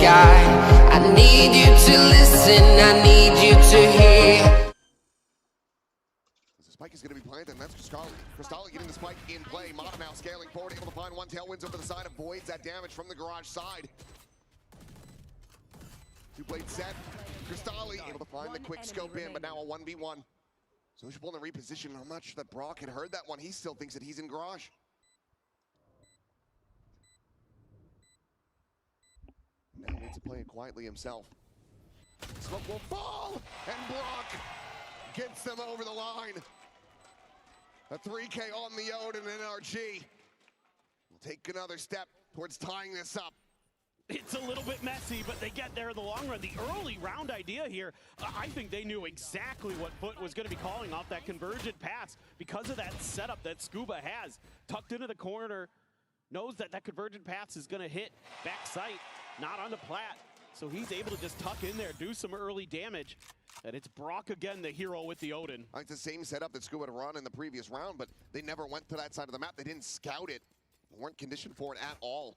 sky. I need you to listen, I need you to hear. The spike is going to be planted, and that's Cristalli getting the spike in play. Mata now scaling forward, able to find one. Tailwinds over the side, avoids that damage from the garage side. Two-blade set. Cristalli able to find the quick scope in, but now a 1v1. Sociable in the reposition. I'm not sure that Brock had heard that one. He still thinks that he's in garage. Now needs to play it quietly himself. Smoke will fall, and Brock gets them over the line. A 3K on the Odin, and NRG will take another step towards tying this up. It's a little bit messy, but they get there in the long run. The early round idea here, I think they knew exactly what FUT was going to be calling off that convergent pass because of that setup that Scuba has. Tucked into the corner, knows that that convergent pass is going to hit back sight, not on the plat. So he's able to just tuck in there, do some early damage. And it's Brock again, the hero with the Odin. I think the same setup that Scuba had run in the previous round, but they never went to that side of the map. They didn't scout it. They weren't conditioned for it at all.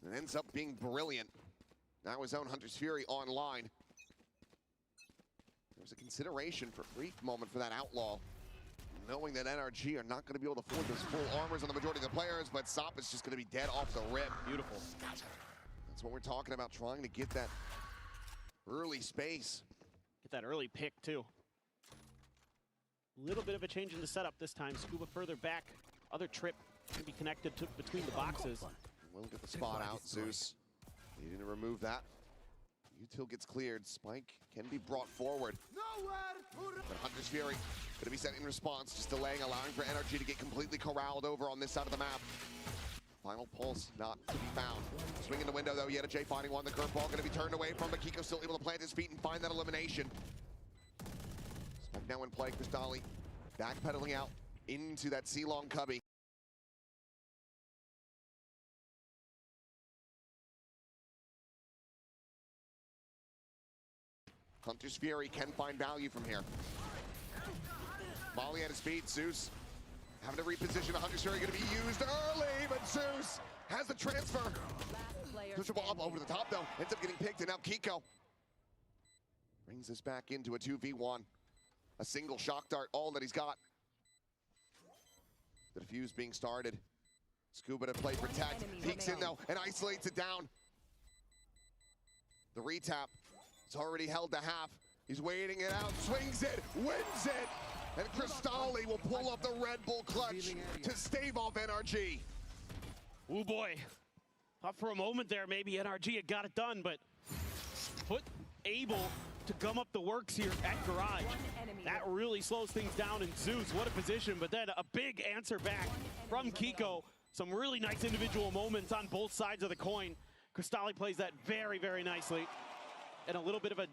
It ends up being brilliant. Now his own Hunter's Fury online. There's a consideration for a brief moment for that Outlaw, knowing that NRG are not going to be able to afford those full armors on the majority of the players, but Sop is just going to be dead off the rip. Beautiful. That's what we're talking about, trying to get that early space. Get that early pick, too. A little bit of a change in the setup this time. Scuba further back. Other trip can be connected to between the boxes. We'll get the spot out, Zeus. Needing to remove that. Util gets cleared. Spike can be brought forward. But Hunter's Fury going to be sent in response, just delaying, allowing for NRG to get completely corralled over on this side of the map. Final pulse not to be found. Swinging the window though, Yeta J finding one. The curveball going to be turned away from, but Kiko still able to plant his feet and find that elimination. Spike now in play. Cristalli backpedaling out into that C-long cubby. Hunter's Fury can find value from here. Molly at his feet, Zeus having to reposition. Hunter's Fury going to be used early, but Zeus has the transfer. Push the ball up over the top though, ends up getting picked, and now Kiko brings this back into a 2v1. A single shock dart, all that he's got. The defuse being started. Scuba to play protect, peeks in though, and isolates it down. The retap. It's already held to half. He's waiting it out, swings it, wins it, and Cristalli will pull up the Red Bull clutch to stave off NRG. Oh boy, thought for a moment there maybe NRG had got it done, but FUT able to gum up the works here at Garage. That really slows things down, and Zeus, what a position, but then a big answer back from Kiko. Some really nice individual moments on both sides of the coin. Cristalli plays that very, very nicely. And a little bit of a,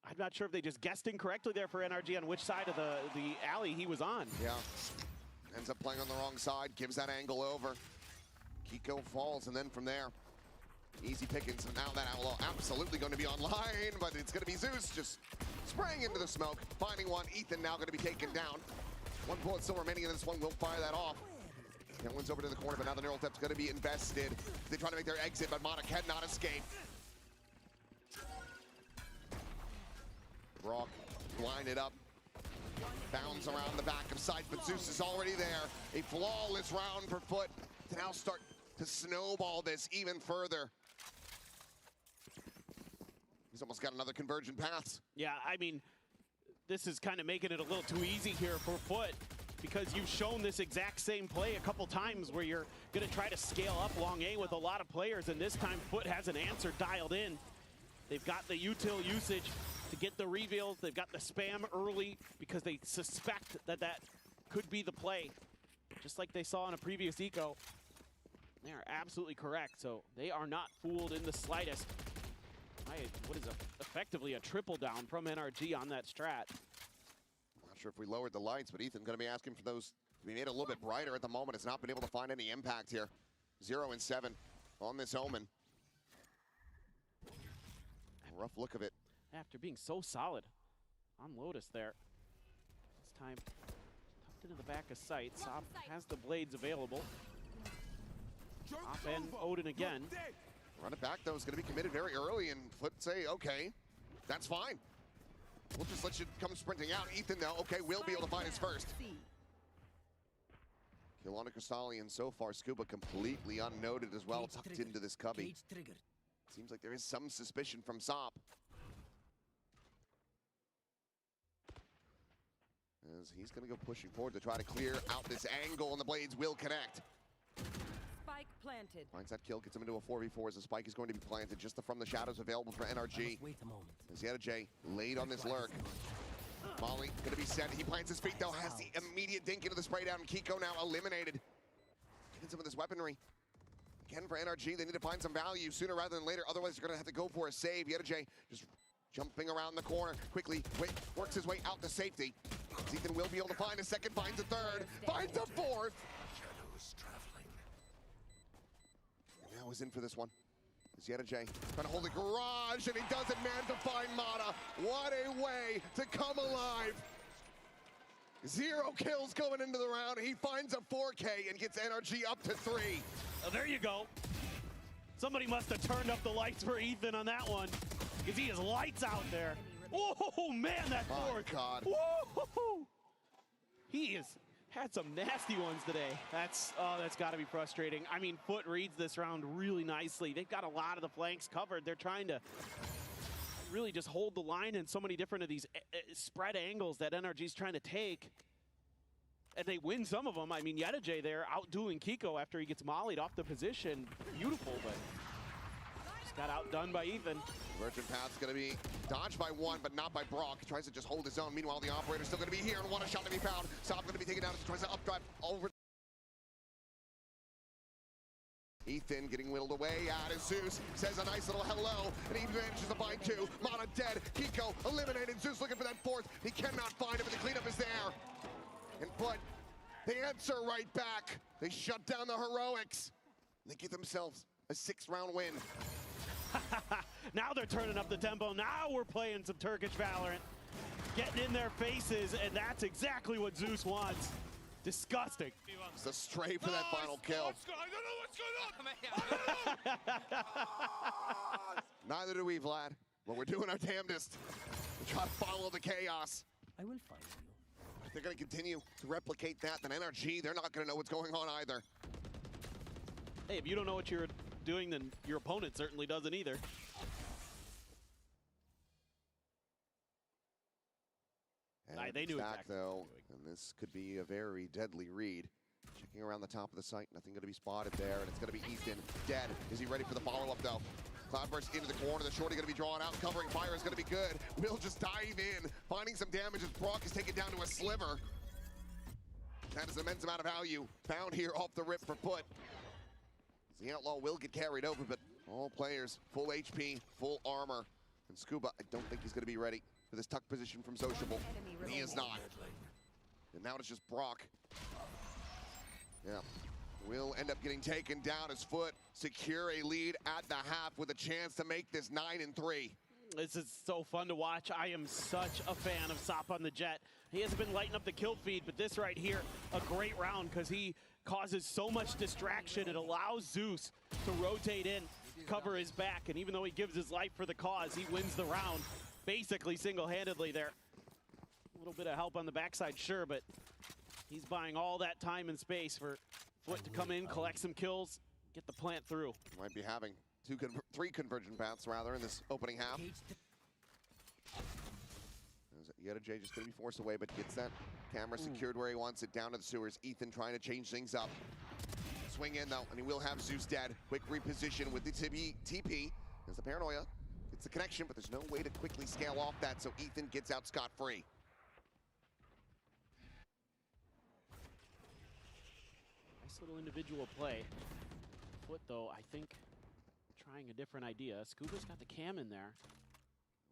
I'm not sure if they just guessed incorrectly there for NRG on which side of the alley he was on. Yeah, ends up playing on the wrong side, gives that angle over. Kiko falls, and then from there, easy pickings. And now that Outlaw absolutely going to be online, but it's going to be Zeus just spraying into the smoke, finding one. Ethan now going to be taken down. One bullet still remaining in this one, will fire that off. Tailwinds over to the corner, but now the neural tap's going to be invested. They try to make their exit, but Mana cannot escape. Brock blinded up, bounds around the back of sight, but Zeus is already there. A flawless round for FUT to now start to snowball this even further. He's almost got another convergent pass. Yeah, I mean, this is kind of making it a little too easy here for FUT, because you've shown this exact same play a couple times where you're going to try to scale up long A with a lot of players, and this time FUT has an answer dialed in. They've got the util usage to get the reveals. They've got the spam early because they suspect that that could be the play, just like they saw in a previous eco. They are absolutely correct, so they are not fooled in the slightest. What is effectively a triple down from NRG on that strat. Not sure if we lowered the lights, but Ethan's going to be asking for those to be made a little bit brighter at the moment. Has not been able to find any impact here. 0 and 7 on this Omen. A rough look of it. After being so solid on Lotus there. This time tucked into the back of sight. Sop has the blades available. Top end Odin again. Run it back, though, is going to be committed very early, and FUT say, okay, that's fine. We'll just let you come sprinting out. Ethan, though, okay, will be able to find his first. Kill on a Crystalli, and so far, Scuba completely unnoted as well, tucked into this cubby. Seems like there is some suspicion from Sop. As he's going to go pushing forward to try to clear out this angle, and the blades will connect. Spike planted. Finds that kill, gets him into a 4v4 as the spike is going to be planted just from the shadows available for NRG. Wait a moment. As NRG laid on this lurk. Molly going to be set. He plants his feet, though, has the immediate dink into the spray down. Kiko now eliminated. Getting some of this weaponry. Again, for NRG, they need to find some value sooner rather than later. Otherwise, they're going to have to go for a save. NRG just jumping around the corner quickly. Works his way out to safety. Ethan will be able to find a second, finds a third, finds a fourth. Now he's in for this one. Zeta J trying to hold the garage, and he doesn't man to find Mata. What a way to come alive. 0 kills going into the round. He finds a 4K and gets NRG up to 3. Oh, there you go. Somebody must have turned up the lights for Ethan on that one, because he is lights out there. Oh man, that fourth. My God. Woo-hoo-hoo. He has had some nasty ones today. That's got to be frustrating. I mean, FUT reads this round really nicely. They've got a lot of the flanks covered. They're trying to really just hold the line in so many different of these spread angles that NRG's trying to take. And they win some of them. I mean, Yedajay there outdoing Kiko after he gets mollied off the position. Beautiful, but just got outdone by Ethan. Virgin Path's going to be dodged by one, but not by Brock. He tries to just hold his own. Meanwhile, the operator's still going to be here and one shot to be found. Sop going to be taken down as he tries to updrive over. Ethan getting whittled away at Zeus says a nice little hello, and he manages to find two. Mata dead. Kiko eliminated. Zeus looking for that fourth. He cannot find him, but the cleanup is there. And FUT, they answer right back. They shut down the heroics. They get themselves a 6-round win. Now they're turning up the tempo. Now we're playing some Turkish Valorant. Getting in their faces, and that's exactly what Zeus wants. Disgusting. It's a stray for that final kill. I don't know what's going on. Neither do we, Vlad, but we're doing our damnedest to try to follow the chaos. I will find you. If they're going to continue to replicate that, then NRG, they're not going to know what's going on either. Hey, if you don't know what you're doing, then your opponent certainly doesn't either. And they knew back, exactly though, and this could be a very deadly read. Checking around the top of the site, nothing going to be spotted there, and it's going to be Ethan dead. Is he ready for the follow-up, though? Cloudburst into the corner, the shorty going to be drawn out, covering fire is going to be good. Will just dive in, finding some damage as Brock is taken down to a sliver. That is an immense amount of value found here off the rip for FUT. The Outlaw will get carried over, but all players, full HP, full armor. And Scuba, I don't think he's going to be ready for this tuck position from Sociable. He is not. And now it's just Brock. Yeah. Will end up getting taken down as FUT secure a lead at the half with a chance to make this 9-3. This is so fun to watch. I am such a fan of Sop on the Jet. He hasn't been lighting up the kill feed, but this right here, a great round because he causes so much distraction. It allows Zeus to rotate in, cover his back, and even though he gives his life for the cause, he wins the round basically single-handedly there. A little bit of help on the backside, sure, but he's buying all that time and space for FUT to come in, collect some kills, get the plant through. Might be having three conversion paths rather in this opening half. Yedajay just going to be forced away, but gets that camera secured where he wants it, down to the sewers. Ethan trying to change things up. Swing in though, and he will have Zeus dead. Quick reposition with the TP. There's the paranoia. It's the connection, but there's no way to quickly scale off that, so Ethan gets out scot-free. Nice little individual play. FUT though, I think, trying a different idea. Scuba's got the cam in there.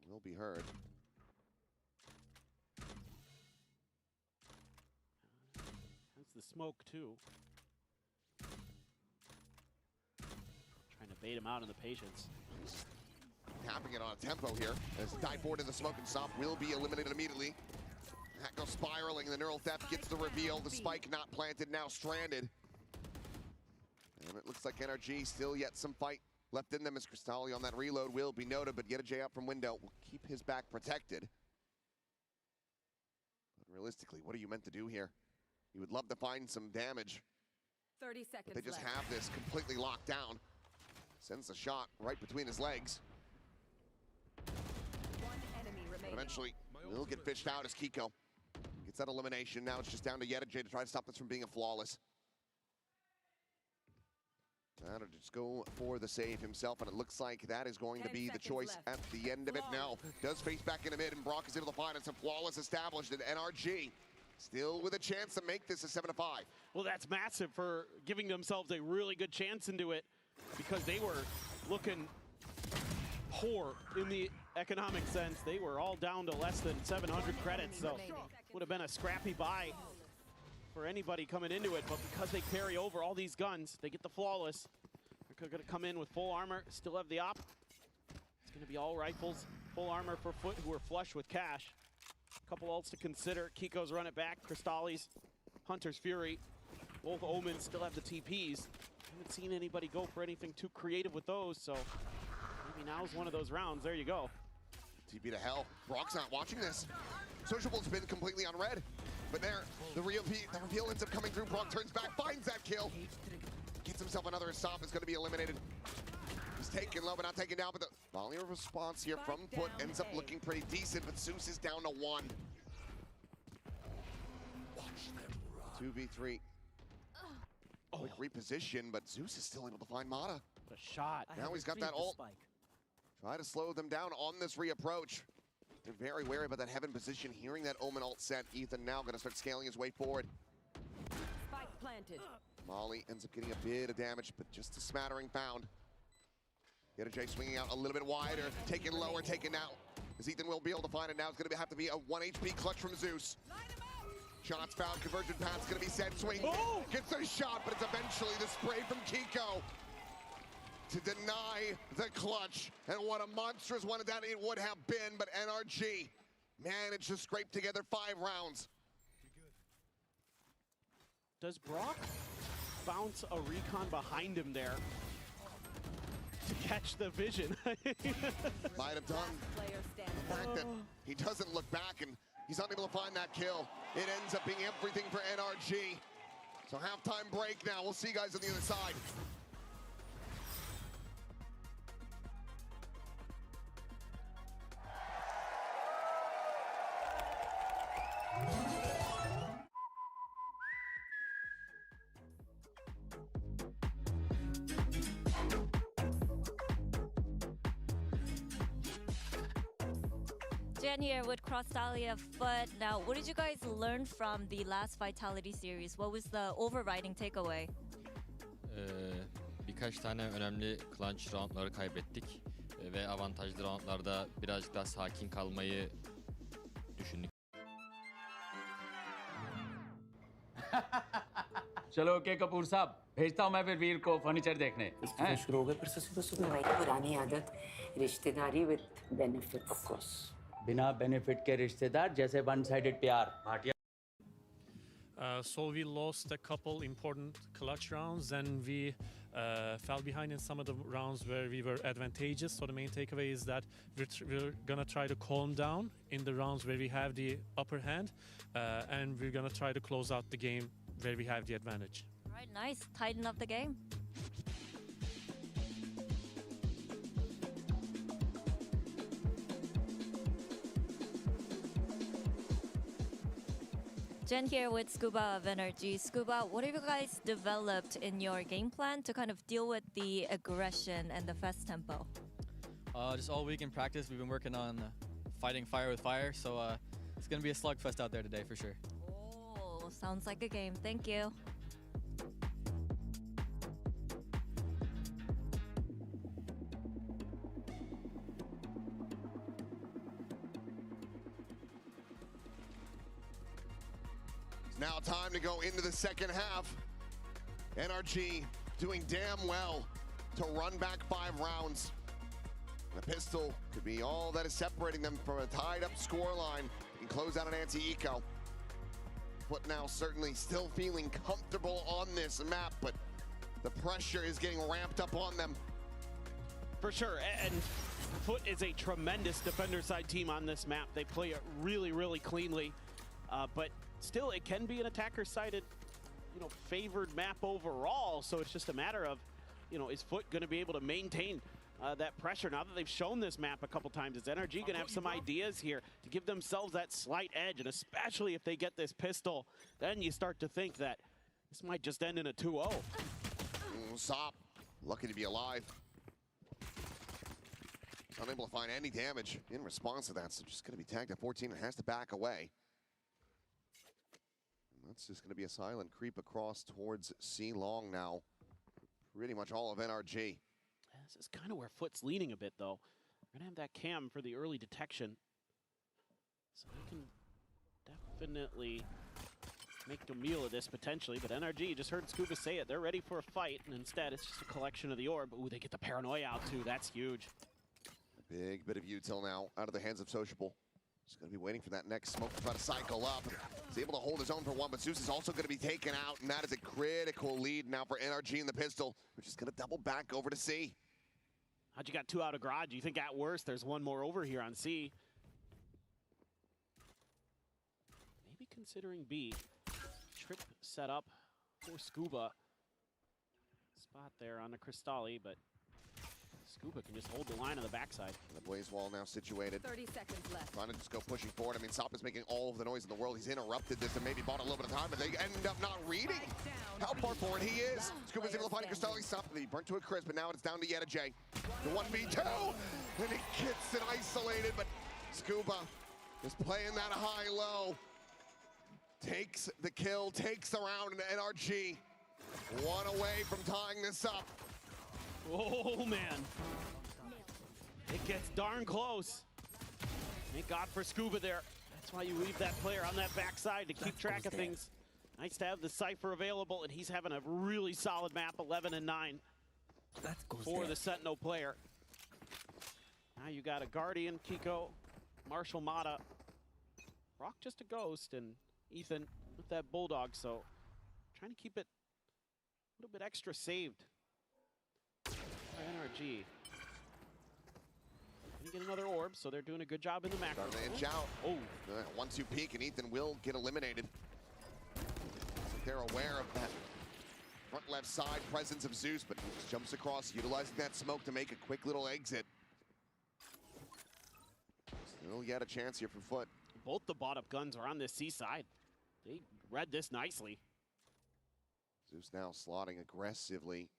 Will be heard. That's the smoke too. Trying to bait him out in the patience. Tapping it on a tempo here. As dive forward to the smoke and Sop will be eliminated immediately. That goes spiraling, the neural theft gets the reveal. The spike not planted, now stranded. And it looks like NRG still yet some fight left in them as Cristalli on that reload will be noted, but J out from window will keep his back protected. But realistically, what are you meant to do here? You would love to find some damage. 30 seconds But they just left. have this completely locked down. Sends a shot right between his legs. One enemy remaining. Eventually, will get fished out as Kiko gets that elimination. Now it's just down to J to try to stop this from being a flawless. That'll just go for the save himself, and it looks like that is going to 10 be the seconds choice left. at the end of it. Now, does face back in the mid, and Brock is able to find it. Some flawless established, and NRG still with a chance to make this a 7-5. Well, that's massive for giving themselves a really good chance into it, because they were looking poor in the economic sense. They were all down to less than 700 credits, so would have been a scrappy buy for anybody coming into it, but because they carry over all these guns, they get the flawless. They're going to come in with full armor, still have the op. It's going to be all rifles, full armor for FUT, who are flush with cash. A couple ults to consider. Kiko's run it back, Cristalli's, Hunter's Fury. Both Omens still have the TPs. Haven't seen anybody go for anything too creative with those, so maybe now's one of those rounds. There you go. TP to hell. Brock's not watching this. Sociable's been completely on red. But there, the reveal ends up coming through. Brock turns back, finds that kill. Gets himself another stop, is going to be eliminated. He's taken low, but not taken down. But the volume of response here from FUT ends up looking pretty decent, but Zeus is down to 1. 2v3. Quick reposition, but Zeus is still able to find Mata. The shot. Now he's got that ult. Try to slow them down on this reapproach. They're very wary about that heaven position. Hearing that Omen ult set, Ethan now going to start scaling his way forward. Spike planted. Molly ends up getting a bit of damage, but just a smattering found. J swinging out a little bit wider, taken lower, taken out. As Ethan will be able to find it now, it's going to have to be a 1 HP clutch from Zeus. Shots found, convergent path's going to be set. Swing, gets a shot, but it's eventually the spray from Kiko to deny the clutch. And what a monstrous one that it would have been, but NRG managed to scrape together 5 rounds. Does Brock bounce a recon behind him there to catch the vision? Might have done. Player standing. The fact that he doesn't look back and he's unable to find that kill. It ends up being everything for NRG. So halftime break now. We'll see you guys on the other side. Jen here with Cristalli of FUT. Now, what did you guys learn from the last Vitality series? What was the overriding takeaway? Birkaç tane önemli clutch roundları kaybettik ve avantajlı roundlarda birazcık daha sakin kalmayı düşündük. चलो okay Kapoor साहब भेजता हूँ मैं फिर वीर को furniture देखने इसकी शुरू हो गए फिर से सुबह सुबह भाई पुरानी आदत रिश्तेदारी विद बेनिफिट्स ऑफ कोर्स बिना बेनिफिट के रिश्तेदार जैसे वन साइडेड प्यार Bhatia So we lost a couple important clutch rounds and we fell behind in some of the rounds where we were advantageous. So the main takeaway is that we're gonna try to calm down in the rounds where we have the upper hand and we're gonna try to close out the game where we have the advantage. All right, nice. Tighten up the game. Jen here with Scuba of NRG. Scuba, what have you guys developed in your game plan to kind of deal with the aggression and the fast tempo? Just all week in practice, we've been working on fighting fire with fire, so it's going to be a slugfest out there today for sure. Oh, sounds like a game. Thank you. Now time to go into the second half. NRG doing damn well to run back 5 rounds. The pistol could be all that is separating them from a tied-up scoreline and close out an anti-eco. FUT now certainly still feeling comfortable on this map, but the pressure is getting ramped up on them. For sure, and FUT is a tremendous defender side team on this map. They play it really, really cleanly, but still it can be an attacker sided, favored map overall. So it's just a matter of, is FUT going to be able to maintain that pressure now that they've shown this map a couple times? Is NRG going to have some ideas here to give themselves that slight edge? And especially if they get this pistol, then you start to think that this might just end in a 2-0. Sop, lucky to be alive. Unable to find any damage in response to that, so just going to be tagged at 14 and has to back away. And that's just going to be a silent creep across towards C Long now. Pretty much all of NRG. This is kind of where FUT's leaning a bit, though. We're going to have that cam for the early detection. So we can definitely make a meal of this, potentially. But NRG, you just heard Scuba say it. They're ready for a fight, and instead it's just a collection of the orb. Ooh, they get the paranoia out, too. That's huge. Big bit of util now out of the hands of Sociable. Just going to be waiting for that next smoke to try to cycle up. He's able to hold his own for one, but Zeus is also going to be taken out, and that is a critical lead now for NRG in the pistol, which is going to double back over to C. How'd you got 2 out of garage? You think at worst there's one more over here on C? Maybe considering B. Trip set up for Scuba. Spot there on the Cristalli, but Scuba can just hold the line on the backside. And the blaze wall now situated. 30 seconds left. Trying to just go pushing forward. I mean, Sop is making all of the noise in the world. He's interrupted this and maybe bought a little bit of time, but they end up not reading how far forward he is. Scuba's able to find Cristalli. Sop, he burnt to a crisp, but now it's down to Yetta J. The 1v2, and he gets it isolated, but Scuba is playing that high-low. Takes the kill, takes the round, and NRG one away from tying this up. Oh, man. It gets darn close. Thank God for Scuba there. That's why you leave that player on that backside to keep track of things. Nice to have the Cypher available, and he's having a really solid map, 11 and 9 for the Sentinel player. Now you got a Guardian, Kiko, Marshall Mata, Rock just a ghost, and Ethan with that Bulldog, so trying to keep it a little bit extra saved. NRG. Gonna get another orb, so they're doing a good job in the macro. Starting to inch out. Oh. 1-2 peek, and Ethan will get eliminated. They're aware of that front left side presence of Zeus, but he just jumps across, utilizing that smoke to make a quick little exit. Still yet a chance here for FUT. Both the bought up guns are on this C side. They read this nicely. Zeus now slotting aggressively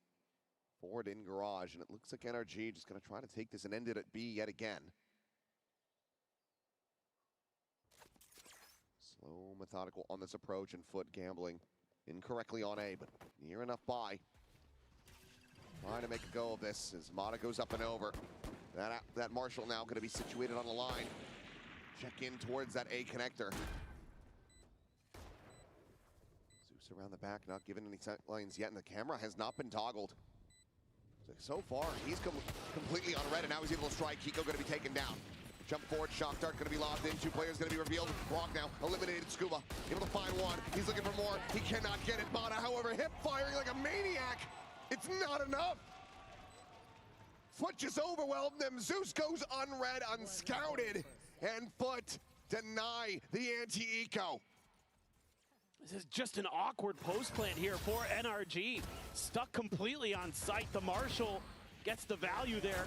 forward in garage, and it looks like NRG just going to try to take this and end it at B yet again. Slow, methodical on this approach, and FUT gambling incorrectly on A, but near enough by. Trying to make a go of this as Mata goes up and over. That Marshall now going to be situated on the line. Check in towards that A connector. Zeus around the back, not given any sight lines yet, and the camera has not been toggled. So far, he's completely on red, and now he's able to strike. Kiko going to be taken down. Jump forward, shock dart going to be lobbed in. 2 players going to be revealed. Rock now eliminated Scuba. Able to find one. He's looking for more. He cannot get it. Mata, however, hip firing like a maniac. It's not enough. FUT just overwhelmed them. Zeus goes unread, unscouted, and FUT deny the anti-eco. This is just an awkward post plant here for NRG. Stuck completely on site. The Marshall gets the value there.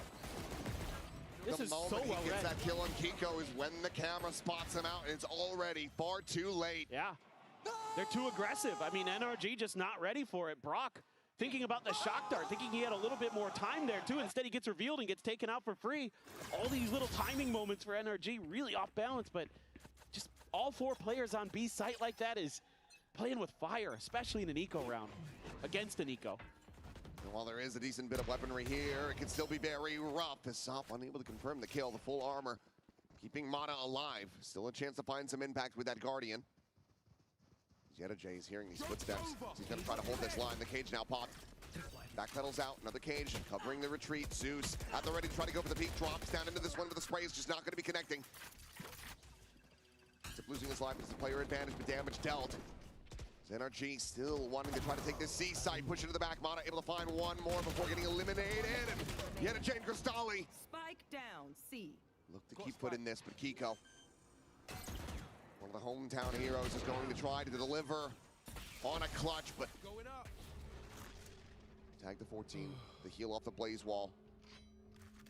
This is so well read. He gets that kill on Kiko is when the camera spots him out, and it's already far too late. Yeah, they're too aggressive. I mean, NRG just not ready for it. Brock thinking about the shock dart, thinking he had a little bit more time there too. Instead, he gets revealed and gets taken out for free. All these little timing moments for NRG, really off balance, but just all 4 players on B site like that is playing with fire, especially in an eco round, against an eco. And while there is a decent bit of weaponry here, it can still be very rough. As Sop unable to confirm the kill, the full armor, keeping Mata alive. Still a chance to find some impact with that Guardian. Yetta J is hearing these footsteps. He's gonna try to hold this line. The cage now popped. Backpedals out, another cage, covering the retreat. Zeus at the ready to try to go for the peak, drops down into this one, but the spray is just not gonna be connecting. Ends up losing his life as the player advantage, but damage dealt. NRG still wanting to try to take this C site, push it to the back. Mana able to find one more before getting eliminated. And yet a Jane Cristalli. Spike down, C. Look to keep foot in this, but Kiko, one of the hometown heroes, is going to try to deliver on a clutch, but tag the 14, the heal off the blaze wall.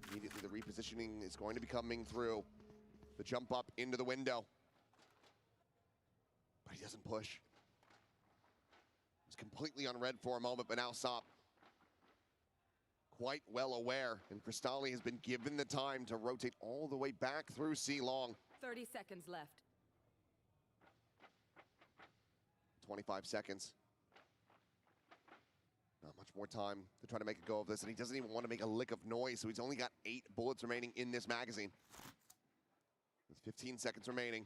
Immediately the repositioning is going to be coming through. The jump up into the window. But he doesn't push. He's completely unread for a moment, but now Sop quite well aware, and Cristalli has been given the time to rotate all the way back through C long. 30 seconds left. 25 seconds. Not much more time to try to make a go of this, and he doesn't even want to make a lick of noise, so he's only got 8 bullets remaining in this magazine. With 15 seconds remaining,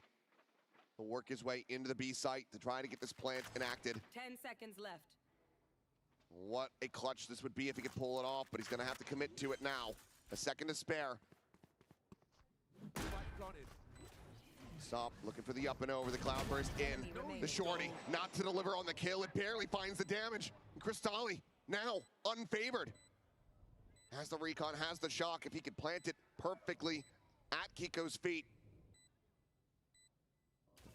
he'll work his way into the B site to try to get this plant enacted. 10 seconds left. What a clutch this would be if he could pull it off, but he's going to have to commit to it now. A second to spare. Stop looking for the up and over, the cloudburst in. The shorty, not to deliver on the kill. It barely finds the damage. And Cristalli, now unfavored. Has the recon, has the shock. If he could plant it perfectly at Kiko's feet.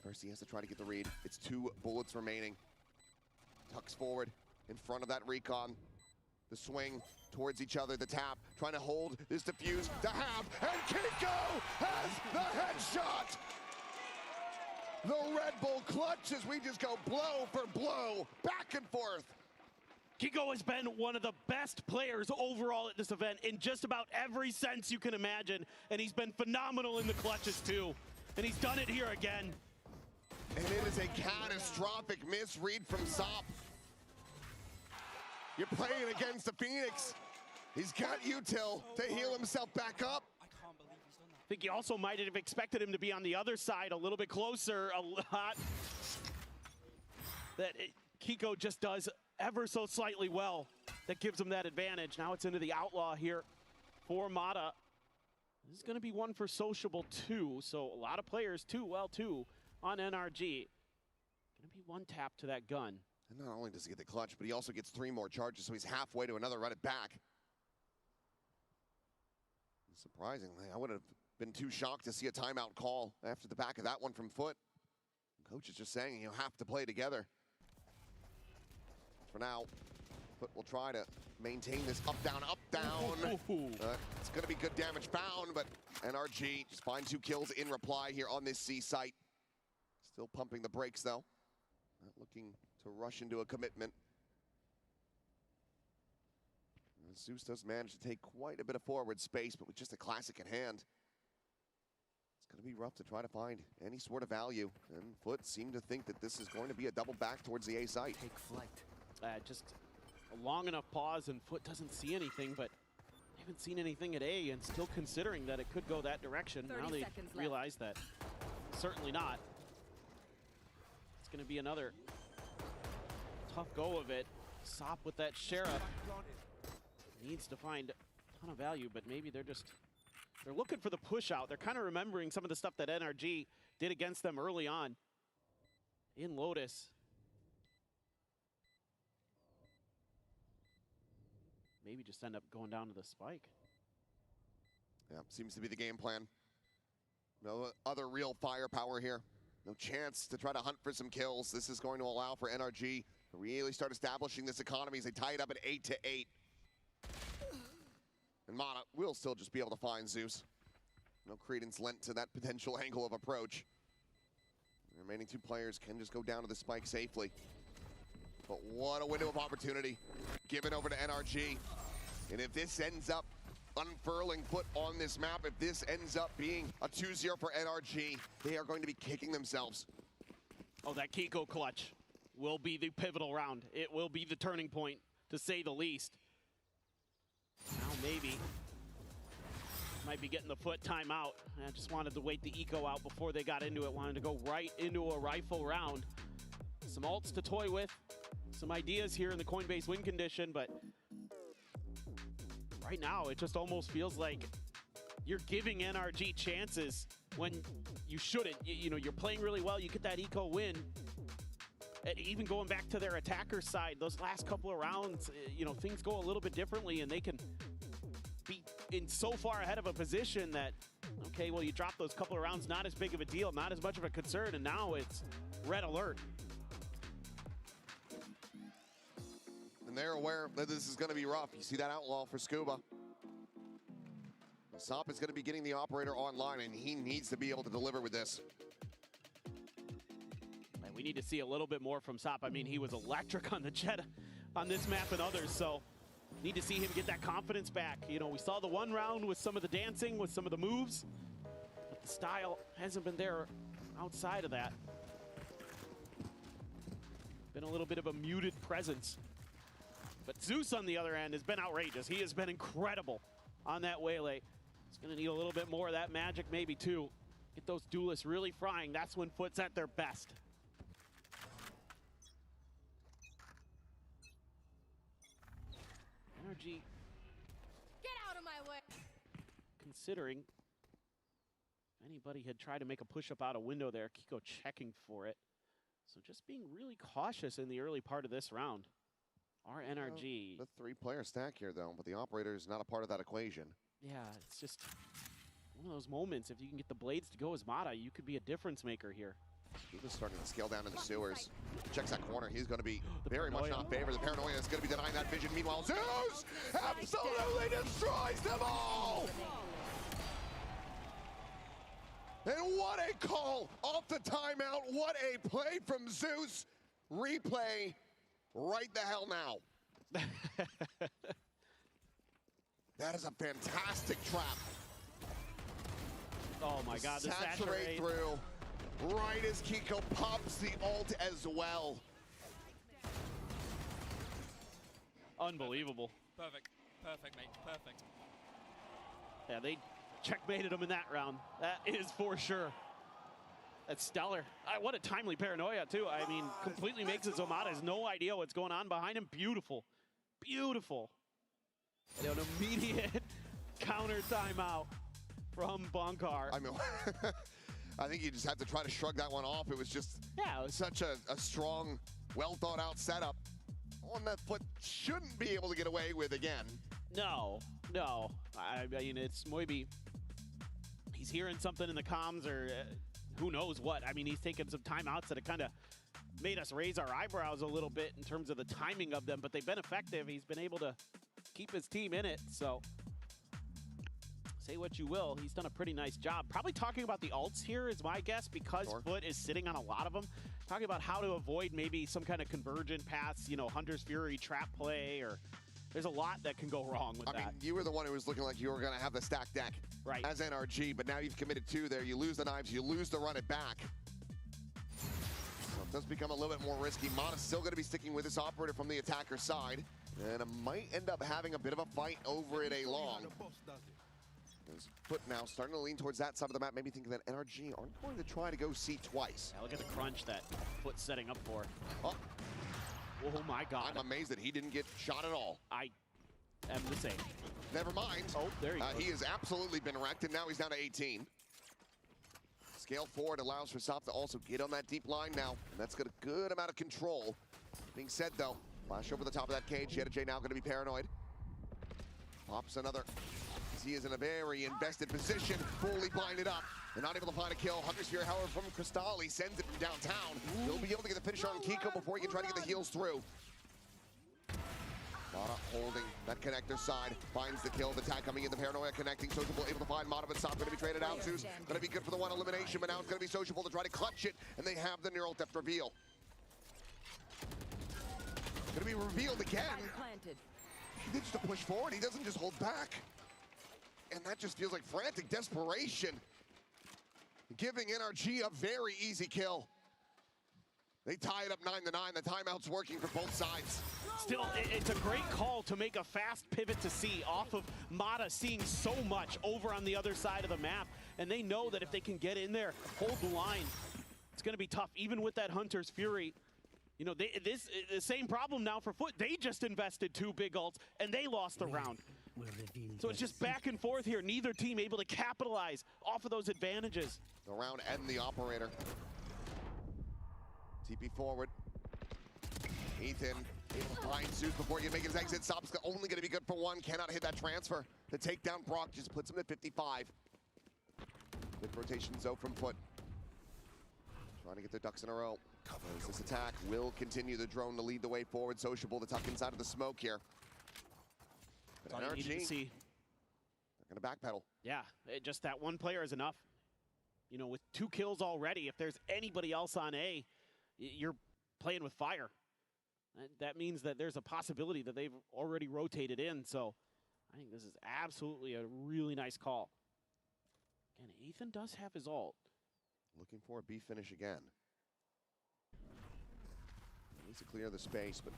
First he has to try to get the read. It's 2 bullets remaining. Tucks forward in front of that recon. The swing towards each other, the tap, trying to hold this defuse to have, and Kiko has the headshot! The Red Bull clutches, we just go blow for blow, back and forth. Kiko has been one of the best players overall at this event in just about every sense you can imagine, and he's been phenomenal in the clutches too. And he's done it here again. And it is a catastrophic misread from Sop. You're playing against the Phoenix. He's got util to heal himself back up. I think he also might have expected him to be on the other side a little bit closer, a lot. Kiko just does ever so slightly well. That gives him that advantage. Now it's into the outlaw here for Mata. This is going to be one for Sociable too, so a lot of players too on NRG. Going to be one tap to that gun. And not only does he get the clutch, but he also gets 3 more charges, so he's halfway to another run it back. Surprisingly, I would have been too shocked to see a timeout call after the back of that one from FUT. Coach is just saying you have to play together. For now, FUT will try to maintain this up, down, it's going to be good damage found, but NRG just finds 2 kills in reply here on this C site. Still pumping the brakes, though. Not looking to rush into a commitment. Zeus does manage to take quite a bit of forward space, but with just a classic in hand, it's going to be rough to try to find any sort of value. And FUT seem to think that this is going to be a double back towards the A site. Take flight. Just a long enough pause, and FUT doesn't see anything, but they haven't seen anything at A, and still considering that it could go that direction. Now they realize that certainly not. It's going to be another tough go of it. Sop with that Sheriff. Needs to find a ton of value, but maybe they're looking for the push out. They're kind of remembering some of the stuff that NRG did against them early on in Lotus. Maybe just end up going down to the spike. Yeah, seems to be the game plan. No other real firepower here. No chance to try to hunt for some kills. This is going to allow for NRG to really start establishing this economy as they tie it up at 8-8. And Mata will still just be able to find Zeus. No credence lent to that potential angle of approach. The remaining 2 players can just go down to the spike safely. But what a window of opportunity given over to NRG. And if this ends up unfurling FUT on this map, if this ends up being a 2-0 for NRG, they are going to be kicking themselves. Oh, that Kiko clutch will be the pivotal round. It will be the turning point, to say the least. Now maybe might be getting the FUT timeout. I just wanted to wait the eco out before they got into it. Wanted to go right into a rifle round. Some ults to toy with, some ideas here in the Coinbase win condition, but right now it just almost feels like you're giving NRG chances when you shouldn't. You know, you're playing really well, you get that eco win, And even going back to their attacker side, those last couple of rounds, you know, things go a little bit differently, and they can be in so far ahead of a position that, okay, well, you drop those couple of rounds, not as big of a deal, not as much of a concern, and now it's red alert. And they're aware that this is going to be rough. You see that outlaw for Scuba. Sop is going to be getting the operator online, and he needs to be able to deliver with this. And we need to see a little bit more from Sop. I mean, he was electric on the Jet on this map and others, so need to see him get that confidence back. You know, we saw the one round with some of the dancing, with some of the moves, but the style hasn't been there outside of that. Been a little bit of a muted presence. But Zeus, on the other end, has been outrageous. He has been incredible on that waylay. He's going to need a little bit more of that magic, maybe, too. Get those duelists really frying. That's when FUT's at their best. NRG. Get out of my way. Considering if anybody had tried to make a push-up out a window there, Kiko checking for it. So just being really cautious in the early part of this round. Our NRG. The three-player stack here, though, but the operator is not a part of that equation. Yeah, it's just one of those moments. If you can get the blades to go as Mata, you could be a difference maker here. He's starting to scale down in the sewers. Checks that corner. He's going to be very much not favored. The paranoia is going to be denying that vision. Meanwhile, Zeus absolutely destroys them all! And what a call off the timeout. What a play from Zeus. Replay right the hell now. That is a fantastic trap. Oh my God, the saturate through. Right as Kiko pops the ult as well. Unbelievable. Perfect. Perfect, mate. Perfect. Yeah, they checkmated him in that round. That is for sure. That's stellar. What a timely paranoia, too. I mean, completely makes it so Mata has no idea what's going on behind him. Beautiful. Beautiful. And an immediate counter timeout from Bunkar. I mean, I think you just have to try to shrug that one off. It was just such a strong, well-thought-out setup. One that FUT shouldn't be able to get away with again. No, no. I mean, it's maybe he's hearing something in the comms or who knows what. I mean, he's taken some timeouts that have kind of made us raise our eyebrows a little bit in terms of the timing of them, but they've been effective. He's been able to keep his team in it, so say what you will, he's done a pretty nice job. Probably talking about the ults here is my guess, because FUT is sitting on a lot of them. Talking about how to avoid maybe some kind of convergent paths, you know, Hunter's Fury trap play, or there's a lot that can go wrong with that. I mean, you were the one who was looking like you were going to have the stack deck as NRG, but now you've committed two there. You lose the knives, you lose the run it back. So it does become a little bit more risky. Mata's still going to be sticking with this operator from the attacker side, and it might end up having a bit of a fight over it along. FUT now starting to lean towards that side of the map, maybe thinking that NRG aren't going to try to go C twice. Yeah, look at the crunch that FUT's setting up for. Oh my God. I'm amazed that he didn't get shot at all. I am the same. Never mind. Oh, there he goes. He has absolutely been wrecked, and now he's down to 18. Scale forward allows for Sop to also get on that deep line now, and that's got a good amount of control. Being said, though, flash over the top of that cage. J now going to be paranoid. Pops another. He is in a very invested position, fully blinded up, and not able to find a kill. Hunter's Fury, however, from Crystalli sends it from downtown. He'll be able to get the finisher on Kiko before he can try to get the heals through. Mata holding that connector side, finds the kill. The tag coming in, the paranoia connecting. Sociable able to find Mata, but Sop going to be traded out. Zeus going to be good for the one elimination, but now it's going to be Sociable to try to clutch it, and they have the neural depth reveal. Going to be revealed again. He needs to push forward. He doesn't just hold back. And that just feels like frantic desperation, giving NRG a very easy kill. They tie it up 9-9. The timeout's working for both sides. Still, it's a great call to make a fast pivot to C off of Mata seeing so much over on the other side of the map. And they know that if they can get in there, hold the line, it's going to be tough, even with that Hunter's Fury. You know, the same problem now for FUT. They just invested 2 big ults, and they lost the round. So it's just back and forth here. Neither team able to capitalize off of those advantages. The round and the operator. TP forward. Ethan able to find Zeus before he can make his exit. Sop's only going to be good for one. Cannot hit that transfer. The takedown Brock just puts him at 55. Good rotation though from FUT. Trying to get their ducks in a row. As this attack will continue. The drone to lead the way forward. Sociable to tuck inside of the smoke here. But NRG, they're going to backpedal. Yeah, just that one player is enough. You know, with 2 kills already, if there's anybody else on A, you're playing with fire. That means that there's a possibility that they've already rotated in. So I think this is absolutely a really nice call. And Ethan does have his ult. Looking for a B finish again. Needs to clear the space, but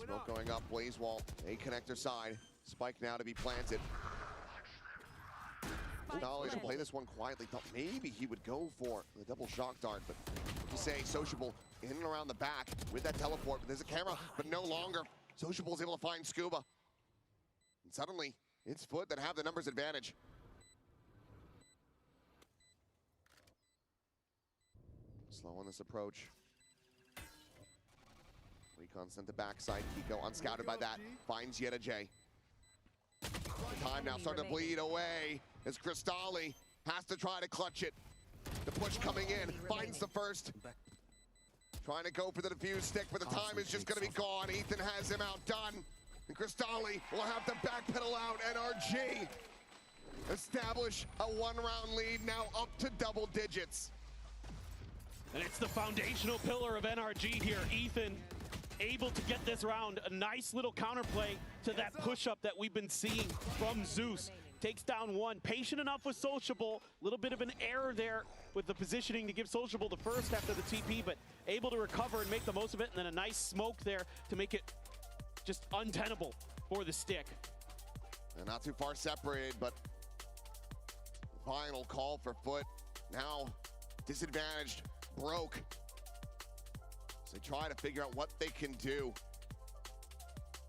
smoke going up. Blaze wall, A connector side. Spike now to be planted. Dolly to play this one quietly. Thought maybe he would go for the double shock dart, but you say Sociable in and around the back with that teleport. But there's a camera, but no longer. Sociable is able to find Scuba. And suddenly, it's FUT that have the numbers advantage. Slow on this approach. Recon sent the backside. Kiko unscouted by that. Finds Yeta J. Time now starting to bleed away as Cristalli has to try to clutch it. The push coming in. Finds the first. Trying to go for the defuse stick, but the time is just going to be gone. Ethan has him outdone. And Cristalli will have to backpedal out. NRG establish a 1-round lead, now up to double digits. And it's the foundational pillar of NRG here. Ethan able to get this round. A nice little counterplay to that push-up that we've been seeing from Zeus. Takes down one. Patient enough with Sociable. A little bit of an error there with the positioning to give Sociable the first after the TP, but able to recover and make the most of it. And then a nice smoke there to make it just untenable for the stick. And not too far separated, but final call for FUT. Now disadvantaged. Broke. So they try to figure out what they can do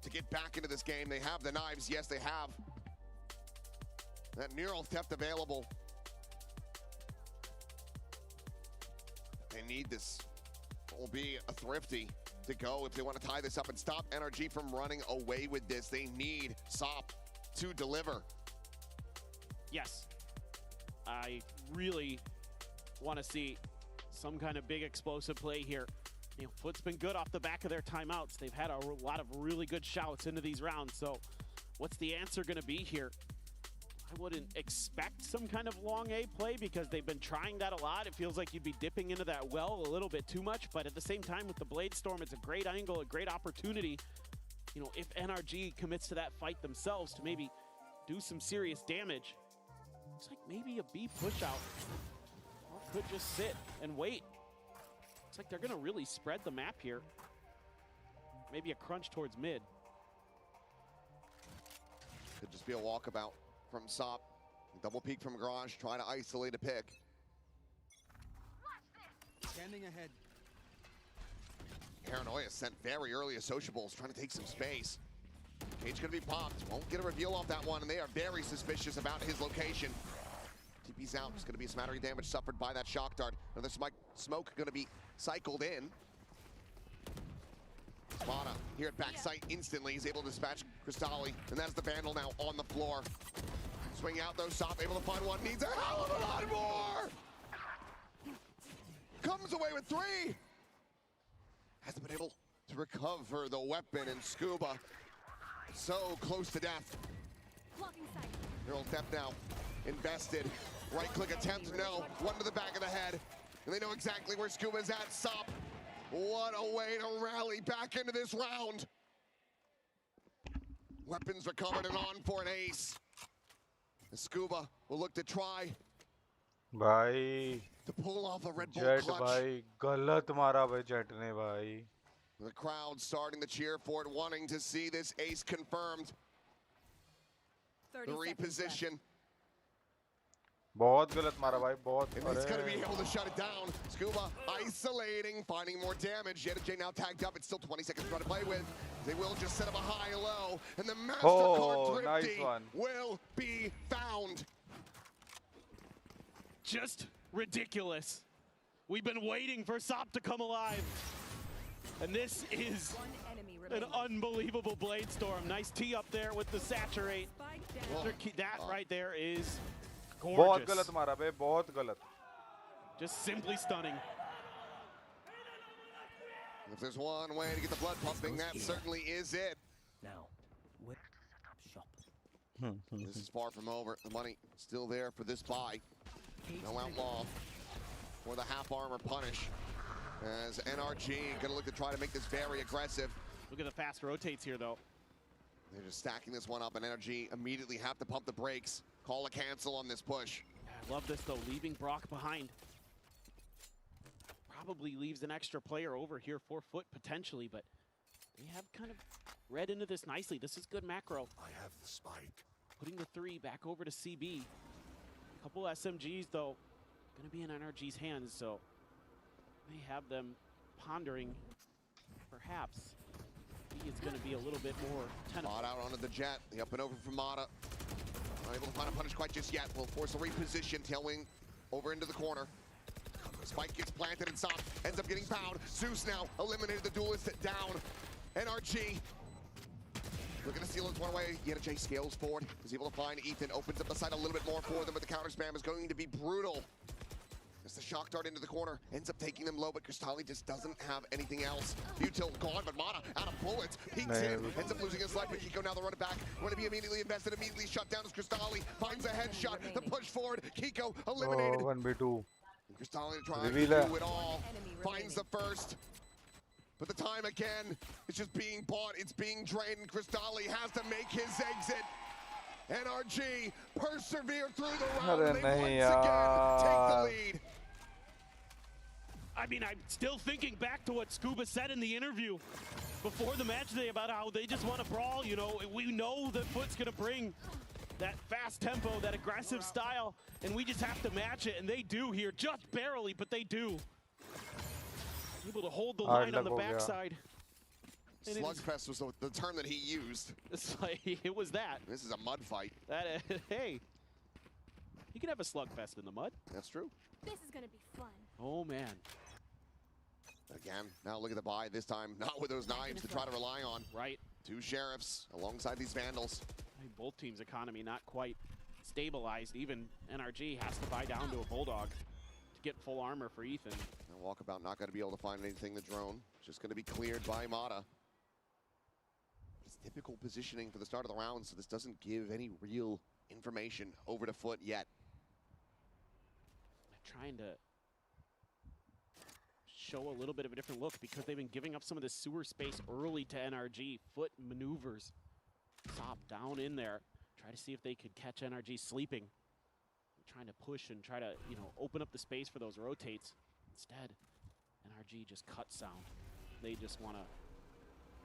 to get back into this game. They have the knives. Yes, they have that neural theft available. They need this. It will be a thrifty to go if they want to tie this up and stop NRG from running away with this. They need Sop to deliver. Yes. I really want to see some kind of big explosive play here. You know, FUT's been good off the back of their timeouts. They've had a lot of really good shouts into these rounds. So what's the answer going to be here? I wouldn't expect some kind of long A play because they've been trying that a lot. It feels like you'd be dipping into that well a little bit too much, but at the same time with the Blade Storm, it's a great angle, a great opportunity. You know, if NRG commits to that fight themselves to maybe do some serious damage, it's like maybe a B push out. Or could just sit and wait. It's like they're gonna really spread the map here. Maybe a crunch towards mid. Could just be a walkabout from Sop. Double peek from Garage, trying to isolate a pick. Standing ahead. Paranoia sent very early as Sociables, trying to take some space. Cage gonna be popped. Won't get a reveal off that one, and they are very suspicious about his location. TP's out. It's gonna be a smattering damage suffered by that shock dart. Another smoke gonna be cycled in. Spada here at backside instantly. He's able to dispatch Cristalli, and that's the Vandal now on the floor. Swing out though, Sop able to find one. Needs a hell of a lot more! Comes away with 3! Hasn't been able to recover the weapon, and Scuba so close to death. Neural theft now. Invested. Right click attempt, no. One to the back of the head. And they know exactly where Scuba's at. Sop. What a way to rally back into this round. Weapons recovered and on for an ace. And Scuba will look to try भाई to pull off a Red Bull jet clutch. भाई गलत मारा भाई jet ने भाई. The crowd starting to cheer for it, wanting to see this ace confirmed. The reposition. बहुत गलत मारा भाई बहुत. And it's going to be able to shut it down. Scuba isolating, finding more damage. Yeta J now tagged up. It's still 20 seconds to try to play with. They will just set up a high-low. And the MasterCard Thrifty will be found. Just ridiculous. We've been waiting for Sop to come alive. And this is An unbelievable blade storm. Nice tee up there with the saturate. That right there is बहुत gorgeous. गलत मारा बे, बहुत गलत. Just simply stunning. If there's one way to get the blood pumping, that certainly is it. Now, shop. This is far from over. The money still there for this buy. No outlaw for the half armor punish. As NRG gonna look to try to make this very aggressive. Look at the fast rotates here, though. They're just stacking this one up, and NRG immediately have to pump the brakes. Call a cancel on this push. I love this, though, leaving Brock behind. Probably leaves an extra player over here for FUT, potentially, but they have kind of read into this nicely. This is good macro. I have the spike. Putting the 3 back over to CB. A couple SMGs, though, going to be in NRG's hands, so may have them pondering, perhaps, he is going to be a little bit more tenable. Bought out onto the jet. The up and over from Mata. Not able to find a punish quite just yet. Will force a reposition. Tailwing over into the corner. Spike gets planted and Sop ends up getting fouled. Zeus now eliminated the duelist down. NRG looking to steal this one away. J scales forward. Is able to find Ethan. Opens up the side a little bit more for them, but the counter spam is going to be brutal. As the shock dart into the corner, ends up taking them low, but Cristali just doesn't have anything else. Util gone, but Mata out of bullets. Peeks in, ends up losing his life, but Kiko now the run it back. Want to be immediately invested, immediately shut down as Cristali finds a headshot. The push forward, Kiko eliminated. 1v2. Cristali trying to do it all. Finds the first. But the time again, it's just being bought, it's being drained, and Cristali has to make his exit. NRG persevere through the round, and they once again take the lead. I mean, I'm still thinking back to what Scuba said in the interview before the match today about how they just want to brawl. You know, we know that FUT's going to bring that fast tempo, that aggressive style, and we just have to match it, and they do here, just barely, but they do. Able to hold the line on the backside. Slugfest was the term that he used. It's like, it was that. This is a mud fight. Hey, you can have a slugfest in the mud. That's true. This is gonna be fun. Oh, man. Again, now look at the buy. This time, not with those knives to try to rely on. Right. 2 sheriffs alongside these vandals. I mean, both teams' economy not quite stabilized. Even NRG has to buy down to a Bulldog to get full armor for Ethan. And Walkabout not going to be able to find anything. The drone just going to be cleared by Mata. It's typical positioning for the start of the round, so this doesn't give any real information over to FUT yet. Trying to show a little bit of a different look because they've been giving up some of the sewer space early to NRG. FUT maneuvers. Sop down in there. Try to see if they could catch NRG sleeping. Trying to push and try to, you know, open up the space for those rotates. Instead, NRG just cut sound. They just want to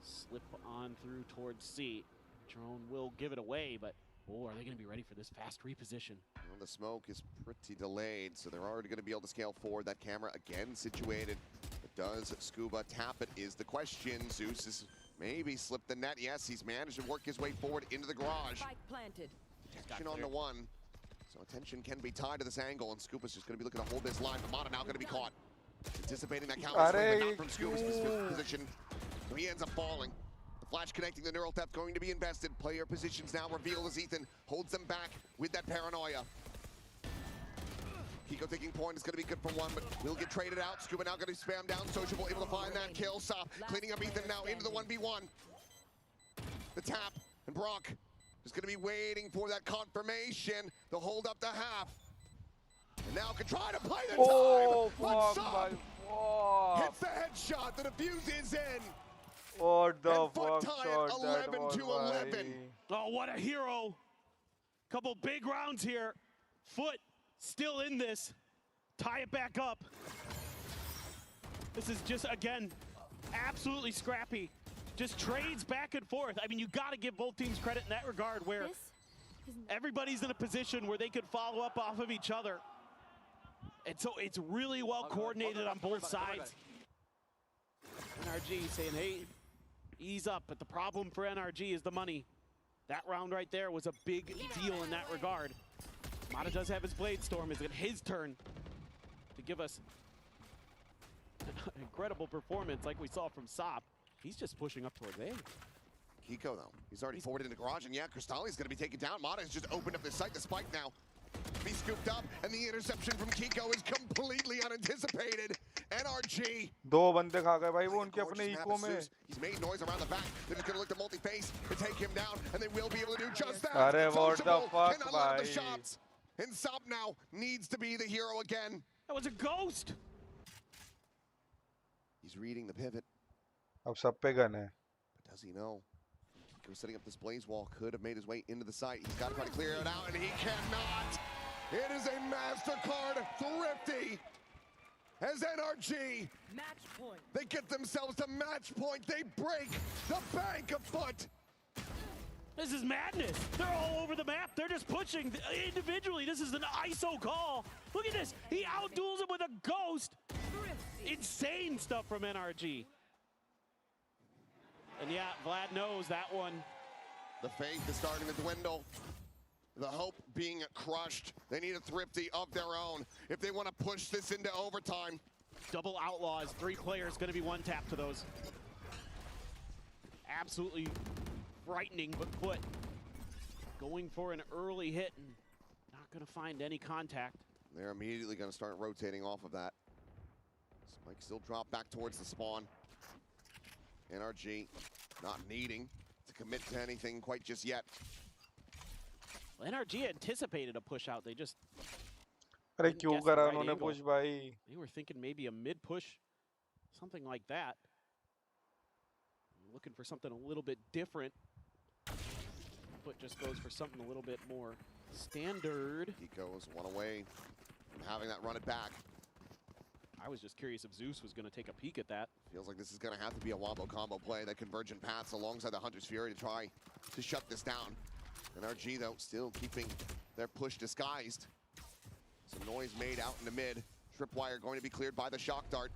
slip on through towards C. Drone will give it away, but oh, are they going to be ready for this fast reposition? Well, the smoke is pretty delayed, so they're already going to be able to scale forward. That camera again situated. But does Scuba tap it is the question. Zeus has maybe slipped the net. Yes, he's managed to work his way forward into the garage. Spike planted. Attention on the one. So attention can be tied to this angle, and Scuba's just going to be looking to hold this line. But Mata now going to be caught. Anticipating that counter swing, but not from Scuba's position. So he ends up falling. The flash connecting the neural theft going to be invested. Player positions now revealed as Ethan holds them back with that paranoia. Kiko taking point is going to be good for one, but will get traded out. Scuba now going to spam down. Sociable able to find that kill. Sop cleaning up Ethan now into the 1v1. The tap, and Brock is going to be waiting for that confirmation. The hold up to half. And now can try to play the time. But Sop hits the headshot. The defuse is in. What the and fuck tie shot it 11 that was, to 11. Oh, what a hero. Couple big rounds here. FUT still in this. Tie it back up. This is just, again, absolutely scrappy. Just trades back and forth. I mean, you got to give both teams credit in that regard where everybody's in a position where they could follow up off of each other. And so it's really well coordinated on both sides. NRG saying, hey, ease up. But the problem for NRG is the money. That round right there was a big deal in that regard. Mata does have his Blade Storm. It's his turn to give us an incredible performance like we saw from Sop. He's just pushing up towards A. Kiko, though, he's already forwarded into garage, and yeah, Cristalli's going to be taken down. Mata has just opened up the site. The spike now be scooped up, and the interception from Kiko is completely unanticipated. NRG. दो बंदे खा गए भाई वो उनके अपने eco में. He's made noise around the back. They're just going to look to multi-face to take him down, and they will be able to do just that. अरे what the fuck cannot let the भाई. shots. And Sop now needs to be the hero again. That was a ghost. He's reading the pivot. अब सब पे gun है. But does he know? Kiko setting up this blaze wall, could have made his way into the site. He's got to try to clear it out, and he cannot. It is a MasterCard thrifty. As NRG, Match point. they get themselves to match point. They break the bank of FUT. This is madness. They're all over the map. They're just pushing individually. This is an ISO call. Look at this. He outduels him with a ghost. Insane stuff from NRG. And yeah, Vlad knows that one. The faith is starting to dwindle. The hope being crushed. They need a thrifty of their own if they want to push this into overtime. Double outlaws, 3 players, going to be one tap to those. Absolutely frightening, but FUT going for an early hit and not going to find any contact. They're immediately going to start rotating off of that. Spike still drop back towards the spawn. NRG not needing to commit to anything quite just yet. Well, NRG anticipated a push out. They just अरे didn't क्यों guess the करा right उन्होंने angle. push भाई. They were thinking maybe a mid push, something like that. Looking for something a little bit different. FUT just goes for something a little bit more standard. Kiko was one away from having that run it back. I was just curious if Zeus was going to take a peek at that. Feels like this is going to have to be a wombo combo play, that convergent paths alongside the Hunter's Fury to try to shut this down. NRG, though, still keeping their push disguised. Some noise made out in the mid. Tripwire going to be cleared by the shock dart.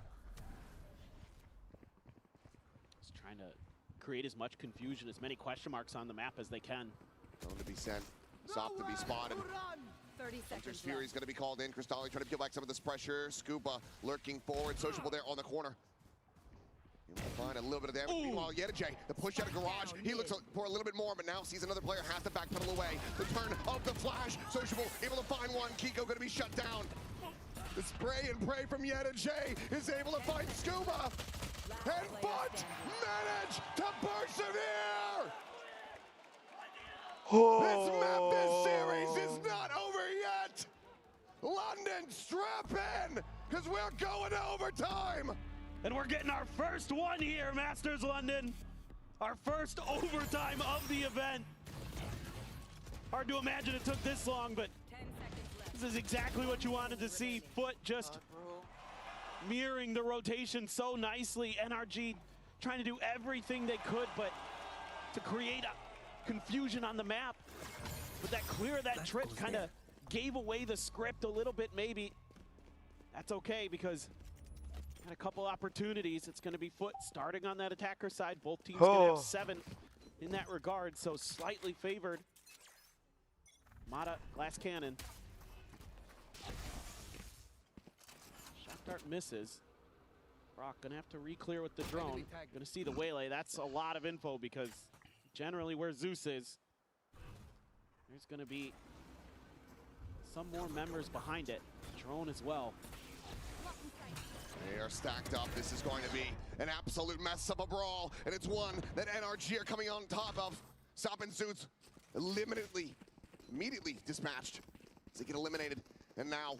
Just trying to create as much confusion, as many question marks on the map as they can. Going to be sent. Sop to be spotted. 30 Hunter's seconds Fury is going to be called in. Cristalli trying to peel back some of this pressure. Scuba lurking forward. Sociable there on the corner. Find a little bit of damage. Ooh. Meanwhile, Yedijay, the push out of garage. He looks for a little bit more, but now sees another player has to backpedal away. The turn of the flash. Sociable able to find one. Kiko going to be shut down. The spray and pray from Yedijay is able to find Scuba. And FUT manage to persevere. This map, this series is not over yet. London, strap in, because we're going to overtime. And we're getting our first one here, Masters London. Our first overtime of the event. Hard to imagine it took this long, but 10 seconds left. this is exactly what you wanted to see. FUT just mirroring the rotation so nicely. NRG trying to do everything they could, but to create a confusion on the map. But that clear of that trip kind of gave away the script a little bit, maybe. That's okay, because had a couple opportunities. It's going to be FUT starting on that attacker side. Both teams going to have 7 in that regard, so slightly favored. Mata, glass cannon. Shot dart misses. Brock going to have to re-clear with the drone. Going to see the waylay. That's a lot of info, because generally where Zeus is, there's going to be some more members behind it. Drone as well. They are stacked up. This is going to be an absolute mess of a brawl, and it's one that NRG are coming on top of. Sop and Suits immediately dispatched as they get eliminated. And now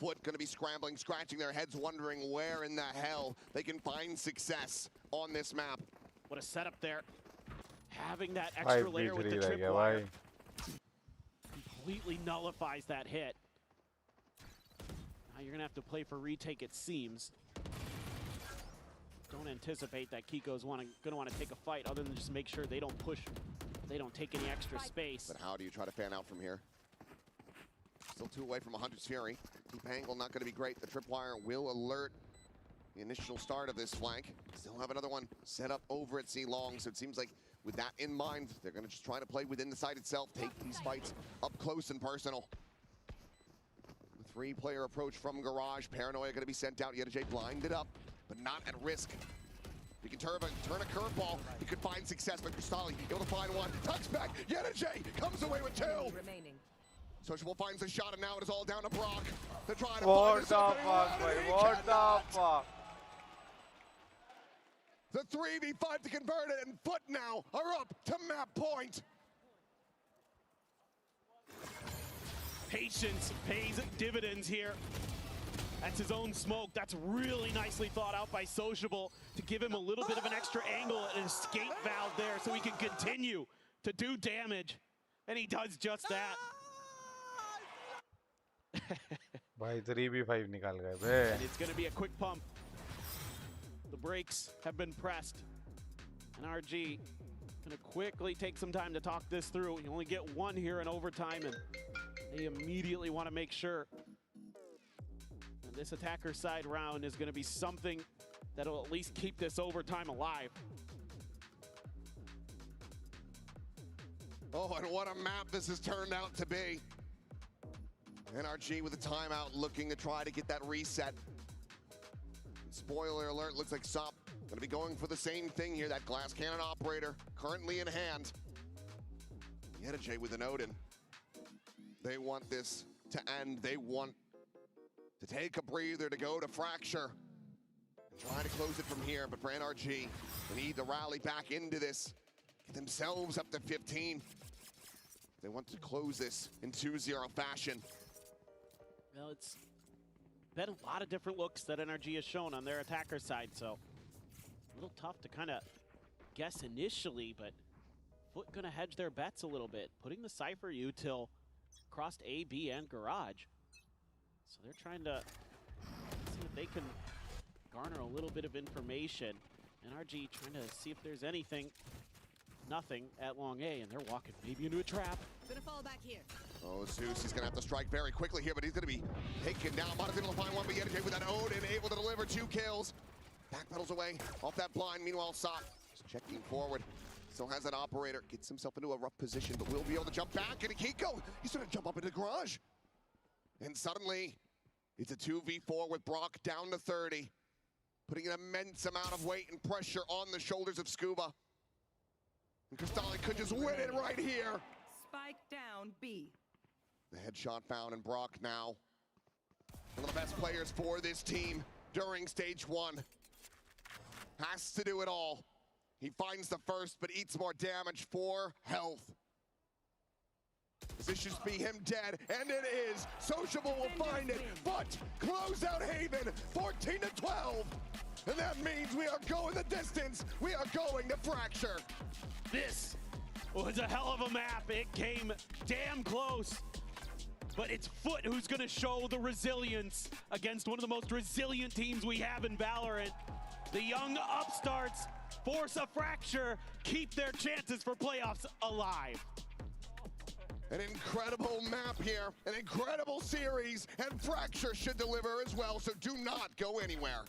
FUT going to be scrambling, scratching their heads, wondering where in the hell they can find success on this map. What a setup there. Having that extra layer with the tripwire completely nullifies that hit. Now you're going to have to play for retake, it seems. Don't anticipate that Kiko's going to want to take a fight, other than just make sure they don't push, they don't take any extra space. But how do you try to fan out from here? Still 2 away from a Hunter's Fury. Deep angle not going to be great. The tripwire will alert the initial start of this flank. Still have another one set up over at C long, so it seems like with that in mind, they're going to just try to play within the site itself, take these fights up close and personal. The 3-player approach from Garage. Paranoia going to be sent out. Yedijay blinded up, but not at risk. He can turn a curveball. He could find success, but Cristali able to find one. Tucks back. NRG comes away with two. Remaining. Sociable finds a shot, and now it is all down to Brock. They're trying to What find the fuck, boy? What the fuck? The 3v5 to convert it, and FUT now are up to map point. Patience pays dividends here. That's his own smoke. That's really nicely thought out by Sociable to give him a little bit of an extra angle and an escape valve there so he can continue to do damage. And he does just that. भाई 3v5 निकाल गए बे. And it's going to be a quick pump. The brakes have been pressed. NRG going to quickly take some time to talk this through. You only get one here in overtime, and they immediately want to make sure that this attacker side round is going to be something that'll at least keep this overtime alive. Oh, and what a map this has turned out to be. NRG with a timeout looking to try to get that reset. Spoiler alert, looks like SOP gonna be going for the same thing here. That glass cannon operator currently in hand. NRG with an Odin. They want this to end. They want to take a breather, to go to Fracture. And try to close it from here, but for NRG, they need to rally back into this. Get themselves up to 15. They want to close this in 2-0 fashion. Well, it's been a lot of different looks that NRG has shown on their attacker side, so a little tough to kind of guess initially, but FUT gonna hedge their bets a little bit, putting the Cypher util across A, B, and Garage. So they're trying to see if they can garner a little bit of information. NRG trying to see if there's anything. Nothing at long A, and they're walking maybe into a trap. Gonna fall back here. Oh, Zeus, he's gonna have to strike very quickly here, but he's gonna be taken down. Mata's able to find one, but NRG with that Odin, able to deliver 2 kills. Backpedals away off that blind. Meanwhile, SOP just checking forward. Still has that operator, gets himself into a rough position, but will be able to jump back. And Akiko, he's gonna jump up into the garage. And suddenly, it's a 2v4 with Brock down to 30, putting an immense amount of weight and pressure on the shoulders of Scuba. And Cristali could just win it right here. Spike down B. The headshot found in Brock now. One of the best players for this team during stage 1. Has to do it all. He finds the first, but eats more damage for health. This should be him dead, and it is. Sociable will find it, but close out Haven, 14-12. And that means we are going the distance. We are going to Fracture. This was a hell of a map. It came damn close. But it's FUT who's gonna show the resilience against one of the most resilient teams we have in Valorant. The young upstarts force a Fracture, keep their chances for playoffs alive. An incredible map here, an incredible series, and Fracture should deliver as well, so do not go anywhere.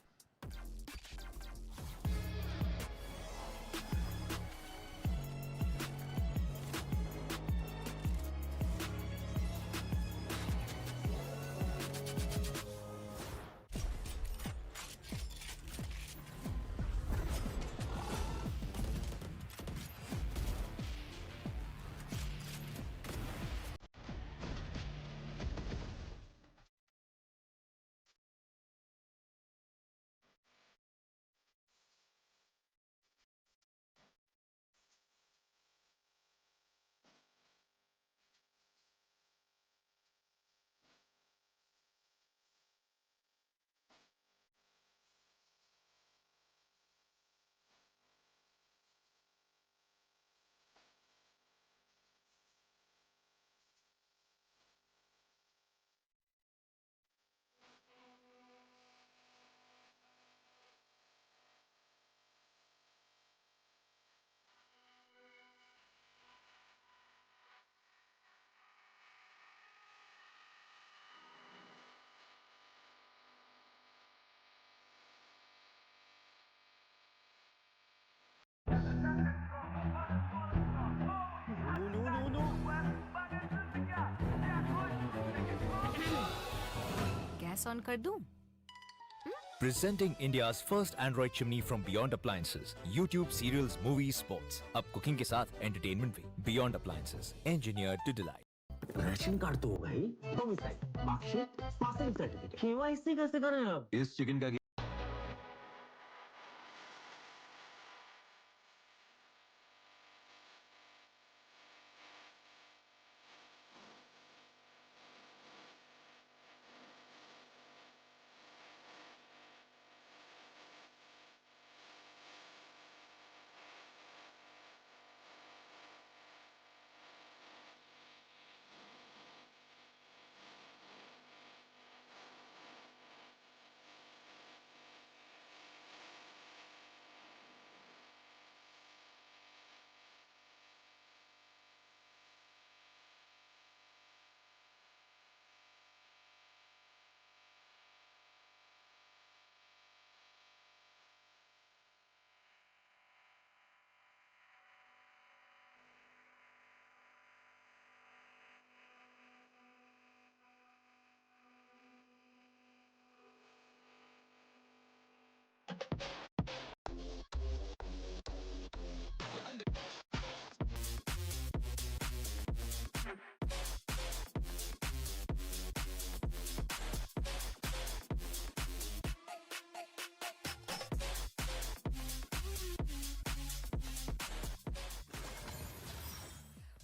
Gas on कर दूं? Presenting India's first Android chimney from Beyond Appliances. YouTube, serials, movies, sports. अब cooking के साथ entertainment भी. Beyond Appliances. Engineered to delight. Ration card तो हो गई, homicide, marksheet, passing certificate, KYC कैसे करें अब? इस चिकन का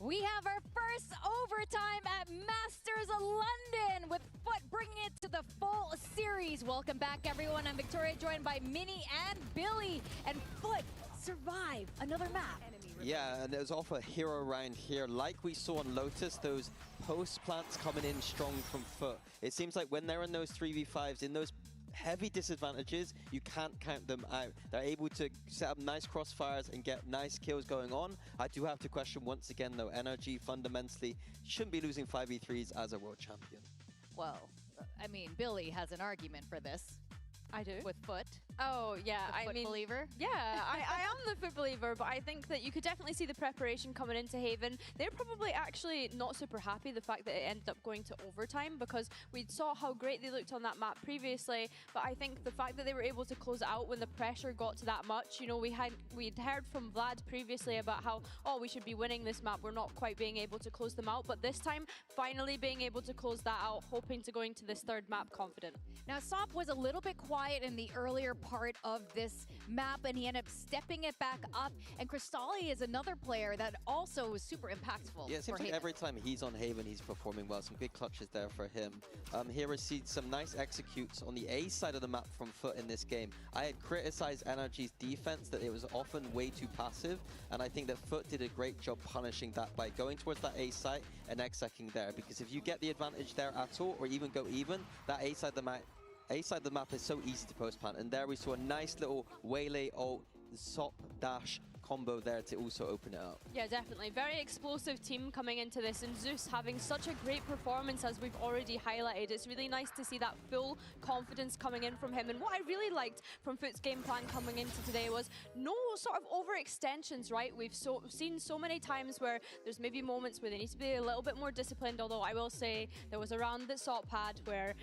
We have our first overtime at Masters of London with FUT bringing it to the full series. Welcome back, everyone. I'm Victoria, joined by Minnie and Billy. And FUT survive another map. Yeah, and there's off a hero round here. Like we saw on Lotus, those post plants coming in strong from FUT. It seems like when they're in those 3v5s, in those heavy disadvantages, you can't count them out. They're able to set up nice crossfires and get nice kills going on. I do have to question once again though, NRG fundamentally shouldn't be losing 5v3s as a world champion. Well, I mean, Billy has an argument for this. I do. With FUT. Oh, yeah. The FUT believer? Yeah, I am the FUT believer, but I think that you could definitely see the preparation coming into Haven. They're probably actually not super happy the fact that it ended up going to overtime, because we saw how great they looked on that map previously, but I think the fact that they were able to close it out when the pressure got to that much, you know, we'd heard from Vlad previously about how, oh, we should be winning this map, we're not quite being able to close them out, but this time, finally being able to close that out, hoping to go into this third map confident. Now, Sop was a little bit quiet in the earlier part of this map, and he ended up stepping it back up. And Cristali is another player that also was super impactful. Yeah, it seems like every time he's on Haven, he's performing well. Some good clutches there for him. Here we see some nice executes on the A side of the map from FUT in this game. I had criticized NRG's defense that it was often way too passive, and I think that FUT did a great job punishing that by going towards that A site and execing there. Because if you get the advantage there at all, or even go even, that A side of the map is so easy to post plant, and there we saw a nice little waylay ult sop dash combo there to also open it up. Yeah, definitely. Very explosive team coming into this, and Zeus having such a great performance as we've already highlighted. It's really nice to see that full confidence coming in from him. And what I really liked from FUT's game plan coming into today was no sort of overextensions, right? We've seen so many times where there's maybe moments where they need to be a little bit more disciplined, although I will say there was a round that Sop had where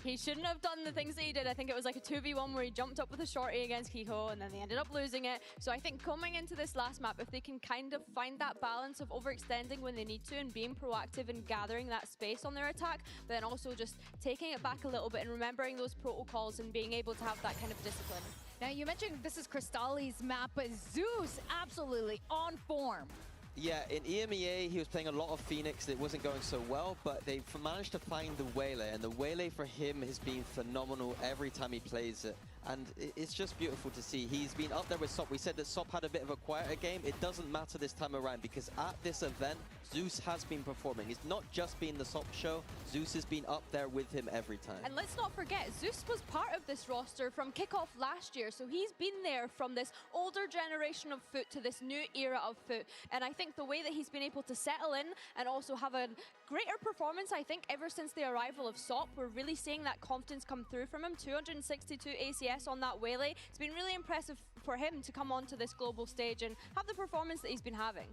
he shouldn't have done the things that he did. I think it was like a 2v1 where he jumped up with a shorty against Kiko, and then they ended up losing it. So I think coming into this last map, if they can kind of find that balance of overextending when they need to and being proactive and gathering that space on their attack, but then also just taking it back a little bit and remembering those protocols and being able to have that kind of discipline. Now, you mentioned this is Cristali's map, but Zeus absolutely on form. Yeah, in EMEA, he was playing a lot of Phoenix. It wasn't going so well, but they managed to find the waylay, and the waylay for him has been phenomenal every time he plays it. And it's just beautiful to see. He's been up there with Sop. We said that Sop had a bit of a quieter game. It doesn't matter this time around, because at this event, Zeus has been performing. It's not just been the Sop show. Zeus has been up there with him every time. And let's not forget, Zeus was part of this roster from kickoff last year, so he's been there from this older generation of FUT to this new era of FUT. And I think the way that he's been able to settle in and also have a greater performance, I think, ever since the arrival of Sop, we're really seeing that confidence come through from him. 262 ACS on that waylay. It's been really impressive for him to come onto this global stage and have the performance that he's been having.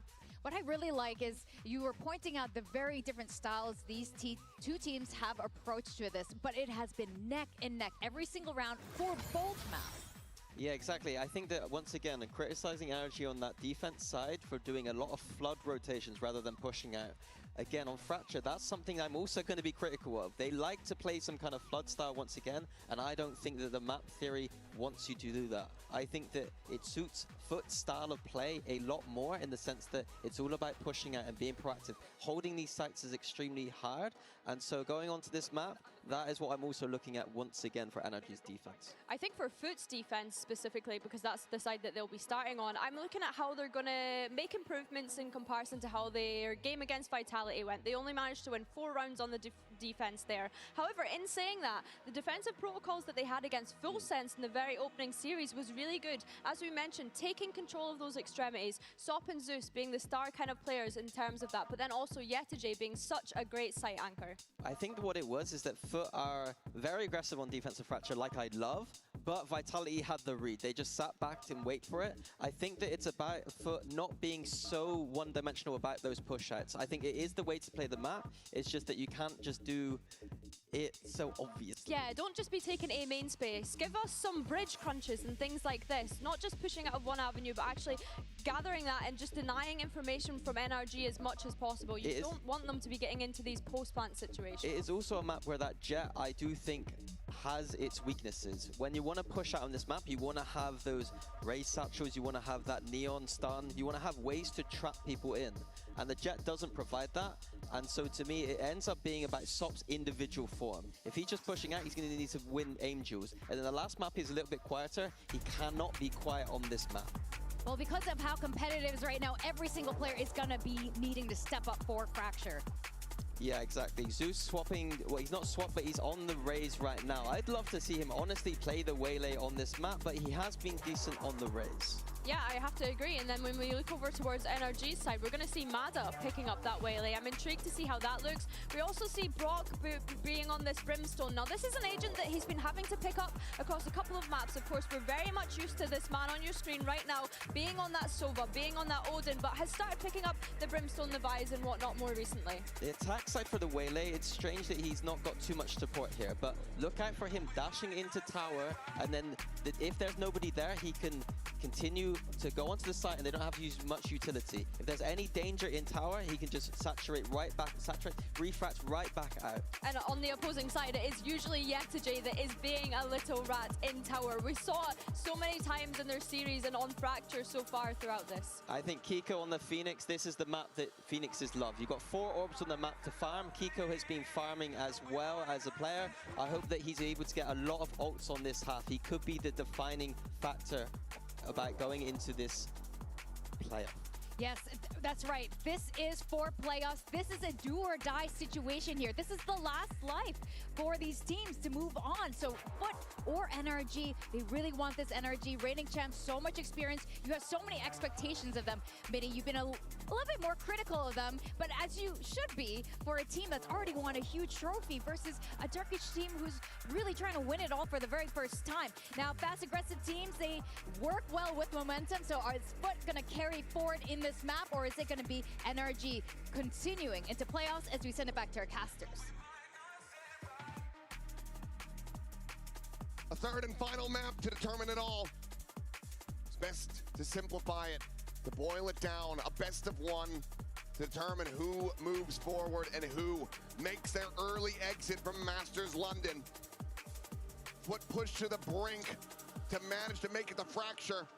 What I really like is you were pointing out the very different styles these two teams have approached to this, but it has been neck and neck every single round for both maps. Yeah, exactly. I think that, once again, criticizing NRG on that defense side for doing a lot of flood rotations rather than pushing out. Again, on Fracture, that's something I'm also going to be critical of. They like to play some kind of flood style once again, and I don't think that the map theory wants you to do that. I think that it suits FUT's style of play a lot more, in the sense that it's all about pushing out and being proactive. Holding these sites is extremely hard, and so going onto this map, that is what I'm also looking at once again for NRG's defense. I think for FUT's defense specifically, because that's the side that they'll be starting on, I'm looking at how they're going to make improvements in comparison to how their game against Vitality went. They only managed to win 4 rounds on the defense there. However, in saying that, the defensive protocols that they had against Full Sense in the very opening series was really good. As we mentioned, taking control of those extremities, Sop and Zeus being the star kind of players in terms of that, but then also Yetajay being such a great site anchor. I think what it was is that FUT are very aggressive on defensive Fracture, like I'd love, but Vitality had the read. They just sat back and wait for it. I think that it's about FUT not being so one-dimensional about those push-outs. I think it is the way to play the map. It's just that you can't just do it so obviously. Yeah, don't just be taking A main space. Give us some bridge crunches and things like this. Not just pushing out of one avenue, but actually gathering that and just denying information from NRG as much as possible. You don't want them to be getting into these post-plant situations. It is also a map where that Jet, I do think, has its weaknesses. When you want to push out on this map, you want to have those raise satchels, you want to have that neon stun, you want to have ways to trap people in. And the Jet doesn't provide that. And so to me, it ends up being about Sop's individual form. If he's just pushing out, he's going to need to win aim duels. And then the last map is a little bit quieter. He cannot be quiet on this map. Well, because of how competitive it is right now, every single player is going to be needing to step up for Fracture. Yeah, exactly. Zeus swapping, well, he's not swapped, but he's on the raise right now. I'd love to see him honestly play the Waylay on this map, but he has been decent on the raise. Yeah, I have to agree. And then when we look over towards NRG's side, we're going to see Mada picking up that Waylay. I'm intrigued to see how that looks. We also see Brock being on this Brimstone. Now, this is an agent that he's been having to pick up across a couple of maps. Of course, we're very much used to this man on your screen right now being on that Sova, being on that Odin, but has started picking up the Brimstone, the Vise, and whatnot more recently. The attack side for the Waylay, it's strange that he's not got too much support here, but look out for him dashing into tower, and then if there's nobody there, he can continue to go onto the site and they don't have to use much utility. If there's any danger in tower, he can just saturate right back, refract right back out. And on the opposing side, it is usually Yetajay that is being a little rat in tower. We saw it so many times in their series and on Fracture so far throughout this. I think Kiko on the Phoenix, this is the map that Phoenixes love. You've got 4 orbs on the map to farm. Kiko has been farming as well as a player. I hope that he's able to get a lot of ults on this half. He could be the defining factor about going into this playoff. Yes, that's right. This is for playoffs. This is a do or die situation here. This is the last life for these teams to move on. So FUT or NRG, they really want this NRG. Reigning champs, so much experience. You have so many expectations of them. Minnie, you've been a little bit more critical of them, but as you should be for a team that's already won a huge trophy versus a Turkish team who's really trying to win it all for the very first time. Now, fast, aggressive teams, they work well with momentum. So is FUT going to carry forward in this map, or is it going to be NRG continuing into playoffs as we send it back to our casters? A third and final map to determine it all. It's best to simplify it, to boil it down, a best of one to determine who moves forward and who makes their early exit from Masters London. FUT pushed to the brink to manage to make it the Fracture.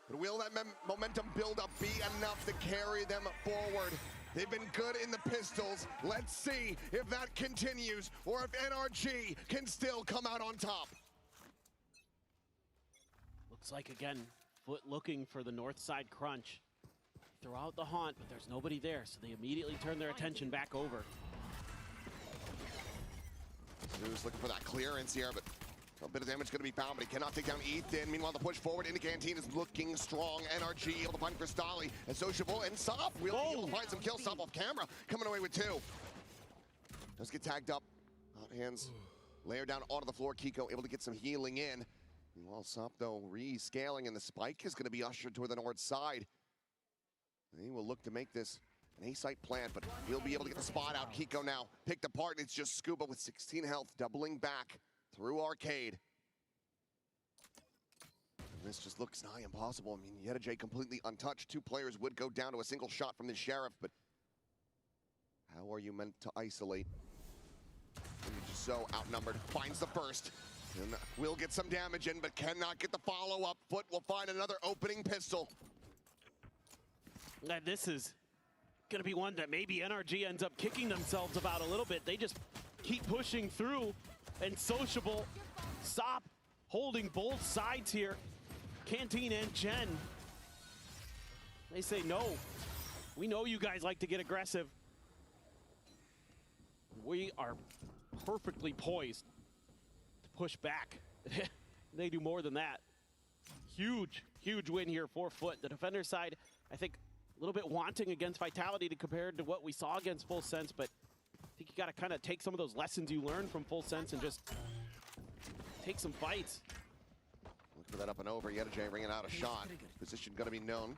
But will that momentum build-up be enough to carry them forward? They've been good in the pistols. Let's see if that continues or if NRG can still come out on top. Looks like, again, FUT looking for the north side crunch. Throw out the haunt, but there's nobody there, so they immediately turn their attention back over. Zeus looking for that clearance here, but a bit of damage going to be found, but he cannot take down Ethan. Meanwhile, the push forward into Canteen is looking strong. NRG able to find Cristali and Sociable, and Sop will be able to find some kills. Sop off camera, coming away with 2. Does get tagged up. Hot hands layer down onto the floor. Kiko able to get some healing in. Meanwhile, Sop, though, rescaling, and the spike is going to be ushered toward the north side. He will look to make this an A-site plant, but he'll be able to get the spot out. Kiko now picked apart, and it's just Scuba with 16 health, doubling back through Arcade. And this just looks nigh impossible. I mean, Yedajay completely untouched. 2 players would go down to a single shot from the Sheriff, but how are you meant to isolate when you're just so outnumbered? Finds the first, and will get some damage in, but cannot get the follow-up. FUT will find another opening pistol. Now, this is going to be one that maybe NRG ends up kicking themselves about a little bit. They just keep pushing through, and Sociable, Sop holding both sides here. Canteen and Gen, they say no. We know you guys like to get aggressive. We are perfectly poised to push back. They do more than that. Huge, huge win here for FUT. The defender side, I think, a little bit wanting against Vitality compared to what we saw against Full Sense, but I think you got to kind of take some of those lessons you learned from Full Sense and just take some fights. Look for that up and over. Yedajay ringing out a shot. Position going to be known.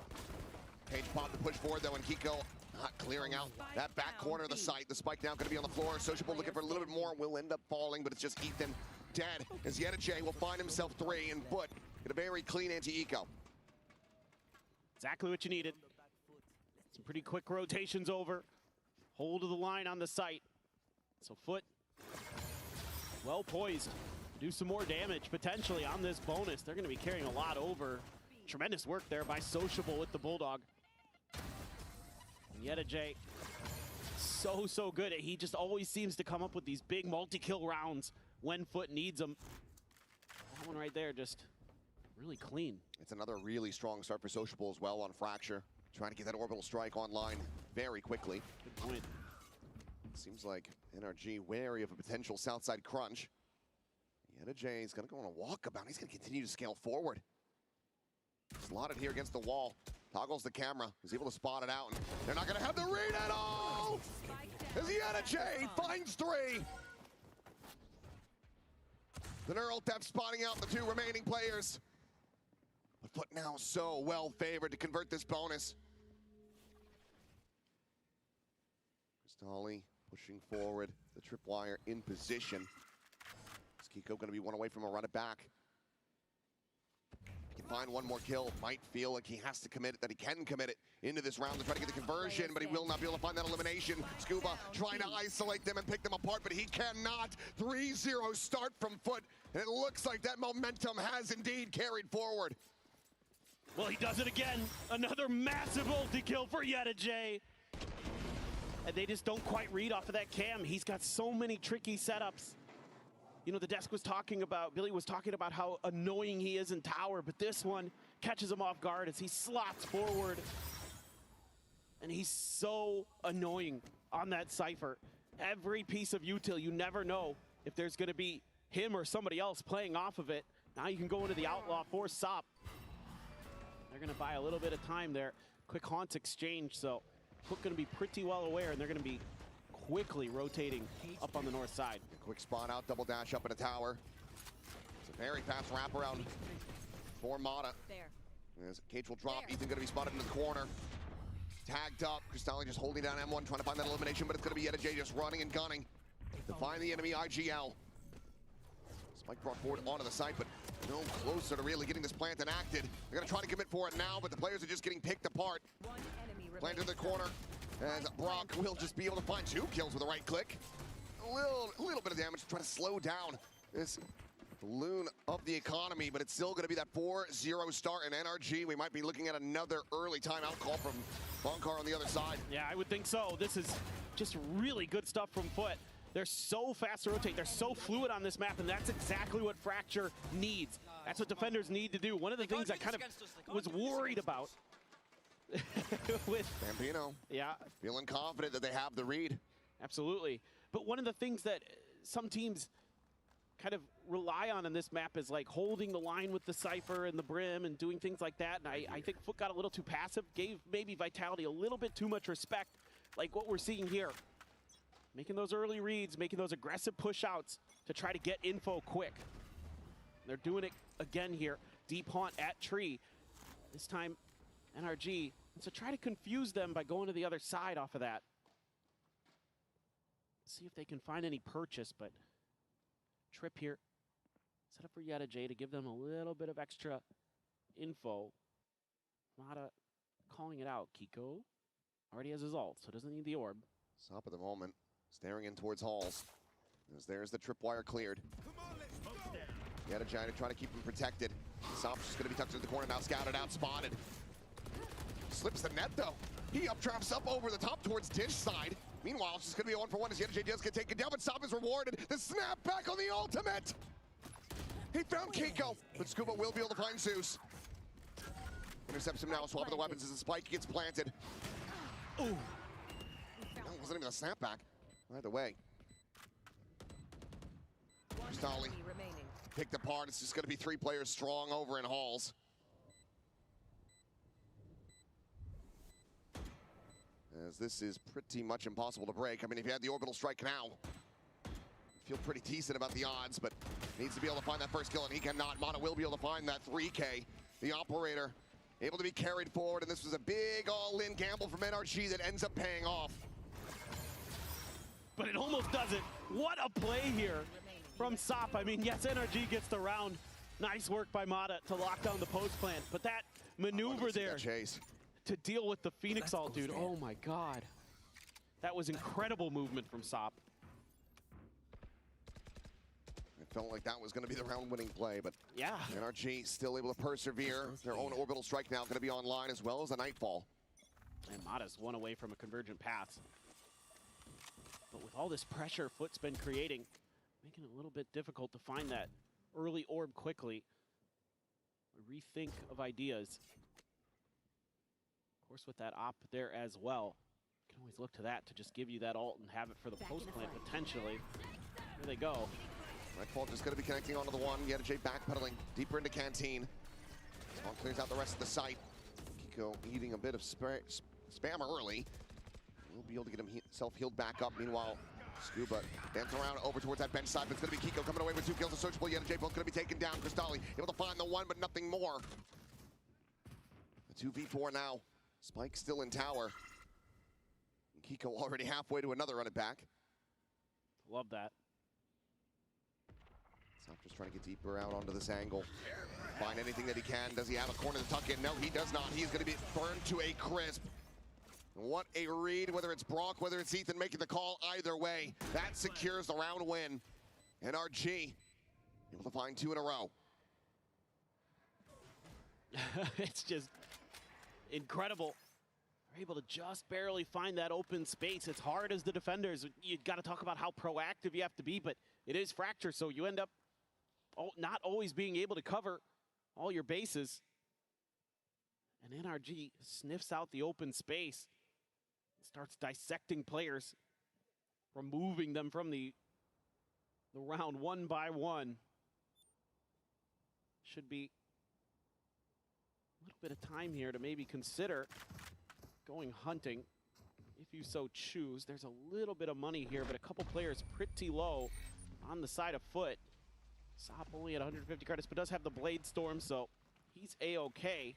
Cage pop to push forward though, and Kiko not clearing out that back corner of the site. The spike now going to be on the floor. Sociable looking for a little bit more. Will end up falling, but it's just Ethan dead. As Yedajay will find himself 3, and FUT get a very clean anti-eco. Exactly what you needed. Some pretty quick rotations over. Hold of the line on the site. So FUT well poised to do some more damage potentially on this bonus. They're going to be carrying a lot over. Tremendous work there by Sociable with the Bulldog. And Yedajay, so good. He just always seems to come up with these big multi-kill rounds when FUT needs them. That one right there, just really clean. It's another really strong start for Sociable as well on Fracture. Trying to get that orbital strike online very quickly. Good point. Seems like NRG wary of a potential Southside crunch. Yedajay is going to go on a walkabout. He's going to continue to scale forward. Slotted here against the wall. Toggles the camera. He's able to spot it out. And they're not going to have the read at all! As Yedajay finds 3. The Neural Theft spotting out the 2 remaining players. But FUT now so well favored to convert this bonus. Cristali pushing forward. The tripwire in position. Is Kiko going to be one away from a run it back? He can find one more kill. Might feel like he has to commit it, that he can commit it into this round to try to get the conversion, but he will not be able to find that elimination. Scuba trying to isolate them and pick them apart, but he cannot. 3-0 start from FUT, and it looks like that momentum has indeed carried forward. Well, he does it again. Another massive ulti kill for Yedajay. And they just don't quite read off of that cam. He's got so many tricky setups. You know, the desk was talking about, Billy was talking about how annoying he is in tower, but this one catches him off guard as he slots forward. And he's so annoying on that Cypher. Every piece of util, you never know if there's going to be him or somebody else playing off of it. Now you can go into the Outlaw for Sop. They're going to buy a little bit of time there. Quick haunts exchange, so FUT going to be pretty well aware, and they're going to be quickly rotating up on the north side. A quick spot out, double dash up in a tower. It's a very fast wraparound for Mata. As Cage will drop, Ethan going to be spotted in the corner. Tagged up, Cristali just holding down M1, trying to find that elimination, but it's going to be Yedajay just running and gunning to find the enemy IGL. Spike brought forward onto the site, but no closer to really getting this plant enacted. They're going to try to commit for it now, but the players are just getting picked apart. Planted in the corner, and Brock will just be able to find 2 kills with a right click. A little bit of damage to try to slow down this balloon of the economy, but it's still going to be that 4-0 start in NRG. We might be looking at another early timeout call from Bonkar on the other side. Yeah, I would think so. This is just really good stuff from FUT. They're so fast to rotate. They're so fluid on this map, and that's exactly what Fracture needs. That's what defenders need to do. One of the things I kind of was worried about with Bambino. Yeah. Feeling confident that they have the read. Absolutely. But one of the things that some teams kind of rely on in this map is like holding the line with the Cypher and the Brim and doing things like that. And I think FUT got a little too passive, gave maybe Vitality a little bit too much respect, like what we're seeing here. Making those early reads, making those aggressive push outs to try to get info quick. They're doing it again here. Deep haunt at tree. This time, NRG So try to confuse them by going to the other side off of that. See if they can find any purchase, but Trip here. Set up for J to give them a little bit of extra info. Mata calling it out. Kiko already has his ult, so doesn't need the orb. Stop at the moment, staring in towards halls. As there's the tripwire cleared. J to try to keep him protected. Sop's just gonna be tucked into the corner now, scouted out, spotted. Slips the net though. He updrafts up over the top towards Dish side. Meanwhile, it's just gonna be a 1-for-1 as J does get taken down, but Sop is rewarded. The snap back on the ultimate. He found Kiko, but Scuba will be able to find Zeus. Intercepts him now, swap of the weapons as the spike gets planted. Ooh. That wasn't even a snapback. Either way. Stolly picked apart. It's just going to be 3 players strong over in halls. As this is pretty much impossible to break. I mean, if you had the orbital strike now, feel pretty decent about the odds, but needs to be able to find that first kill, and he cannot. Mata will be able to find that 3K. The operator able to be carried forward, and this was a big all-in gamble from NRG that ends up paying off. But it almost doesn't. What a play here from Sop. I mean, yes, NRG gets the round. Nice work by Mata to lock down the post plant, but that maneuver there to deal with the Phoenix ult, dude, oh my God. That was incredible movement from Sop. It felt like that was going to be the round-winning play, but yeah, NRG still able to persevere. Their own orbital strike now going to be online, as well as a Nightfall. And Mata's one away from a convergent path. But with all this pressure FUT's been creating, making it a little bit difficult to find that early orb quickly. A rethink of ideas. Of course, with that op there as well. You can always look to that to just give you that ult and have it for the post plant potentially. Here they go. Nightfall just going to be connecting onto the one. J backpedaling deeper into Canteen. Spawn clears out the rest of the site. Kiko eating a bit of spam early. We'll be able to get himself healed back up. Meanwhile, Scuba dance around over towards that bench side, but it's going to be Kiko coming away with 2 kills. Associable. J both going to be taken down. Cristalli able to find the one, but nothing more. The 2v4 now. Spike still in tower. Kiko already halfway to another run it back. Love that. Sop just trying to get deeper out onto this angle. Find anything that he can. Does he have a corner to tuck in? No, he does not. He's going to be burned to a crisp. What a read, whether it's Brock, whether it's Ethan making the call, either way, that secures the round win. NRG able to find 2 in a row. It's just incredible. They're able to just barely find that open space. It's hard as the defenders. You got to talk about how proactive you have to be, but it is Fracture, so you end up not always being able to cover all your bases. And NRG sniffs out the open space, starts dissecting players, removing them from the round one by one. Should be a little bit of time here to maybe consider going hunting, if you so choose. There's a little bit of money here, but a couple players pretty low on the side of FUT. Sop only at 150 credits, but does have the Blade Storm, so he's A-okay.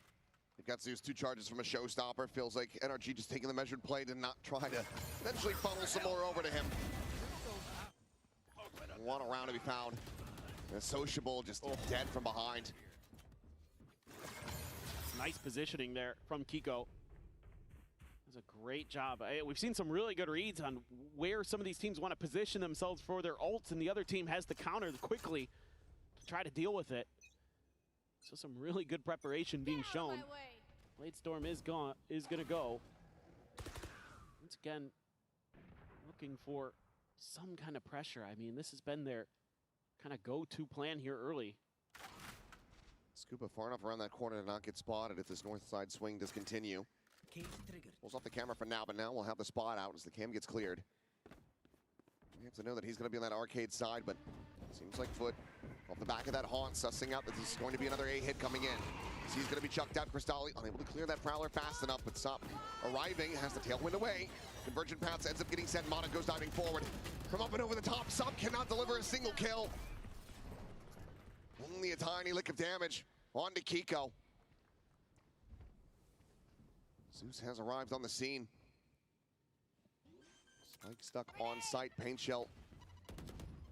They've got Zeus 2 charges from a showstopper. Feels like NRG just taking the measured play to not try to eventually funnel some more over to him. One around to be found. And Sociable just dead from behind. Nice positioning there from Kiko. That's a great job. We've seen some really good reads on where some of these teams want to position themselves for their ults, and the other team has the counter quickly to try to deal with it. So some really good preparation being shown. Blade Storm is gonna go. Once again, looking for some kind of pressure. I mean, this has been their kind of go-to plan here early. Scuba far enough around that corner to not get spotted if this north side swing does continue. Pulls off the camera for now, but now we'll have the spot out as the cam gets cleared. We have to know that he's going to be on that arcade side, but seems like FUT off the back of that haunt, sussing out that this is going to be another A hit coming in. So he's going to be chucked out. Cristalli unable to clear that Prowler fast enough, but Sop arriving, has the tailwind away. Convergent paths ends up getting sent. Mata goes diving forward. From up and over the top, Sop cannot deliver a single kill. Only a tiny lick of damage onto Kiko. Zeus has arrived on the scene. Spike stuck on site. Paint shell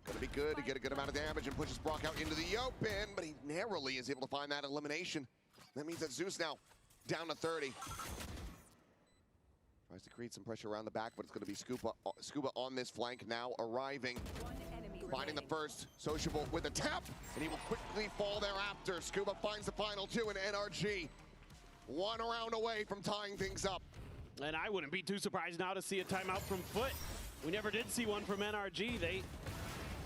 gonna be good to get a good amount of damage and pushes Brock out into the open, but he narrowly is able to find that elimination. That means that Zeus now down to 30. Tries to create some pressure around the back, but it's gonna be Scuba on this flank now arriving. Finding the first, Sociable with a tap, and he will quickly fall thereafter. Scuba finds the final two, and NRG 1 round away from tying things up. And I wouldn't be too surprised now to see a timeout from FUT. We never did see one from NRG. They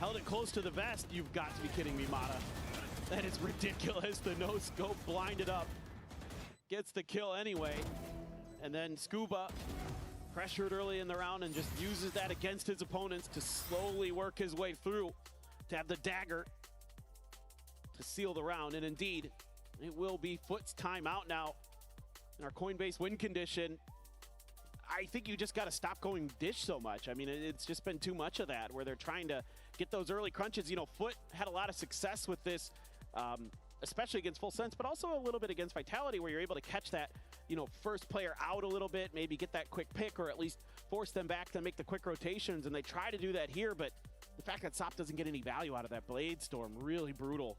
held it close to the vest. You've got to be kidding me, Mata. That is ridiculous. The no-scope blinded up. Gets the kill anyway. And then Scuba pressured early in the round and just uses that against his opponents to slowly work his way through to have the dagger to seal the round. And indeed, it will be FUT's timeout now in our Coinbase win condition. I think you just got to stop going dish so much. I mean, it's just been too much of that where they're trying to get those early crunches. You know, FUT had a lot of success with this, especially against Full Sense, but also a little bit against Vitality where you're able to catch that, you know, first player out a little bit, maybe get that quick pick or at least force them back to make the quick rotations. And they try to do that here, but the fact that Sop doesn't get any value out of that Blade Storm, really brutal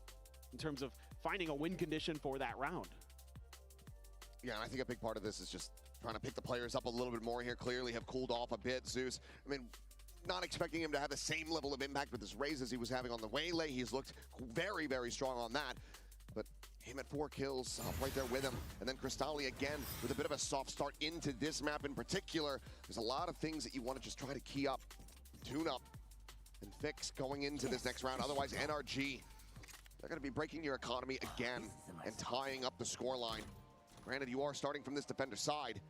in terms of finding a win condition for that round. Yeah, and I think a big part of this is just trying to pick the players up a little bit more here. Clearly have cooled off a bit. Zeus, I mean, not expecting him to have the same level of impact with his raise as he was having on the Waylay. He's looked very, very strong on that. But him at 4 kills, right there with him. And then Crystalli again with a bit of a soft start into this map in particular. There's a lot of things that you want to just try to key up, tune up, and fix going into this next round. Otherwise, NRG, they're going to be breaking your economy again and tying up the scoreline. Granted, you are starting from this defender side.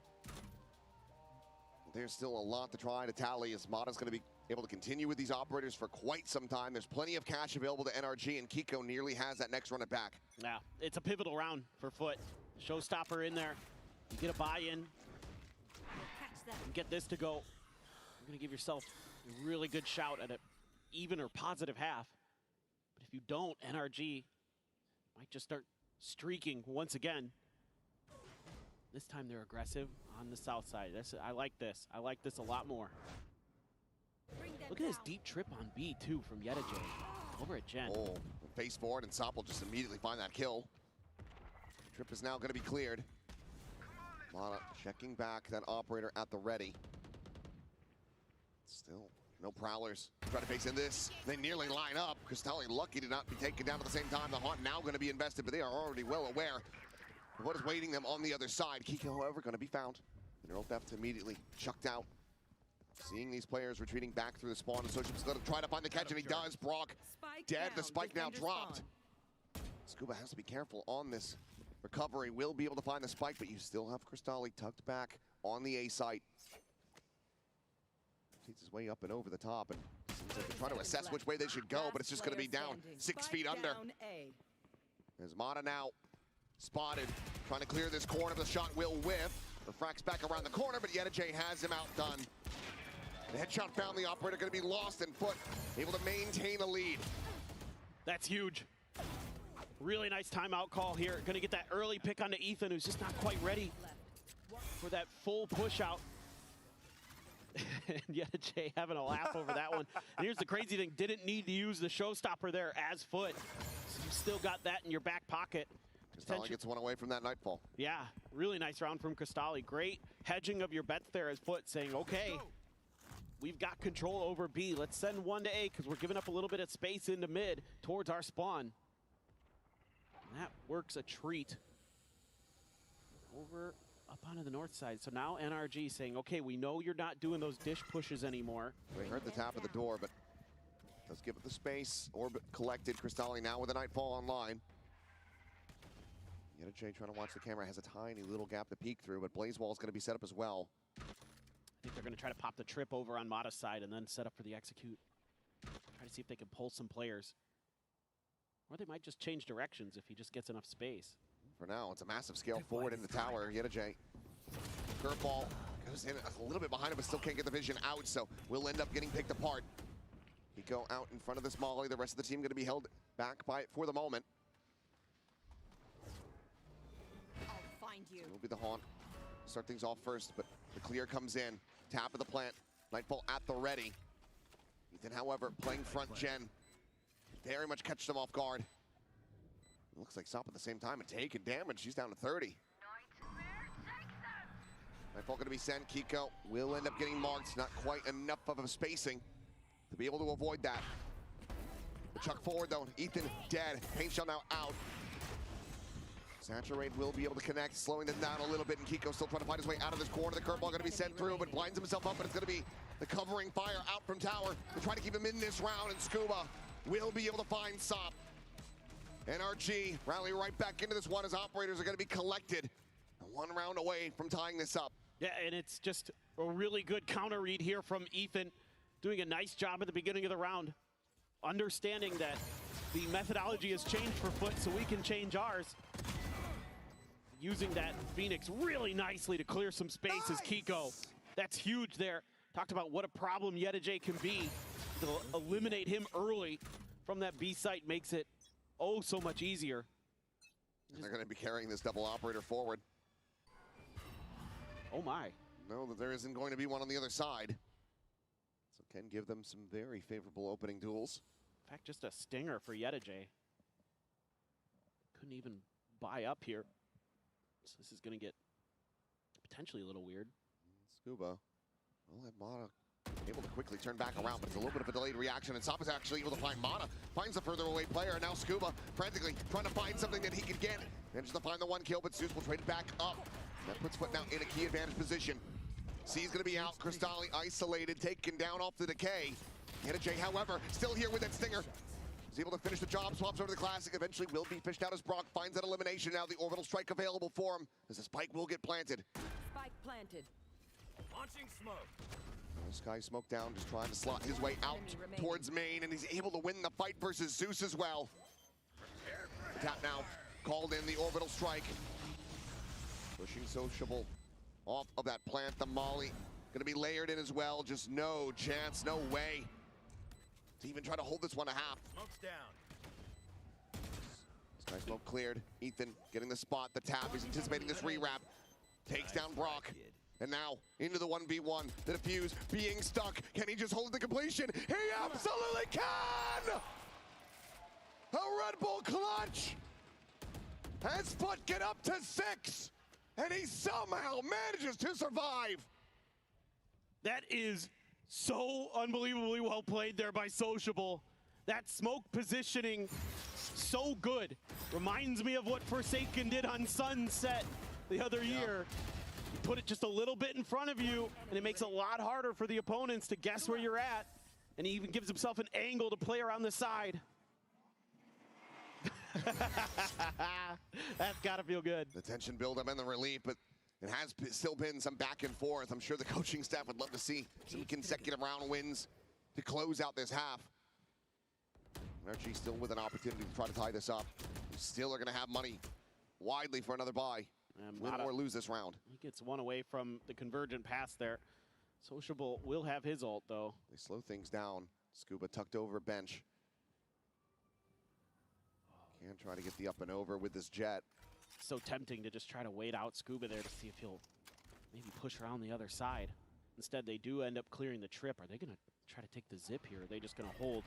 There's still a lot to try to tally as Mata's going to be able to continue with these operators for quite some time. There's plenty of cash available to NRG, and Kiko nearly has that next run it back. Yeah, it's a pivotal round for FUT. Showstopper in there. You get a buy-in. Get this to go. You're going to give yourself a really good shout at an even or positive half. But if you don't, NRG might just start streaking once again. This time they're aggressive on the south side. I like this. I like this a lot more. Look at this deep trip on B, too, from Yedajay over at Gen. Oh, face forward, and Sop will just immediately find that kill. Trip is now going to be cleared. Mata checking back that operator at the ready. Still, no prowlers. Try to face in this. They nearly line up. Crystalli lucky to not be taken down at the same time. The Haunt now going to be invested, but they are already well aware of what is waiting them on the other side. Kiko, however, going to be found. Neural Theft immediately chucked out. Seeing these players retreating back through the spawn, and Social's going to try to find the catch, and he does. Brock dead. The spike now dropped. Scuba has to be careful on this recovery. Will be able to find the spike, but you still have Crystalli tucked back on the A site. Takes his way up and over the top, and seems like they're trying to assess which way they should go, but it's just going to be down 6 feet under. There's Mata now spotted, trying to clear this corner. The shot will whiff. The frack's back around the corner, but Yedajay has him outdone. The headshot found the operator, going to be lost, and FUT able to maintain a lead. That's huge. Really nice timeout call here. Going to get that early pick onto Ethan, who's just not quite ready for that full push out. Yedajay having a laugh over that one. And here's the crazy thing, didn't need to use the showstopper there as FUT. So you still got that in your back pocket. Crystalli gets one away from that Nightfall. Yeah, really nice round from Crystalli. Great hedging of your bets there as FUT, saying, okay, we've got control over B. Let's send one to A because we're giving up a little bit of space into mid towards our spawn. And that works a treat. Over up onto the north side. So now NRG saying, okay, we know you're not doing those dish pushes anymore. We heard the tap of the door, but does give it the space. Orbit collected. Crystalli now with a Nightfall online. Yedajay trying to watch the camera, has a tiny little gap to peek through, but Blaze Wall is going to be set up as well. I think they're going to try to pop the trip over on Mata's side and then set up for the execute. Try to see if they can pull some players. Or they might just change directions if he just gets enough space. For now, it's a massive scale forward in the tower. Yedajay, curveball goes in a little bit behind him, but still can't get the vision out, so will end up getting picked apart. He go out in front of this molly. The rest of the team going to be held back by it for the moment. I'll find you. It will be the Haunt start things off first, but the clear comes in. Tap of the plant. Nightfall at the ready. Ethan, however, playing front gen. Very much catch them off guard. Looks like Sop at the same time and taking damage. She's down to 30. Nightfall going to be sent. Kiko will end up getting marked. Not quite enough of a spacing to be able to avoid that. The chuck forward though. Ethan dead. Paint shell now out. Saturate will be able to connect, slowing them down a little bit, and Kiko still trying to find his way out of this corner. The curveball going to be sent through, but blinds himself up, but it's going to be the covering fire out from tower to try to keep him in this round, and Scuba will be able to find Sop. NRG rally right back into this one as operators are going to be collected. 1 round away from tying this up. Yeah, and it's just a really good counter read here from Ethan, doing a nice job at the beginning of the round, understanding that the methodology has changed for FUT, so we can change ours. Using that Phoenix really nicely to clear some space as Kiko. That's huge there. Talked about what a problem Yedijay can be. To eliminate him early from that B site makes it oh so much easier. They're going to be carrying this double operator forward. Oh my. No, there isn't going to be one on the other side. So can give them some very favorable opening duels. In fact, just a stinger for Yedijay. Couldn't even buy up here. So this is going to get potentially a little weird. Scuba will have Mana able to quickly turn back around, but it's a little bit of a delayed reaction, and Sop is actually able to find Mana. Finds a further away player, and now Scuba frantically trying to find something that he can get. Manages to find the 1 kill, but Zeus will trade it back up. That puts FUT now in a key advantage position. C's going to be out. Crystalli isolated, taken down off the decay. Yedijay, however, still here with that stinger. Is able to finish the job, swaps over to the Classic, eventually will be fished out as Brock finds that elimination. Now the orbital strike available for him as the spike will get planted. Spike planted. Launching smoke. Sky smoke down, just trying to slot his way out towards main, and he's able to win the fight versus Zeus as well. The tap now called in the orbital strike. Pushing Sociable off of that plant. The molly gonna be layered in as well. Just no chance, no way to even try to hold this one a half. Smoke's down. Sky smoke cleared. Ethan getting the spot, the tap. He's anticipating this rewrap. Takes down Brock. And now into the 1v1. The defuse being stuck. Can he just hold it to completion? He absolutely can! A Red Bull clutch! As FUT get up to 6! And he somehow manages to survive! That is so unbelievably well played there by Sociable. That smoke positioning, so good. Reminds me of what Forsaken did on Sunset the other year. You put it just a little bit in front of you, and it makes it a lot harder for the opponents to guess where you're at. And he even gives himself an angle to play around the side. That's gotta feel good. The tension buildup and the relief, but it has still been some back and forth. I'm sure the coaching staff would love to see some consecutive round wins to close out this half. NRG still with an opportunity to try to tie this up. We still are going to have money widely for another buy. Win or lose this round. He gets one away from the convergent pass there. Sociable will have his ult, though. They slow things down. Scuba tucked over bench. Can try to get the up and over with this jet. So tempting to just try to wait out Scuba there to see if he'll maybe push around the other side. Instead, they do end up clearing the trip. Are they going to try to take the zip here? Or are they just going to hold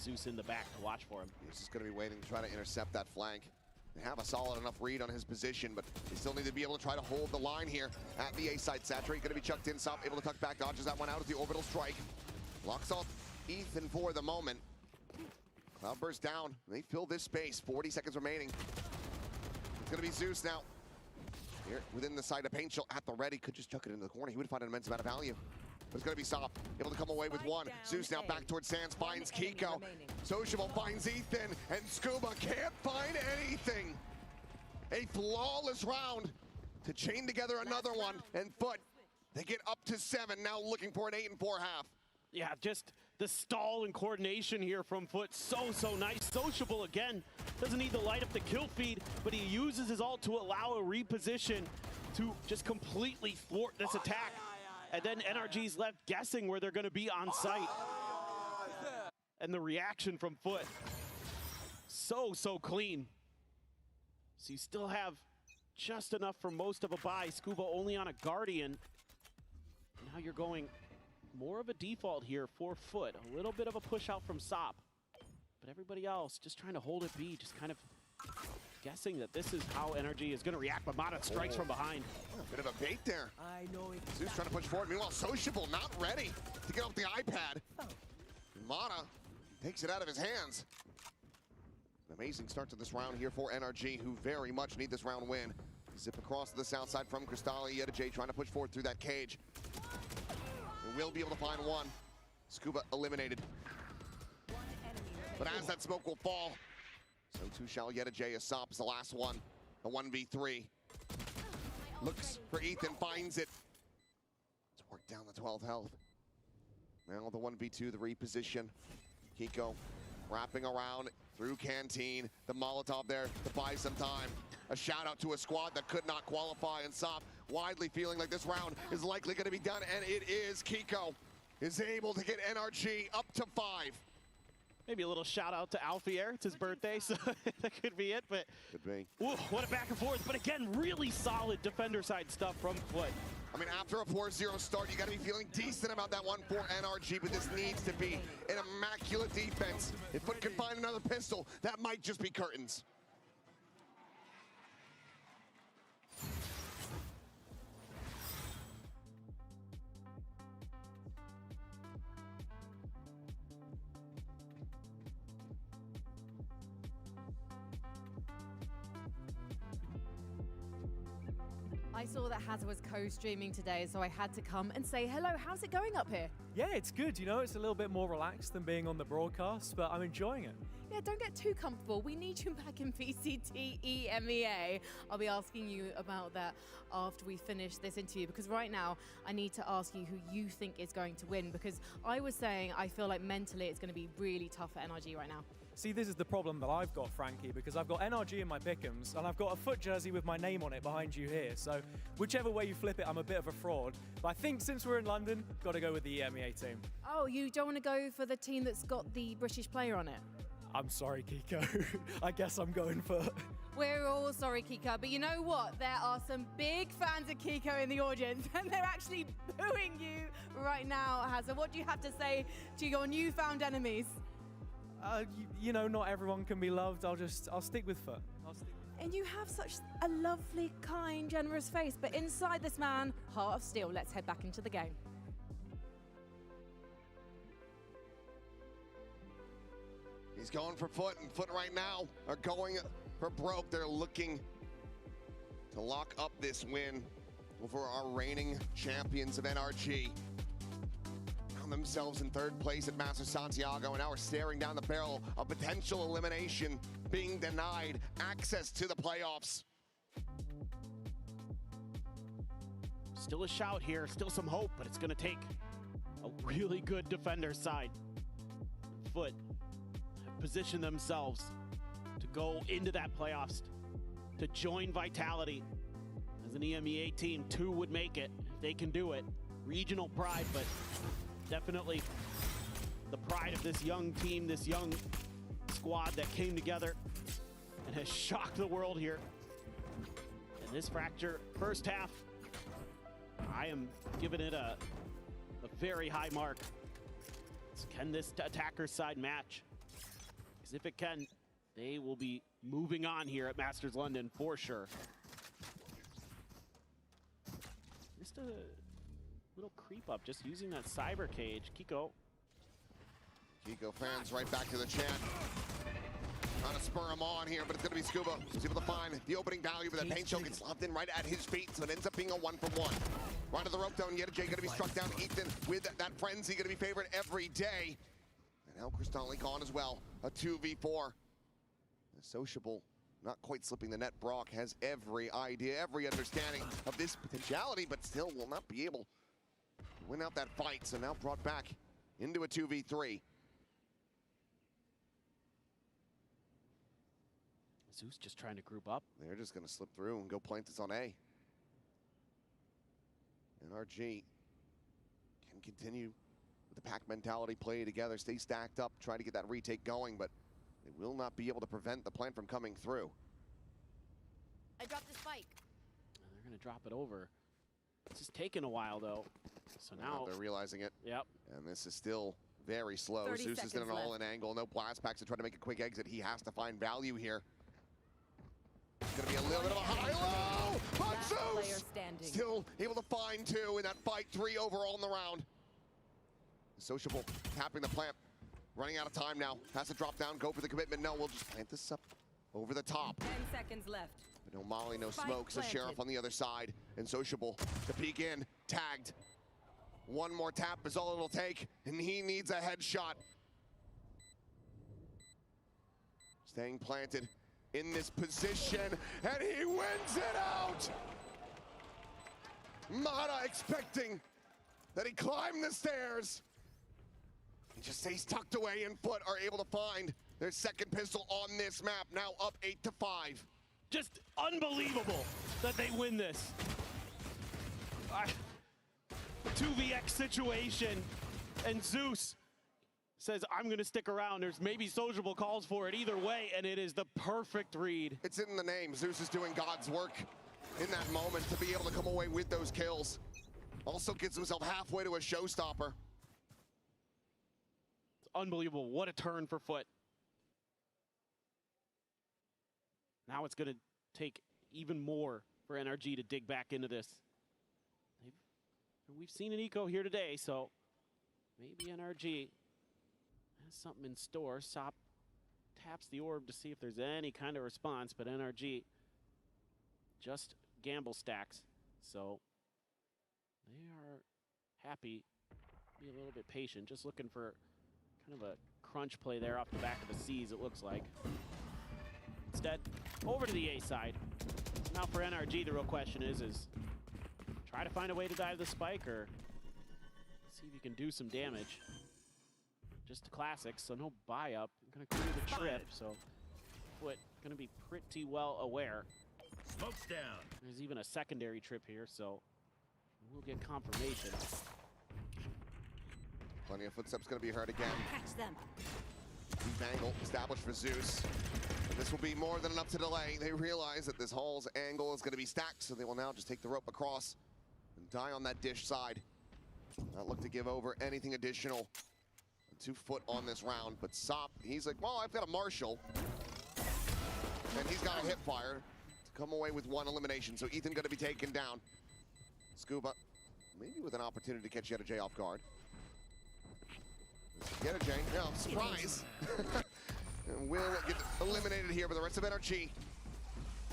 Zeus in the back to watch for him? He's just going to be waiting to try to intercept that flank. They have a solid enough read on his position, but they still need to be able to try to hold the line here at the A side. Saturate going to be chucked in, Sop able to tuck back, dodges that one out of the orbital strike. Locks off Ethan for the moment. Cloudburst down, they fill this space, 40 seconds remaining. It's gonna be Zeus now. Here within the side of Paint Shell at the ready, could just chuck it into the corner. He would find an immense amount of value. But it's gonna be Sop, able to come away with one. Zeus now back towards Sands, finds Kiko. Sociable finds Ethan, and Scuba can't find anything. A flawless round to chain together another one, and FUT, they get up to 7, now looking for an 8 and 4 half. Yeah, just the stall and coordination here from FUT, so nice. Sociable again, doesn't need to light up the kill feed, but he uses his ult to allow a reposition to just completely thwart this attack. And then NRG's left guessing where they're gonna be on site. And the reaction from FUT, so clean. So you still have just enough for most of a buy. Scuba only on a Guardian. Now you're going more of a default here for FUT. A little bit of a push out from Sop. But everybody else just trying to hold it be, just kind of guessing that this is how NRG is going to react. But Mata strikes from behind. A bit of a bait there. I know it. Zeus trying to push forward. Meanwhile, Sociable not ready to get off the iPad. Mata takes it out of his hands. An amazing start to this round here for NRG, who very much need this round win. Zip across to the south side from Crystalli. Yedajay trying to push forward through that cage. And will be able to find one. Scuba eliminated. But as that smoke will fall, so too shall Yedajay. Asop is the last one. A 1v3. Looks for Ethan, finds it. Let's work down the 12 health. Now the 1v2, the reposition. Kiko wrapping around through Canteen. The Molotov there to buy some time. A shout out to a squad that could not qualify, and Sop widely feeling like this round is likely going to be done, and it is. Kiko is able to get NRG up to 5. Maybe a little shout out to Alfier. It's his birthday, so that could be it. But could be. Ooh, what a back and forth. But again, really solid defender side stuff from FUT. I mean, after a 4-0 start, you got to be feeling decent about that one for NRG, but this needs to be an immaculate defense. If FUT can find another pistol, that might just be curtains. I saw that Hazza was co-streaming today, so I had to come and say hello. How's it going up here? Yeah, it's good. You know, it's a little bit more relaxed than being on the broadcast, but I'm enjoying it. Yeah, don't get too comfortable. We need you back in VCT EMEA. I'll be asking you about that after we finish this interview, because right now I need to ask you who you think is going to win, because I was saying I feel like mentally it's going to be really tough for NRG right now. See, this is the problem that I've got, Frankie, because I've got NRG in my pick'ems, and I've got a FUT jersey with my name on it behind you here. So whichever way you flip it, I'm a bit of a fraud. But I think since we're in London, got to go with the EMEA team. Oh, you don't want to go for the team that's got the British player on it? I'm sorry, Kiko. I guess I'm going for... We're all sorry, Kiko, but you know what? There are some big fans of Kiko in the audience, and they're actually booing you right now, Hazza. What do you have to say to your newfound enemies? You know, not everyone can be loved. I'll stick with FUT. And you have such a lovely, kind, generous face, but inside this man, heart of steel. Let's head back into the game. He's going for FUT, and FUT right now are going for broke. They're looking to lock up this win over our reigning champions of NRG. Found themselves in 3rd place at Master Santiago, and now we're staring down the barrel of potential elimination, being denied access to the playoffs. Still a shout here, still some hope, but it's going to take a really good defender side. FUT have positioned themselves to go into that playoffs, to join Vitality. As an EMEA team, 2 would make it if they can do it. Regional pride, but definitely the pride of this young team, this young squad that came together and has shocked the world here. And this Fracture first half, I am giving it a very high mark. So can this attacker side match? Because if it can, they will be moving on here at Masters London for sure. Just a little creep up, just using that cyber cage. Kiko fans right back to the chat. Trying to spur him on here, but it's going to be Scuba. He's able to find the opening value, but that paint shell gets lobbed in right at his feet, so it ends up being a 1-for-1. Right to the rope down, Yedajay going to be struck down. Ethan with that frenzy, going to be favored every day. And now Crystalli gone as well. A 2v4. The sociable, not quite slipping the net. Brock has every idea, every understanding of this potentiality, but still will not be able to win out that fight. So now brought back into a 2v3. Zeus just trying to group up. They're just going to slip through and go plant this on A. NRG can continue with the pack mentality, play together, stay stacked up, try to get that retake going, but they will not be able to prevent the plant from coming through. I dropped the spike. They're going to drop it over. This is taking a while, though. So now they're realizing it. Yep. And this is still very slow. 30 Zeus is in an seconds all-in angle. No blast packs to try to make a quick exit. He has to find value here. It's going to be a little bit of a high-low, but Zeus still able to find two in that fight. 3 overall in the round. Sociable tapping the plant. Running out of time now. Has to drop down, go for the commitment. No, we'll just plant this up over the top. 10 seconds left. But no molly, no Spike smokes. The planted. Sheriff on the other side. And Sociable to peek in. Tagged. One more tap is all it'll take. And he needs a headshot. Staying planted in this position. And he wins it out! Mata expecting that he climbed the stairs. He just stays tucked away, and FUT are able to find their second pistol on this map. Now up 8-5. Just unbelievable that they win this. 2vx situation, and Zeus says, I'm going to stick around. There's maybe Sociable calls for it either way, and it is the perfect read. It's in the name. Zeus is doing God's work in that moment to be able to come away with those kills. Also gets himself halfway to a showstopper. It's unbelievable. What a turn for FUT. Now it's going to take even more for NRG to dig back into this. We've seen an eco here today, so maybe NRG has something in store. Sop taps the orb to see if there's any kind of response, but NRG just gamble stacks. So they are happy, be a little bit patient, just looking for kind of a crunch play there off the back of the C's, it looks like. Instead, over to the A side. Now for NRG, the real question is try to find a way to dive the spike or see if you can do some damage. Just classics, so no buy up. Gonna clear the trip, so FUT gonna be pretty well aware. Smoke's down. There's even a secondary trip here, so we'll get confirmation. Plenty of footsteps gonna be heard again. Catch them. Deep angle established for Zeus. And this will be more than enough to delay. They realize that this Hall's angle is gonna be stacked, so they will now just take the rope across and die on that dish side. Not look to give over anything additional. 2 FUT on this round, but Sop, he's like, well, I've got a Marshall. And he's got a hip fire to come away with 1 elimination, so Ethan gonna be taken down. Scuba, maybe with an opportunity to catch Yetta J off guard. Yetta J, yeah, surprise. And will get eliminated here, but the rest of NRG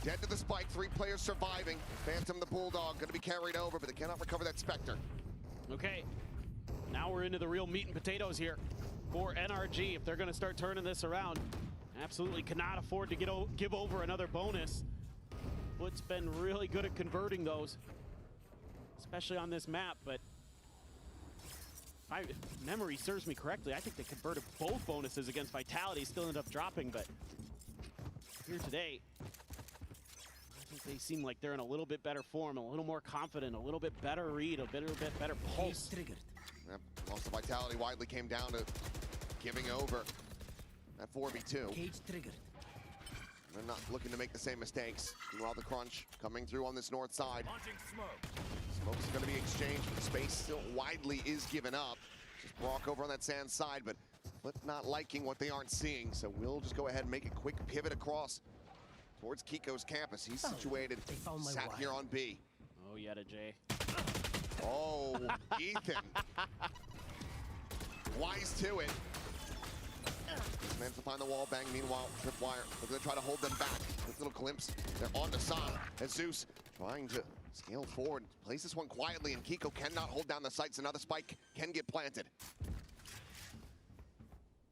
dead to the spike. 3 players surviving. Phantom the Bulldog gonna be carried over, but they cannot recover that Spectre. Okay, now we're into the real meat and potatoes here for NRG. If they're gonna start turning this around, absolutely cannot afford to give over another bonus. FUT's been really good at converting those, especially on this map, but if memory serves me correctly, I think they converted both bonuses against Vitality, still ended up dropping, but here today, I think they seem like they're in a little bit better form, a little more confident, a little bit better read, a little bit better pulse. Yep, loss of Vitality widely came down to giving over that 4v2. Cage triggered. They're not looking to make the same mistakes. Meanwhile, the crunch coming through on this north side. Smoke's going to be exchanged, but space still widely is given up. Just Brock over on that sand side, but not liking what they aren't seeing. So we'll just go ahead and make a quick pivot across towards Kiko's campus. He's situated, sat here on B. Oh, Yetta J. Oh, Ethan. Wise to it. Managed to find the wall bang. Meanwhile, Tripwire, they're going to try to hold them back. This little glimpse. They're on to Sop. And Zeus trying to scale forward. Place this one quietly, and Kiko cannot hold down the sights. Another spike can get planted.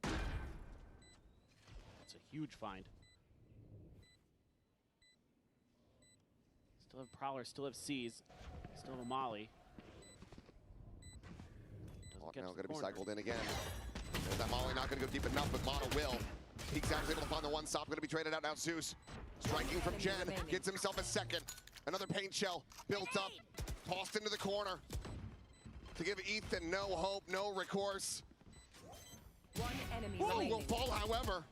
That's a huge find. Still have Prowler, still have C's, still have a Molly. Now going to be cycled in again. There's that Molly not going to go deep enough, but Mono will. Peeks out, is able to find the one stop. Going to be traded out now. Zeus striking from Jen, gets himself a second. Another paint shell built up, tossed into the corner to give Ethan no hope, no recourse. One enemy Whoa, remaining. will fall, however.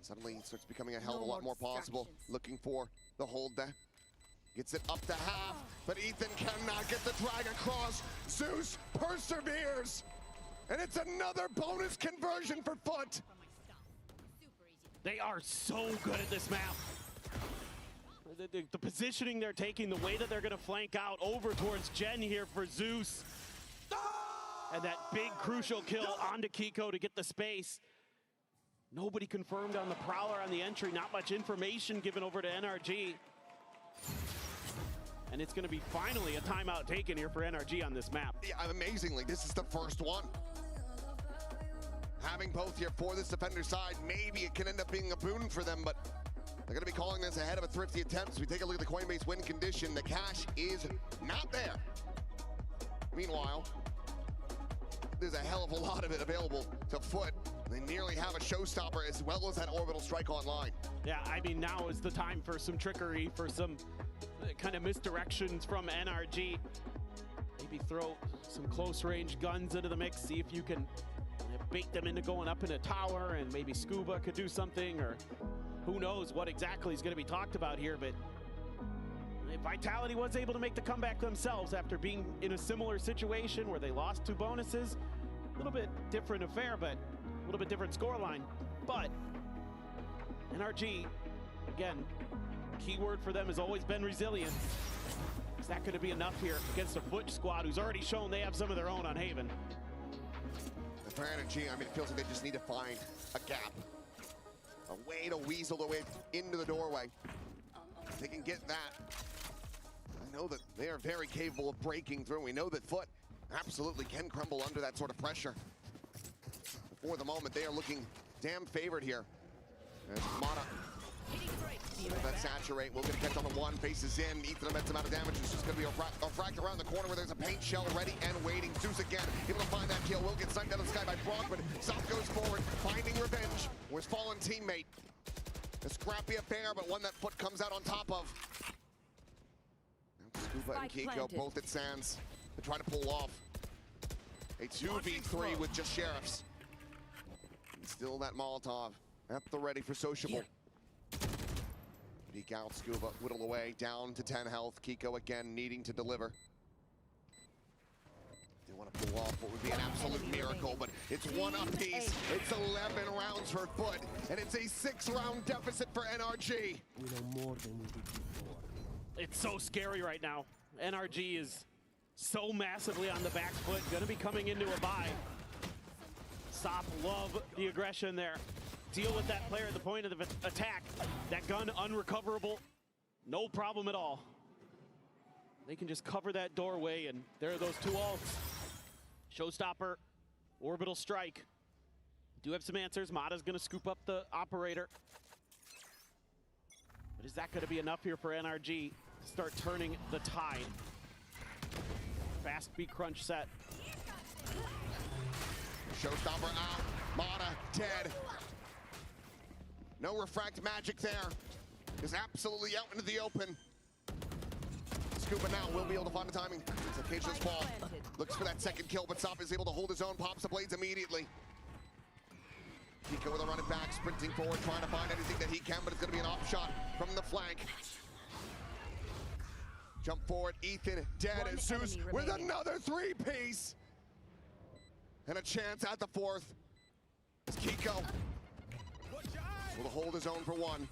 Suddenly it starts becoming a hell of a lot more possible. Looking for the hold there. Gets it up to half, but Ethan cannot get the drag across. Zeus perseveres, and it's another bonus conversion for FUT. They are so good at this map. The positioning they're taking, the way that they're going to flank out over towards Jen here for Zeus. And that big crucial kill onto Kiko to get the space. Nobody confirmed on the Prowler on the entry. Not much information given over to NRG. And it's going to be finally a timeout taken here for NRG on this map. Yeah, amazingly, this is the first one. Having both here for this defender side, maybe it can end up being a boon for them, but they're going to be calling this ahead of a thrifty attempt. As we take a look at the Coinbase win condition, the cash is not there. Meanwhile, there's a hell of a lot of it available to FUT. They nearly have a showstopper as well as that orbital strike online. Yeah, I mean, now is the time for some trickery, for some kind of misdirections from NRG. Maybe throw some close range guns into the mix, see if you can bait them into going up in a tower, and maybe Scuba could do something, or who knows what exactly is going to be talked about here. But Vitality was able to make the comeback themselves after being in a similar situation where they lost 2 bonuses. A little bit different affair, but a little bit different scoreline. But NRG, again, keyword for them has always been resilience. Is that going to be enough here against a FUT squad who's already shown they have some of their own on Haven? For NRG, I mean, it feels like they just need to find a gap, a way to weasel their way into the doorway. If they can get that, I know that they are very capable of breaking through. We know that FUT absolutely can crumble under that sort of pressure. For the moment, they are looking damn favored here. As Mana, that saturate, will get catch on the one, faces in. Ethan, immense amount of damage. It's just going to be a fract around the corner where there's a paint shell ready and waiting. Zeus again, able to find that kill. Will get sniped out of the sky by Brock, but South goes forward, finding revenge. With fallen teammate. A scrappy affair, but one that FUT comes out on top of. Now Scuba and Kiko both at Sands to try to pull off a 2v3 with just Sheriffs. And still that Molotov at the ready for sociable. Peek out, Scuba, whittle away, down to 10 health. Kiko again needing to deliver. They want to pull off what would be an absolute miracle, but it's one apiece. It's 11 rounds for FUT, and it's a 6-round deficit for NRG. We know more than we did before. It's so scary right now. NRG is so massively on the back foot, gonna be coming into a bye. Sop, love the aggression there. Deal with that player at the point of the attack. That gun unrecoverable, no problem at all. They can just cover that doorway, and there are those 2 ults. Showstopper, orbital strike. Do have some answers. Mata's gonna scoop up the operator. But is that gonna be enough here for NRG to start turning the tide? Fast beat crunch set. Showstopper out, Mata dead. No refract magic there. Is absolutely out into the open. Scuba now will be able to find the timing. It's Occasion's fall. Looks for that second kill, but Sop is able to hold his own, pops the blades immediately. Kiko with a running back, sprinting forward, trying to find anything that he can, but it's going to be an off shot from the flank. Jump forward, Ethan dead, and Zeus with another 3-piece. And a chance at the 4th. It's Kiko will hold his own for 1.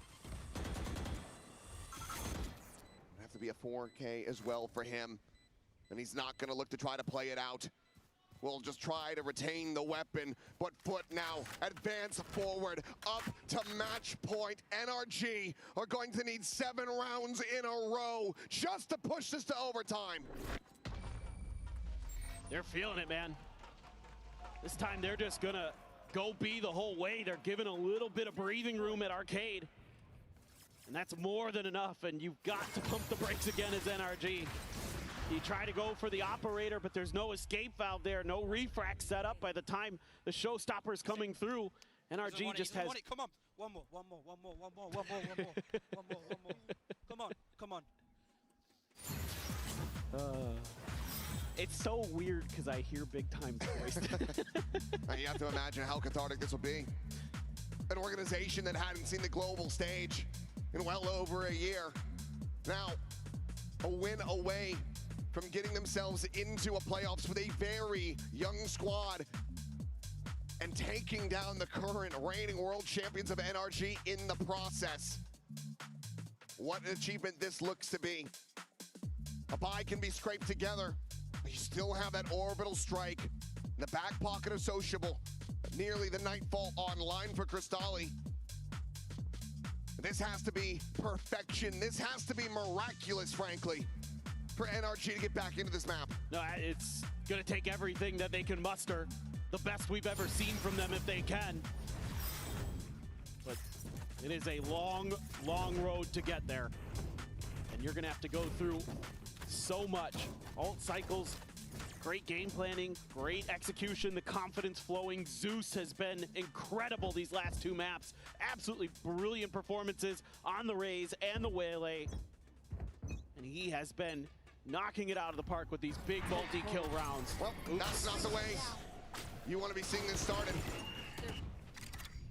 Have to be a 4K as well for him. And he's not going to look to try to play it out. We'll just try to retain the weapon, but FUT now advance forward up to match point. NRG are going to need 7 rounds in a row just to push this to overtime. They're feeling it, man. This time they're just gonna go B the whole way. They're given a little bit of breathing room at Arcade. And that's more than enough, and you've got to pump the brakes again as NRG. You try to go for the operator, but there's no escape valve there, no refract set up by the time the showstopper's coming through. NRG just has... Come on, one more. Come on. It's so weird because I hear Big Time's voice. You have to imagine how cathartic this will be. an organization that hadn't seen the global stage in well over a year. Now, a win away from getting themselves into a playoffs with a very young squad and taking down the current reigning world champions of NRG in the process. What an achievement this looks to be. A bye can be scraped together, but you still have that orbital strike in the back pocket of Sociable. Nearly the Nightfall online for Cristalli. This has to be perfection. This has to be miraculous, frankly, for NRG to get back into this map. No, it's going to take everything that they can muster. The best we've ever seen from them if they can. But it is a long, long road to get there. And you're going to have to go through so much. Alt cycles, great game planning, great execution, the confidence flowing. Zeus has been incredible these last two maps. Absolutely brilliant performances on the Raze and the Waylay. And he has been knocking it out of the park with these big multi-kill rounds. Well, that's not the way you want to be seeing this started.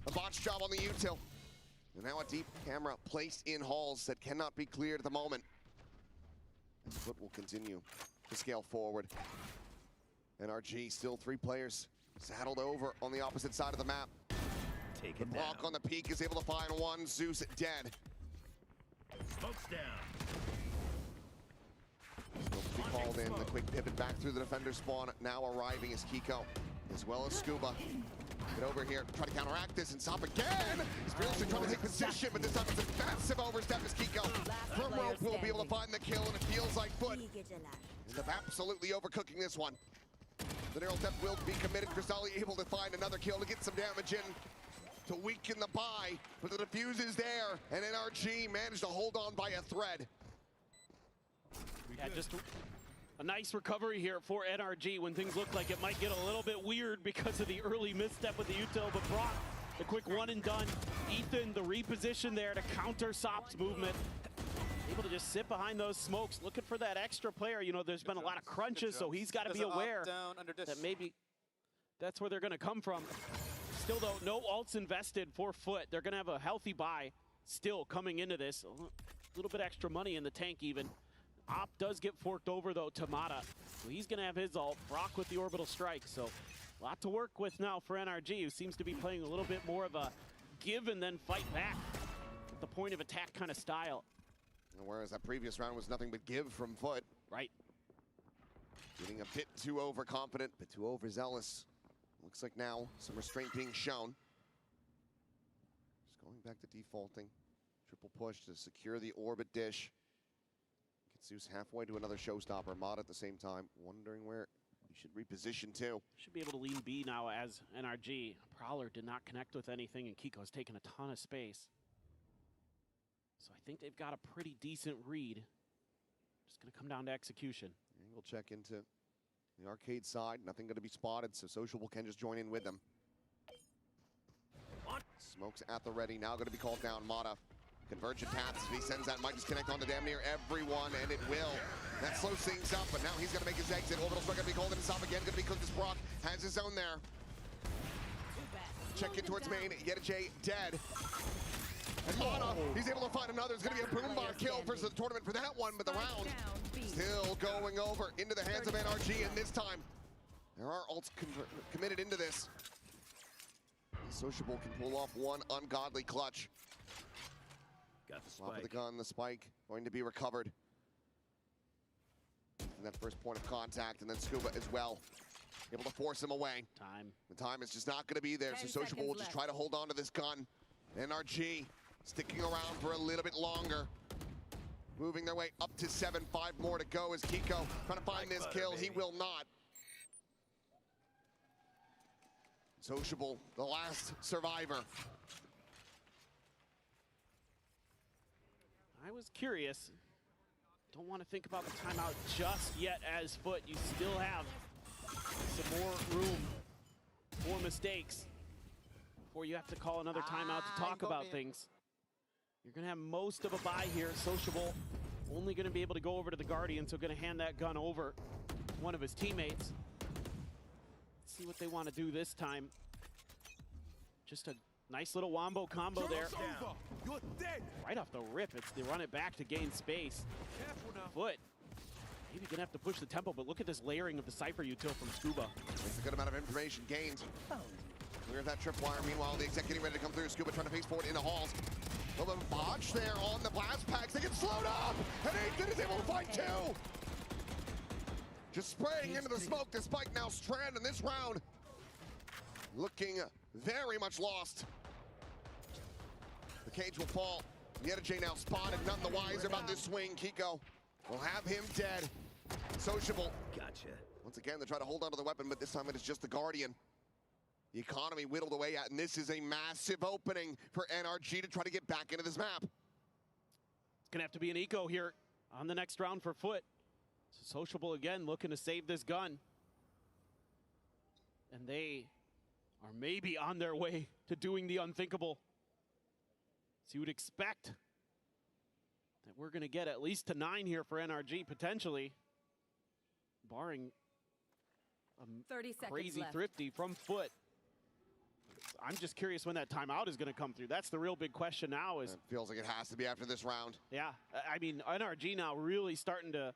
A botch job on the util. And now a deep camera placed in halls that cannot be cleared at the moment. And FUT will continue to scale forward. NRG still 3 players saddled over on the opposite side of the map. Take The block on the peak is able to find one. Zeus dead. Smokes down. Still to be called in. The quick pivot back through the defender spawn. Now arriving is Kiko, as well as Scuba. Get over here, try to counteract this and stop again. Fearlessly trying to take position, but this time it's a massive overstep as Kiko. From rope will be able to find the kill, and it feels like FUT end up absolutely overcooking this one. The neural depth will be committed. Cristalli able to find another kill to get some damage in to weaken the buy, but the defuse is there, and NRG managed to hold on by a thread. Yeah, just a nice recovery here for NRG when things look like it might get a little bit weird because of the early misstep with the util, but Brock, the quick one and done. Ethan, the reposition there to counter Sop's movement. Able to just sit behind those smokes, looking for that extra player. You know, there's been a lot of crunches, so he's got to be aware that maybe that's where they're going to come from. Still, though, no ults invested for FUT. They're going to have a healthy buy still coming into this. A little bit extra money in the tank even. Op does get forked over, though, to Mata. So he's going to have his ult. Brock with the orbital strike. So a lot to work with now for NRG, who seems to be playing a little bit more of a give and then fight back at the point of attack kind of style. Whereas that previous round was nothing but give from FUT. Right. Getting a bit too overconfident, a bit too overzealous. Looks like now some restraint being shown. Just going back to defaulting. Triple push to secure the orbit dish. Gets Zeus halfway to another showstopper. Mod at the same time, wondering where he should reposition to. Should be able to lean B now as NRG. Prowler did not connect with anything, and Kiko's taken a ton of space. So I think they've got a pretty decent read. Just going to come down to execution. And we'll check into the arcade side. Nothing going to be spotted, so Sociable can just join in with them. Smokes at the ready. Now going to be called down. Mata. Convergent paths. If he sends that, might just connect onto damn near everyone, and it will. That slows things up, but now he's going to make his exit. Orbital strike going to be called in his top again. Going to be cooked as Brock has his own there. Check in towards main. Yetijay dead. And Mata, he's able to find another. It's going to be a boombar kill versus the tournament for that one, but the round still going over into the hands of NRG, and this time there are ults committed into this. Sociable can pull off one ungodly clutch. Got the Swap of the spike. gun, the spike going to be recovered. And that first point of contact, and then Scuba as well. Able to force him away. The time is just not going to be there, so Sociable will just try to hold on to this gun. NRG sticking around for a little bit longer. Moving their way up to 7, 5 more to go as Kiko trying to find this kill. He will not. Sociable, the last survivor. I was curious. Don't want to think about the timeout just yet as FUT. You still have some more room for mistakes before you have to call another timeout to talk about things. You're going to have most of a buy here. Sociable only going to be able to go over to the Guardian, so going to hand that gun over to one of his teammates. Let's see what they want to do this time. Just a Nice little wombo combo there. You're dead. Right off the rip, they run it back to gain space. Foot. Maybe gonna have to push the tempo, but look at this layering of the Cypher util from Scuba. It's a good amount of information gained. Clear that tripwire. Meanwhile, the exec getting ready to come through. Scuba trying to face forward into halls. A little bit of botch there on the blast packs. They get slowed up, and Ethan is able to fight too. Just spraying into the smoke. The Spike now stranded in this round. Looking very much lost. The cage will fall. The NRG now spotted, none the wiser about this swing. Kiko will have him dead. Sociable. Gotcha. Once again, they try to hold onto the weapon, but this time it is just the Guardian. The economy whittled away at, and this is a massive opening for NRG to try to get back into this map. It's gonna have to be an eco here on the next round for Foot. So Sociable again looking to save this gun. And they are maybe on their way to doing the unthinkable. So you would expect that we're gonna get at least to 9 here for NRG, potentially. Barring a 30 seconds crazy left. thrifty from Foot. I'm just curious when that timeout is going to come through. That's the real big question now. Is it feels like it has to be after this round. Yeah, I mean, NRG now really starting to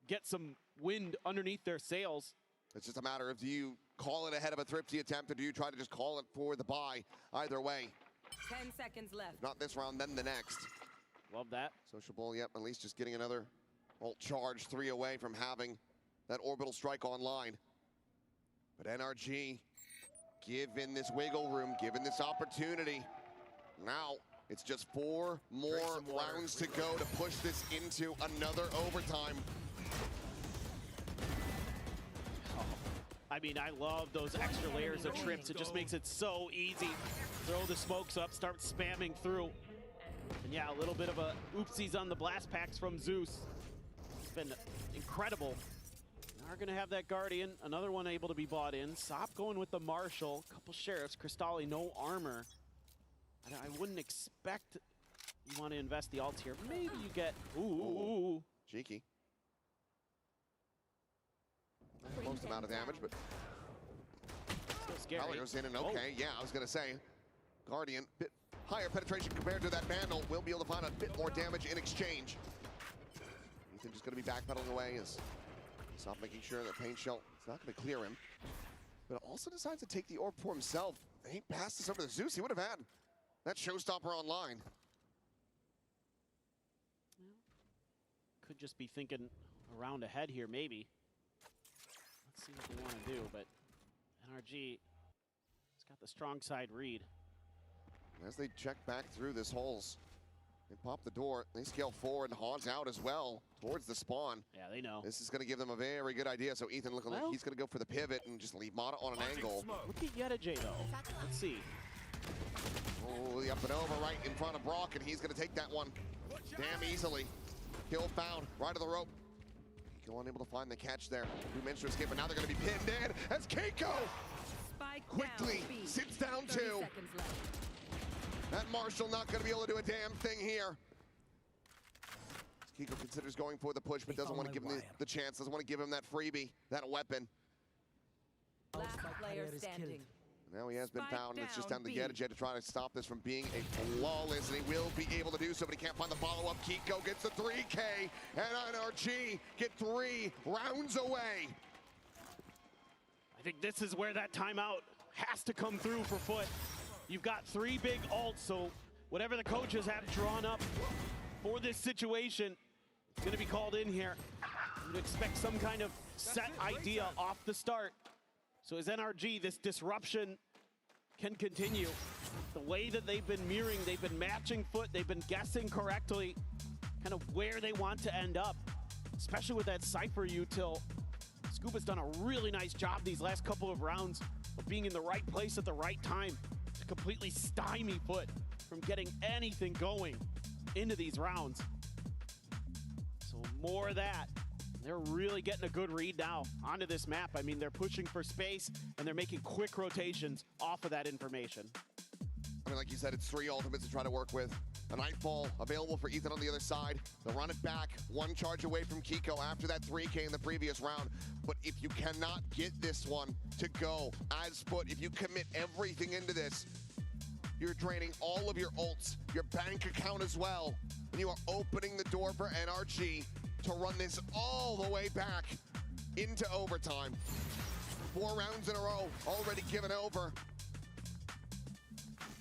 get some wind underneath their sails. It's just a matter of, do you call it ahead of a thrifty attempt, or do you try to just call it for the buy? Either way. 10 seconds left. If not this round, then the next. Love that. Sociable, yep, at least just getting another ult charge, 3 away from having that orbital strike online. But NRG, given this wiggle room, given this opportunity, now it's just 4 more rounds to go to push this into another overtime. I mean, I love those extra layers of trips. It just makes it so easy. Throw the smokes up, start spamming through. And yeah, a little bit of a oopsies on the blast packs from Zeus. It's been incredible. Now we're gonna have that Guardian, another one able to be bought in. Sop going with the Marshal, couple Sheriffs, Cristalli, no armor. I wouldn't expect you want to invest the ult here. Maybe you get, ooh. Cheeky. Most amount of damage, but still scary. goes in, and okay, yeah, I was gonna say, Guardian, bit higher penetration compared to that Vandal, will be able to find a bit more damage in exchange. Ethan just gonna be backpedaling away as Sop making sure that Pain Shell is not gonna clear him, but also decides to take the orb for himself. He passed this over to Zeus, he would have had that showstopper online. Could just be thinking a round ahead here, maybe. Let's see what they want to do, but NRG has got the strong side read. As they check back through this holes, they pop the door, they scale forward, and Haun's out as well towards the spawn. Yeah, they know. This is going to give them a very good idea, so Ethan looking like he's going to go for the pivot and just leave Mata on an angle. Look at Yeta though. Let's see. Oh, the up and over right in front of Brock, and he's going to take that one damn easily. Kill found, right of the rope. Kiko unable to find the catch there. 2 minutes to escape, but now they're going to be pinned in as Kiko quickly sits down 2. That Marshal not going to be able to do a damn thing here. Kiko considers going for the push, but doesn't want to give him the chance, doesn't want to give him that freebie, that weapon. Last player standing. Now he has been found, and it's just down to Yeta to try to stop this from being a flawless, and he will be able to do so, but he can't find the follow-up. Kiko gets the 3K, and NRG get 3 rounds away. I think this is where that timeout has to come through for Foot. You've got 3 big ults, so whatever the coaches have drawn up for this situation, it's going to be called in here. You'd expect some kind of set idea off the start. So as NRG, this disruption can continue. The way that they've been mirroring, they've been matching Foot, they've been guessing correctly kind of where they want to end up, especially with that Cypher util. Scuba's done a really nice job these last couple of rounds of being in the right place at the right time to completely stymie Foot from getting anything going into these rounds. So more of that. They're really getting a good read now onto this map. I mean, they're pushing for space, and they're making quick rotations off of that information. I mean, like you said, it's 3 ultimates to try to work with. A Nightfall available for Ethan on the other side. They'll run it back, 1 charge away from Kiko after that 3K in the previous round. But if you cannot get this one to go as Foot, if you commit everything into this, You're draining all of your ults, your bank account as well. And you are opening the door for NRG to run this all the way back into overtime. 4 rounds in a row, already given over.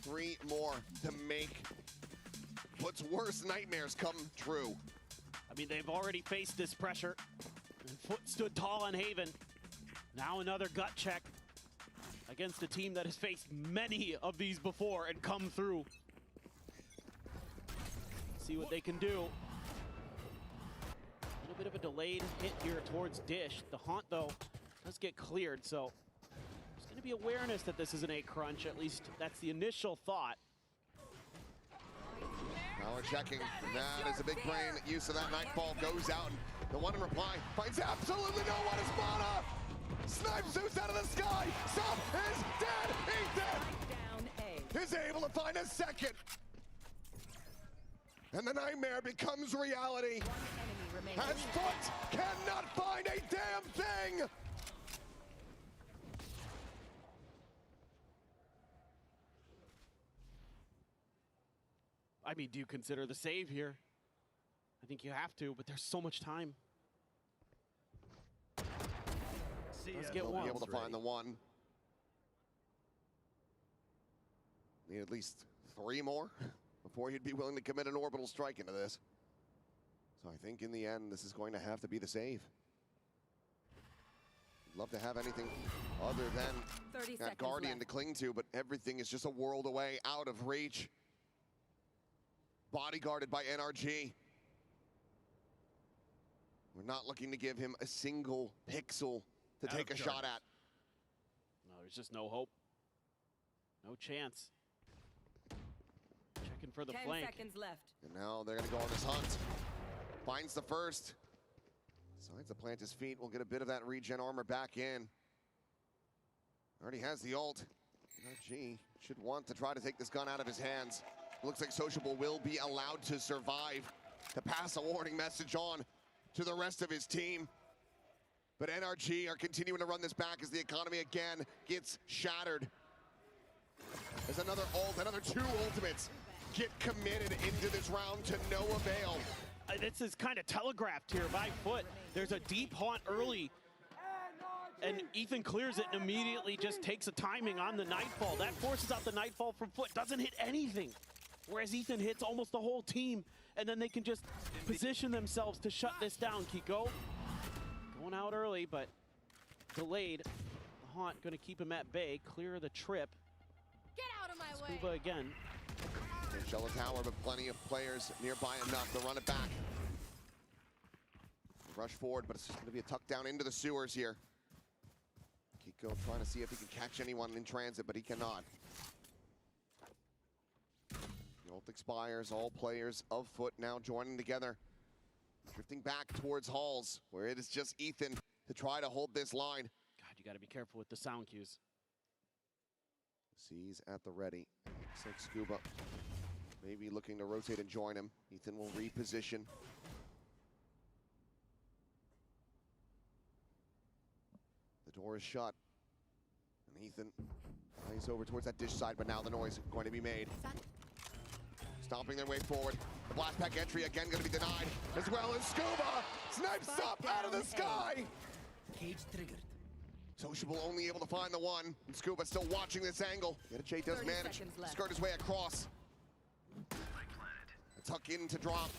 3 more to make FUT's worst nightmares come true. I mean, they've already faced this pressure. And FUT stood tall on Haven. Now another gut check against a team that has faced many of these before and come through. See what they can do. A little bit of a delayed hit here towards Dish. The Haunt, though, does get cleared, so there's going to be awareness that this is an A crunch. At least that's the initial thought. Now we're checking. That is a big brain use of that Nightfall. Goes out, and the one in reply finds absolutely no one. Is Mana. Snipes Zeus out of the sky. Stop is dead. He's dead. Is able to find a second. And the nightmare becomes reality. As FUT cannot find a damn thing. I mean, do you consider the save here? I think you have to, but there's so much time. Let's get one. Be able to find the one. Need at least 3 more before he'd be willing to commit an orbital strike into this. So I think in the end, this is going to have to be the save. Love to have anything other than that Guardian to cling to, but everything is just a world away, out of reach. Bodyguarded by NRG. We're not looking to give him a single pixel to take a shot at. No, there's just no hope. No chance. Checking for the 10 flank. seconds left. And now they're going to go on this hunt. Finds the first. Decides to plant his feet. We'll get a bit of that regen armor back in. Already has the ult. NRG should want to try to take this gun out of his hands. Looks like Sociable will be allowed to survive, to pass a warning message on to the rest of his team. But NRG are continuing to run this back as the economy again gets shattered. There's another ult, another 2 ultimates get committed into this round to no avail. This is kind of telegraphed here by FUT. There's a deep haunt early, and Ethan clears it and immediately just takes a timing on the Nightfall. That forces out the Nightfall from FUT, doesn't hit anything. Whereas Ethan hits almost the whole team, and then they can just position themselves to shut this down. Kiko going out early, but delayed. The Haunt going to keep him at bay, clear the trip. Get out of my Scuba way. again. Shell a tower, but plenty of players nearby enough to run it back. Rush forward, but it's just going to be a tuck down into the sewers here. Kiko trying to see if he can catch anyone in transit, but he cannot. The ult expires, all players of FUT now joining together. Drifting back towards halls, where it is just Ethan to try to hold this line. God, you got to be careful with the sound cues. C's at the ready. Looks like Scuba maybe looking to rotate and join him. Ethan will reposition. The door is shut. And Ethan eyes over towards that Dish side, but now the noise going to be made. Stomping their way forward. The blast pack entry again going to be denied, as well as Scuba snipes up out of the sky. Cage triggered. Sociable only able to find the one, and Scuba still watching this angle. Yet does manage to skirt his way across. A tuck in to drop,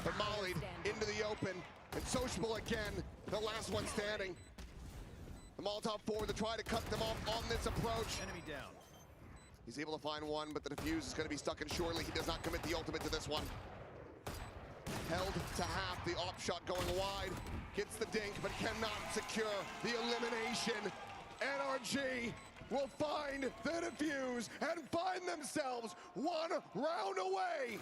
but mollied into the open, and Sociable again, the last one standing. The Molotov forward to try to cut them off on this approach. Enemy down. He's able to find one, but the defuse is going to be stuck in surely. He does not commit the ultimate to this one. Held to half, the op shot going wide. Gets the dink, but cannot secure the elimination. NRG will find the defuse and find themselves 1 round away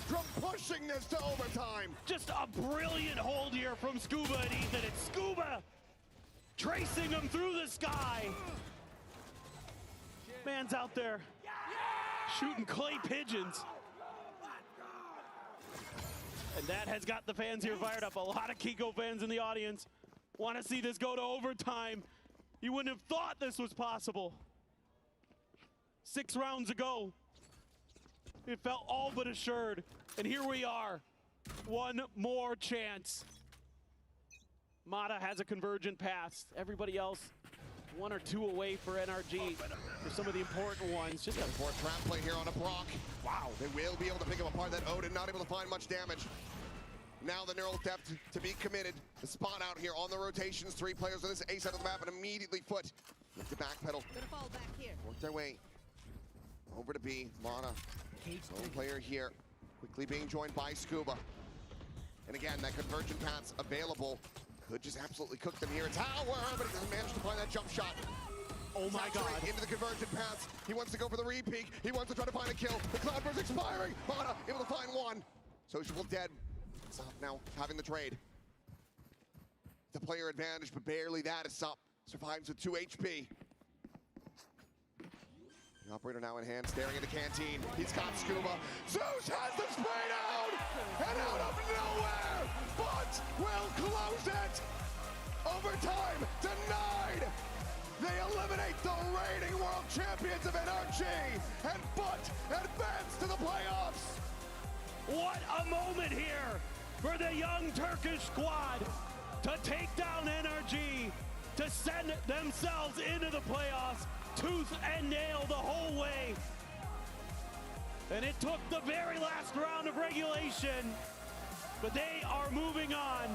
from pushing this to overtime. Just a brilliant hold here from Scuba and Ethan. It's Scuba tracing them through the sky. Man's out there shooting clay pigeons. And that has got the fans here fired up. A lot of Kiko fans in the audience want to see this go to overtime. You wouldn't have thought this was possible. 6 rounds ago, It felt all but assured. And here we are. One more chance. Mata has a convergent pass. Everybody else, one or two away for NRG for some of the important ones. Just a poor trap play here on a Brock. Wow, they will be able to pick him apart. That Odin not able to find much damage. Now the neural depth to be committed. The spot out here on the rotations. 3 players on this A side of the map, and immediately FUT with the backpedal. Gonna fall back here. Work their way over to B. Mana, sole player here, quickly being joined by Scuba. And again, that convergent path's available. Could just absolutely cook them here. Tower, but he doesn't manage to find that jump shot. Oh my God. Into the convergent paths. He wants to go for the re-peek. He wants to try to find a kill. The Cloudburst expiring. Mana able to find one. Sociable dead. Stop now having the trade. The player advantage, but barely that. Is up. Survives with 2 HP. The operator now in hand, staring at the canteen. He's got Scuba. Zeus has the spray down! And out of nowhere, FUT will close it! Overtime denied! They eliminate the reigning world champions of NRG! And FUT advance to the playoffs! What a moment here for the young Turkish squad to take down NRG, to send themselves into the playoffs, tooth and nail the whole way. And it took the very last round of regulation, but they are moving on.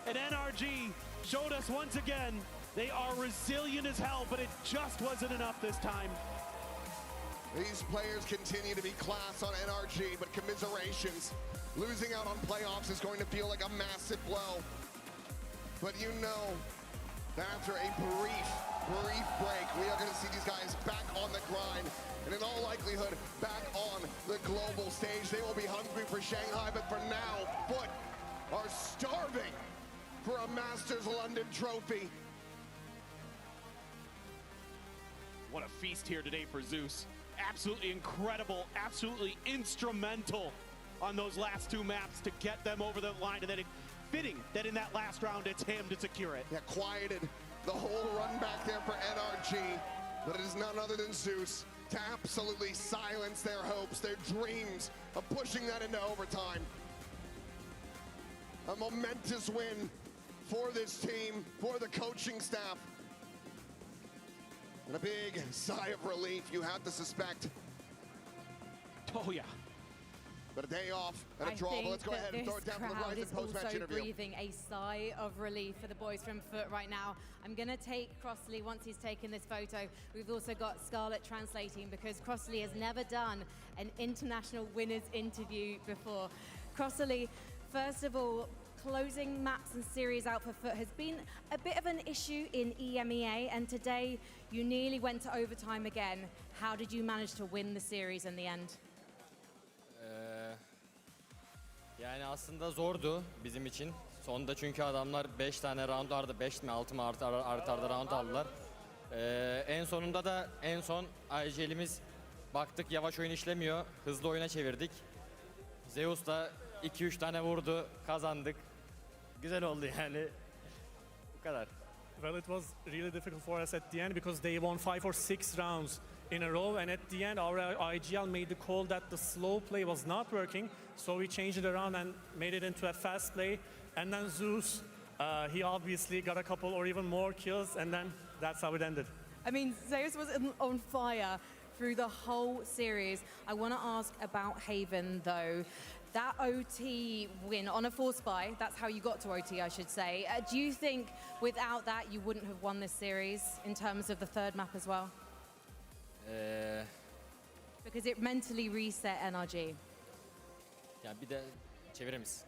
And NRG showed us once again, they are resilient as hell, but it just wasn't enough this time. These players continue to be class on NRG, but commiserations. Losing out on playoffs is going to feel like a massive blow. But you know, that after a brief break, we are going to see these guys back on the grind, and in all likelihood, back on the global stage. They will be hungry for Shanghai, but for now, FUT are starving for a Masters London trophy. What a feast here today for Zeus. Absolutely incredible, absolutely instrumental on those last 2 maps to get them over the line, and then fitting that in that last round, it's him to secure it. Yeah, quieted the whole run back there for NRG, but it is none other than Zeus to absolutely silence their hopes, their dreams of pushing that into overtime. A momentous win for this team, for the coaching staff. And a big sigh of relief, you have to suspect. Oh yeah. But a day off and a draw. But let's go ahead and throw it down for the Rise and post-match interview. Breathing a sigh of relief for the boys from FUT right now. I'm going to take Crossley once he's taken this photo. We've also got Scarlett translating because Crossley has never done an international winners interview before. Crossley, first of all, closing maps and series out for FUT has been a bit of an issue in EMEA, and today you nearly went to overtime again. How did you manage to win the series in the end? Yani aslında zordu bizim için. Sonda çünkü adamlar 5 tane round vardı. 5 mi 6 mı ardarda round aldılar. En sonunda da en son IGL'imiz baktık yavaş oyun işlemiyor. Hızlı oyuna çevirdik. Zeus da 2-3 tane vurdu. Kazandık. Güzel oldu yani. Bu kadar. Well, it was really difficult for us at the end because they won 5 or 6 rounds in a row, and at the end our IGL made the call that the slow play was not working, so we changed it around and made it into a fast play. And then Zeus, he obviously got a couple or even more kills, and then that's how it ended. I mean, Zeus was on fire through the whole series. I want to ask about Haven though. That OT win on a force buy, that's how you got to OT, I should say. Do you think without that you wouldn't have won this series in terms of the third map as well? Because it mentally reset NRG. Ya bir de çevirir misin?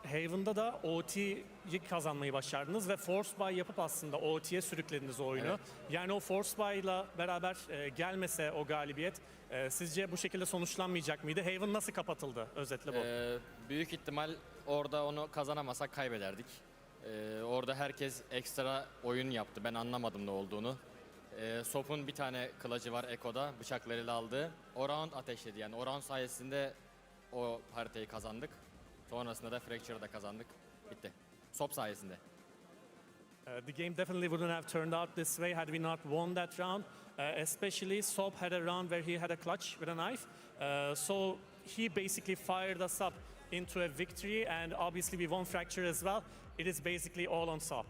Haven'da da OT'yi kazanmayı başardınız ve force buy yapıp aslında OT'ye sürüklediniz o oyunu. Evet. Yani o force buy'la beraber gelmese o galibiyet sizce bu şekilde sonuçlanmayacak mıydı? Haven nasıl kapatıldı? Özetle bu. Büyük ihtimal orada onu kazanamasak kaybederdik. Orada herkes ekstra oyun yaptı. Ben anlamadım ne olduğunu. Sop'un bir tane kılıcı var Eko'da, bıçaklarıyla aldığı. O round ateşledi yani. O round sayesinde o haritayı kazandık. Sonrasında da Fracture'da kazandık. Bitti. Sop sayesinde. The game definitely wouldn't have turned out this way had we not won that round. Especially Sop had a round where he had a clutch with a knife. So he basically fired us up into a victory, and obviously we won Fracture as well. It is basically all on SOP.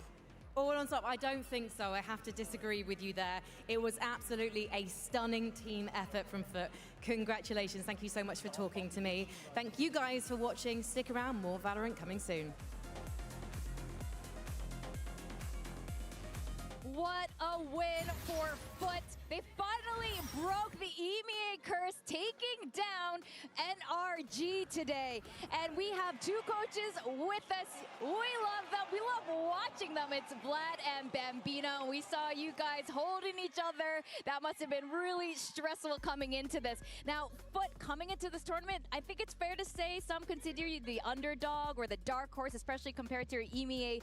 All on top, I don't think so. I have to disagree with you there. It was absolutely a stunning team effort from FUT. Congratulations. Thank you so much for talking to me. Thank you guys for watching. Stick around, more Valorant coming soon. What a win for FUT. They finally broke the EMEA curse, taking down NRG today. And we have two coaches with us. We love them. We love watching them. It's Vlad and Bambino. We saw you guys holding each other. That must have been really stressful coming into this. Now, FUT coming into this tournament, I think it's fair to say some consider you the underdog or the dark horse, especially compared to your EMEA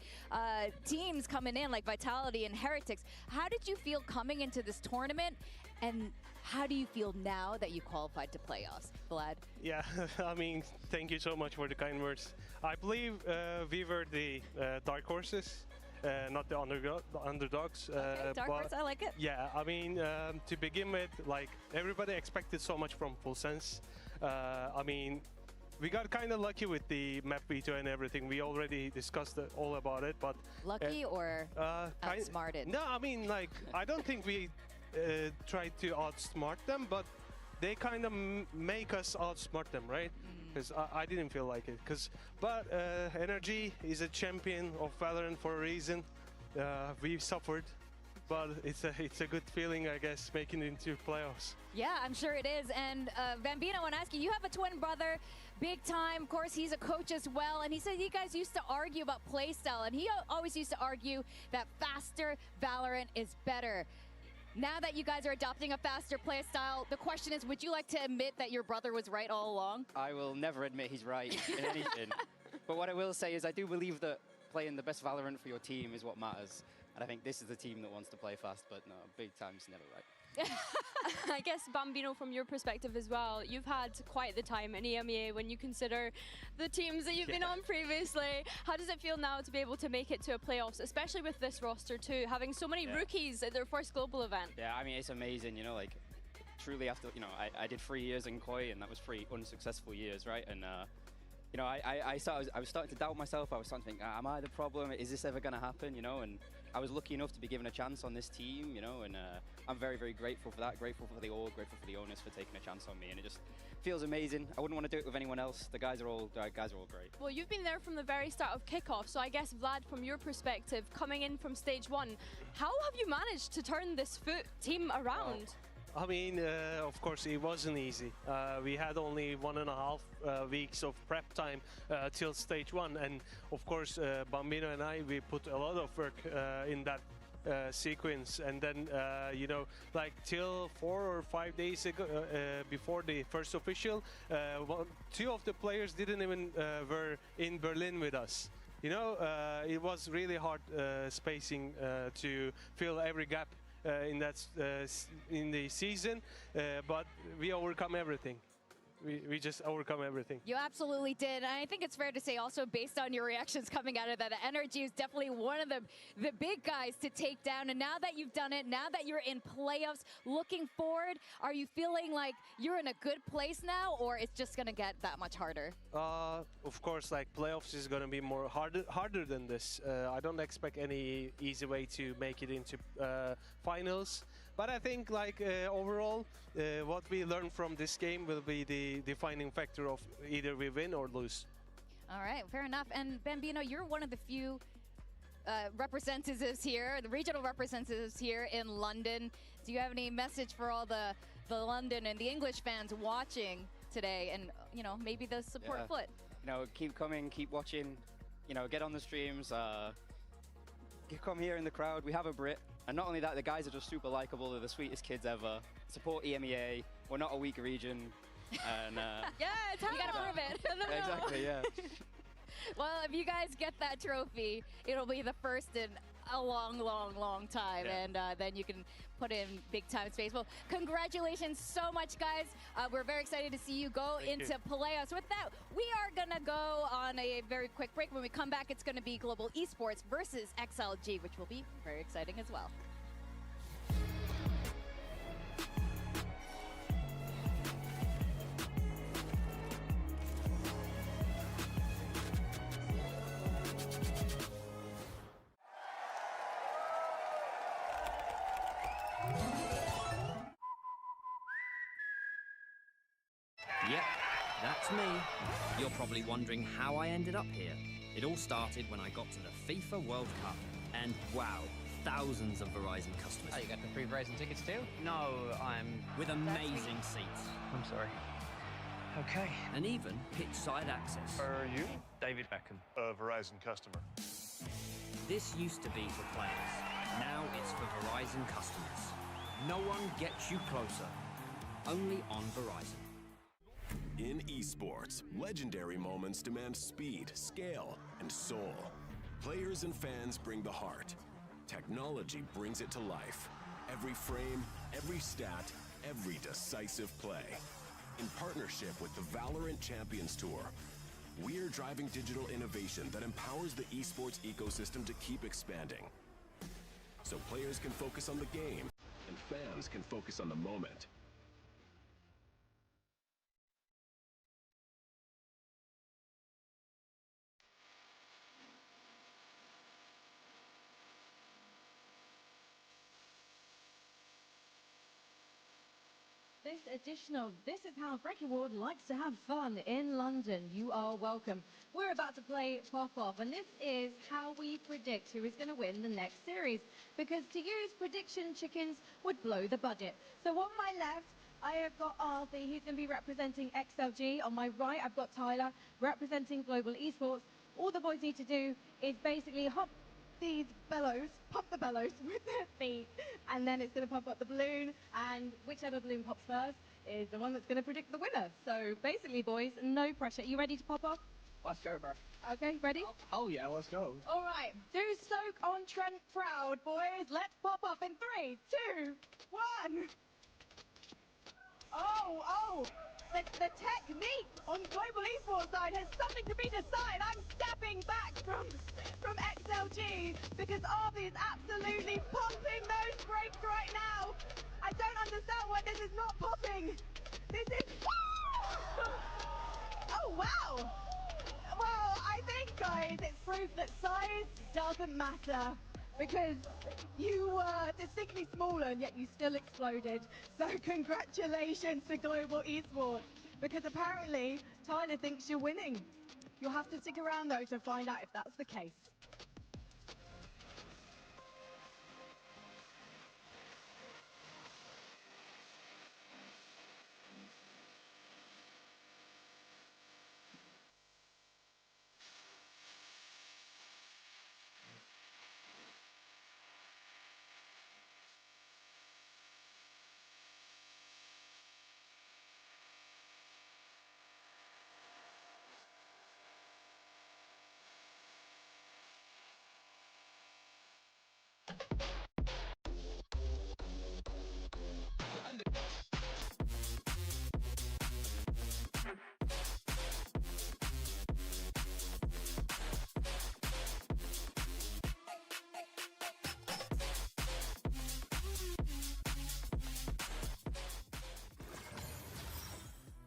teams coming in like Vitality and Heretics. How did you feel coming into this tournament, and how do you feel now that you qualified to playoffs, Vlad? Yeah, I mean, thank you so much for the kind words. I believe we were the dark horses, not the underdogs. Okay, dark horse, I like it. Yeah, I mean, to begin with, like, everybody expected so much from Full Sense. I mean, we got kind of lucky with the map veto and everything. We already discussed all about it, but... Lucky or outsmarted? No, I mean, like, I don't think we tried to outsmart them, but they kind of make us outsmart them, right? Because I didn't feel like it. But NRG is a champion of Valorant for a reason. We suffered, but it's a good feeling, I guess, making it into playoffs. Yeah, I'm sure it is. And Bambino, I want to ask you have a twin brother, big time. Of course, he's a coach as well. And he said you guys used to argue about playstyle, and he always used to argue that faster Valorant is better. Now that you guys are adopting a faster playstyle, the question is, would you like to admit that your brother was right all along? I will never admit he's right in anything. But what I will say is I do believe that playing the best Valorant for your team is what matters. And I think this is the team that wants to play fast, but no, big time's never right. I guess, Bambino, from your perspective as well, you've had quite the time in EMEA when you consider the teams that you've been on previously. How does it feel now to be able to make it to a playoffs, especially with this roster too, having so many rookies at their first global event? Yeah, I mean, it's amazing, you know, like, truly after, you know, I did 3 years in Koi, and that was 3 unsuccessful years, right? And, you know, I was starting to doubt myself. I was starting to think, am I the problem? Is this ever going to happen, you know? And I was lucky enough to be given a chance on this team, you know, and I'm very, very grateful for that. Grateful for the org, grateful for the owners for taking a chance on me, and it just feels amazing. I wouldn't want to do it with anyone else. The guys are all great. Well, you've been there from the very start of kickoff, so I guess, Vlad, from your perspective, coming in from stage 1, how have you managed to turn this FUT team around? I mean, of course, it wasn't easy. We had only 1.5 weeks of prep time till stage 1, and of course, Bambino and I, we put a lot of work in that sequence, and then you know, like till 4 or 5 days ago, before the first official, 2 of the players didn't even were in Berlin with us. You know, it was really hard spacing to fill every gap in the season, but we overcome everything. We just overcome everything. You absolutely did. And I think it's fair to say also, based on your reactions coming out of that, NRG is definitely one of the big guys to take down. And now that you've done it, now that you're in playoffs, looking forward, are you feeling like you're in a good place now, or it's just going to get that much harder? Of course, like, playoffs is going to be more harder than this. I don't expect any easy way to make it into finals. But I think, like, overall, what we learn from this game will be the defining factor of either we win or lose. All right, fair enough. And Bambino, you're one of the few representatives here, the regional representatives here in London. Do you have any message for all the London and the English fans watching today, and, you know, maybe the support FUT? You know, keep coming, keep watching, you know, get on the streams, come here in the crowd. We have a Brit. And not only that, the guys are just super likable. They're the sweetest kids ever. Support EMEA. We're not a weak region. And yeah, it's how you gotta prove it. Exactly, yeah. Well, if you guys get that trophy, it'll be the first in a long, long, long time. Yeah. And then you can put in big time space. Well, congratulations so much, guys. We're very excited to see you go into playoffs. With that, we are gonna go on a very quick break. When we come back, it's gonna be Global Esports versus XLG, which will be very exciting as well. that's me. You're probably wondering how I ended up here. It all started when I got to the FIFA World Cup, and wow, thousands of Verizon customers. Oh, you got the free Verizon tickets too? No, I'm... With amazing seats. I'm sorry. Okay. And even pitch-side access. Are you? David Beckham. A Verizon customer. This used to be for players. Now it's for Verizon customers. No one gets you closer. Only on Verizon. In esports, legendary moments demand speed, scale, and soul. Players and fans bring the heart. Technology brings it to life. Every frame, every stat, every decisive play. In partnership with the Valorant Champions Tour, we're driving digital innovation that empowers the esports ecosystem to keep expanding. So players can focus on the game, and fans can focus on the moment. This edition of This Is How Frankie Ward likes to have fun in London. You are welcome. We're about to play Pop Off, and this is how we predict who is going to win the next series. Because to use prediction chickens would blow the budget. So on my left, I have got Arthur. He's going to be representing XLG. On my right, I've got Tyler representing Global Esports. All the boys need to do is basically hop these bellows, pop the bellows with their feet, and then it's going to pop up the balloon, and whichever balloon pops first is the one that's going to predict the winner. So basically, boys, no pressure. You ready to pop off? Let's go, bro. Okay, ready? Oh yeah, let's go. All right, do Stoke on Trent proud, boys. Let's pop off in 3, 2, 1. Oh, the technique on Global Esports side has something to be decided. I'm stepping back from XLG because Arby is absolutely popping those brakes right now. I don't understand why this is not popping. This is... Oh, wow. Well, I think, guys, it's proof that size doesn't matter because you were distinctly smaller and yet you still exploded. So congratulations to Global Esports, because apparently Tyler thinks you're winning. You'll have to stick around though to find out if that's the case.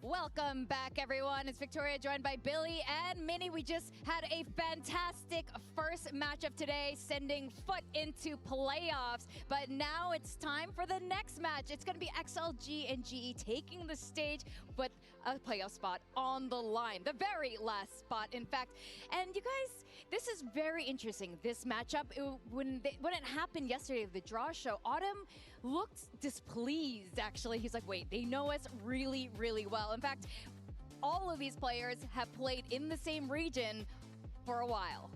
Welcome back, everyone. It's Victoria, joined by Billy and Minnie. We just had a fantastic first matchup today, sending FUT into playoffs. But now it's time for the next match. It's going to be XLG and GE taking the stage with a playoff spot on the line. The very last spot, in fact. And you guys, this is very interesting, this matchup. When it happened yesterday, the draw show, Autumn looked displeased, actually. He's like, wait, they know us really, really well. In fact, all of these players have played in the same region for a while.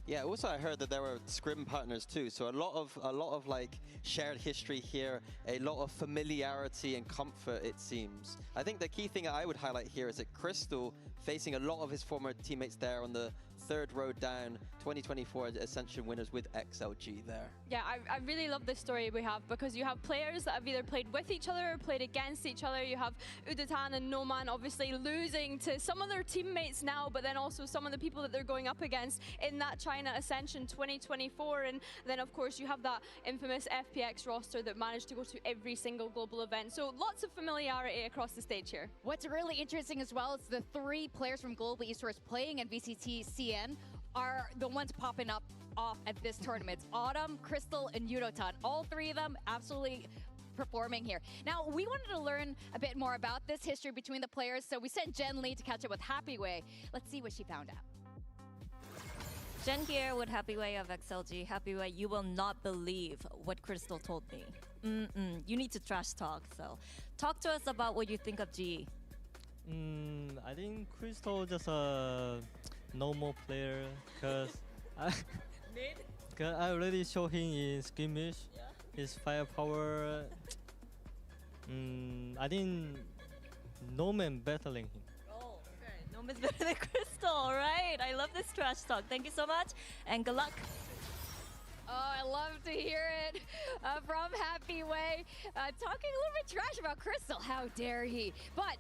Yeah, also I heard that there were scrim partners too, so a lot of like shared history here, a lot of familiarity and comfort, it seems. I think the key thing I would highlight here is that Crystal facing a lot of his former teammates there on the third road down, 2024 Ascension winners with XLG there. Yeah, I really love this story we have, because you have players that have either played with each other or played against each other. You have Udatan and Noman obviously losing to some of their teammates now, but then also some of the people that they're going up against in that China Ascension 2024. And then of course you have that infamous FPX roster that managed to go to every single global event. So lots of familiarity across the stage here. What's really interesting as well is the 3 players from Global Esports playing in VCT CN are the ones popping off at this tournament. Autumn, Crystal, and Udotan. All 3 of them absolutely performing here. Now, we wanted to learn a bit more about this history between the players, so we sent Jen Lee to catch up with Happy Way. Let's see what she found out. Jen here with Happy Way of XLG. Happy Way, you will not believe what Crystal told me. You need to trash talk, so talk to us about what you think of GE. I think Crystal just a normal player because I already showed him in skirmish. His firepower. I think no man battling him. Oh, okay. No man's better than Crystal, all right? I love this trash talk. Thank you so much, and good luck. Oh, I love to hear it from Happy Way. Talking a little bit trash about Crystal. How dare he? But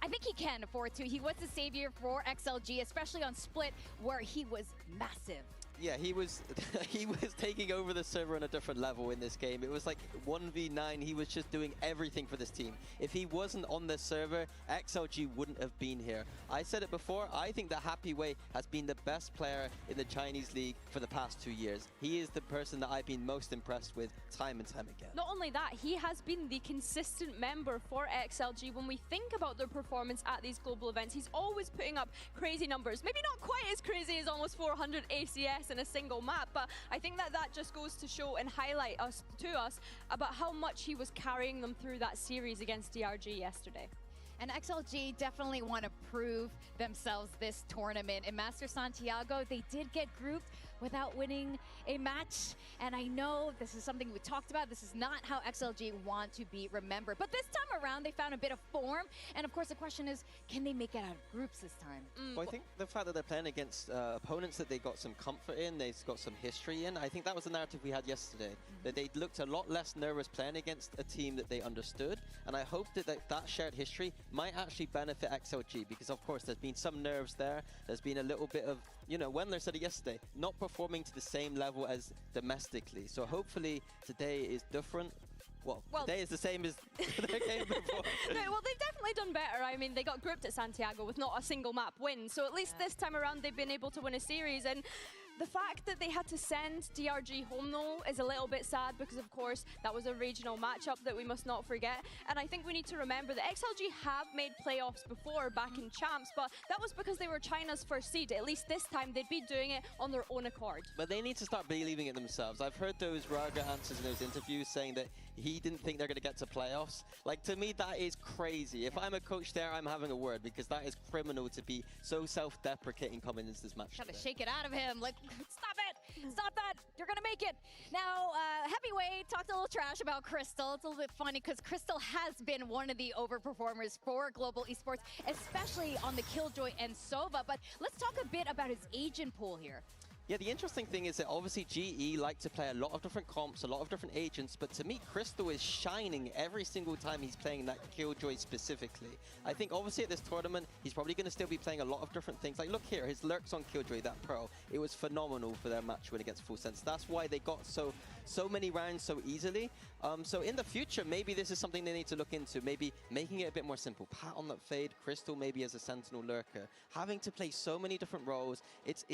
I think he can afford to. He was the savior for XLG, especially on Split, where he was massive. Yeah, he was he was taking over the server on a different level in this game. It was like 1v9. He was just doing everything for this team. If he wasn't on this server, XLG wouldn't have been here. I said it before, I think that Happy Way has been the best player in the Chinese league for the past 2 years. He is the person that I've been most impressed with time and time again. Not only that, he has been the consistent member for XLG. When we think about their performance at these global events, he's always putting up crazy numbers. Maybe not quite as crazy as almost 400 ACS in a single map, but I think that just goes to show and highlight to us about how much he was carrying them through that series against DRG yesterday. And XLG definitely want to prove themselves this tournament. In Master Santiago, they did get grouped without winning a match. And I know this is something we talked about. This is not how XLG want to be remembered. But this time around, they found a bit of form. And of course, the question is, can they make it out of groups this time? Well, I think the fact that they're playing against opponents that they got some comfort in, they've got some history in, I think that was the narrative we had yesterday. That they looked a lot less nervous playing against a team that they understood. And I hope that that shared history might actually benefit XLG, because of course there's been some nerves there. There's been a little bit of, you know, Wendler said it yesterday, not performing to the same level as domestically. So hopefully today is different. Well, today is the same as their game before. No, well, they've definitely done better. I mean, they got grouped at Santiago with not a single map win. So at least this time around, they've been able to win a series. And the fact that they had to send DRG home, though, is a little bit sad because, of course, that was a regional matchup that we must not forget. And I think we need to remember that XLG have made playoffs before back in Champs, but that was because they were China's first seed. At least this time, they'd be doing it on their own accord. But they need to start believing it themselves. I've heard those Raga answers in those interviews saying that he didn't think they're going to get to playoffs. Like, to me, that is crazy. If I'm a coach there, I'm having a word, because that is criminal to be so self-deprecating coming into this match. Trying to shake it out of him. Like, stop it! Stop that! You're gonna make it! Now, Heavyweight talked a little trash about Crystal. It's a little bit funny because Crystal has been one of the overperformers for global esports, especially on the Killjoy and Sova. But let's talk a bit about his agent pool here. Yeah, the interesting thing is that obviously GE like to play a lot of different comps, a lot of different agents, but to me, Crystal is shining every single time he's playing that Killjoy specifically. I think obviously at this tournament, he's probably going to still be playing a lot of different things. Like, look here, his lurks on Killjoy, that pro. It was phenomenal for their match win against Full Sense. That's why they got so many rounds so easily. So in the future, maybe this is something they need to look into. Maybe making it a bit more simple. Pat on that fade, Crystal maybe as a sentinel lurker. Having to play so many different roles, it's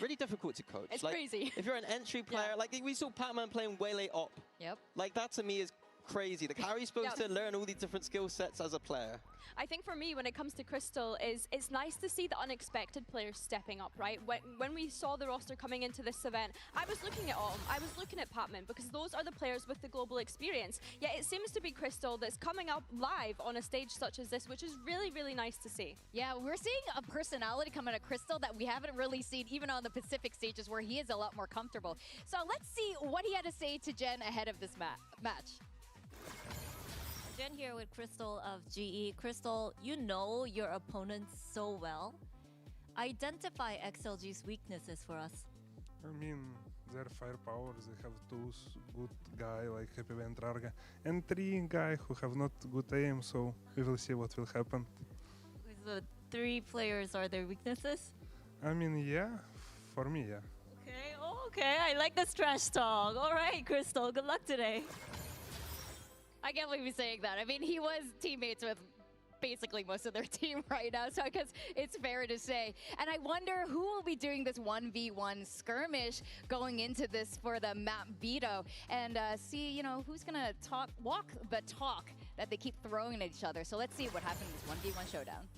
really difficult to coach. It's like, crazy. If you're an entry player, like we saw Patman playing Waylay Op. Yep. Like that to me is crazy. The carry's supposed to learn all these different skill sets as a player. I think for me, when it comes to Crystal, it's nice to see the unexpected players stepping up, right? When we saw the roster coming into this event, I was looking at Autumn, I was looking at Patman, because those are the players with the global experience. Yet it seems to be Crystal that's coming up live on a stage such as this, which is really, really nice to see. Yeah, we're seeing a personality come out of Crystal that we haven't really seen even on the Pacific stages, where he is a lot more comfortable. So let's see what he had to say to Jen ahead of this match. Jen here with Crystal of GE. Crystal, you know your opponents so well. Identify XLG's weaknesses for us. I mean, their firepower, they have two good guy like Happy and Rarga, and 3 guy who have not good aim, so we will see what will happen. So 3 players are their weaknesses? I mean, yeah, for me, yeah. Okay, okay, I like this trash talk. All right, Crystal, good luck today. I can't believe he's saying that. I mean, he was teammates with basically most of their team right now, so I guess it's fair to say. And I wonder who will be doing this 1v1 skirmish going into this for the map veto, and see, you know, who's gonna walk the talk that they keep throwing at each other. So let's see what happens in this 1v1 showdown.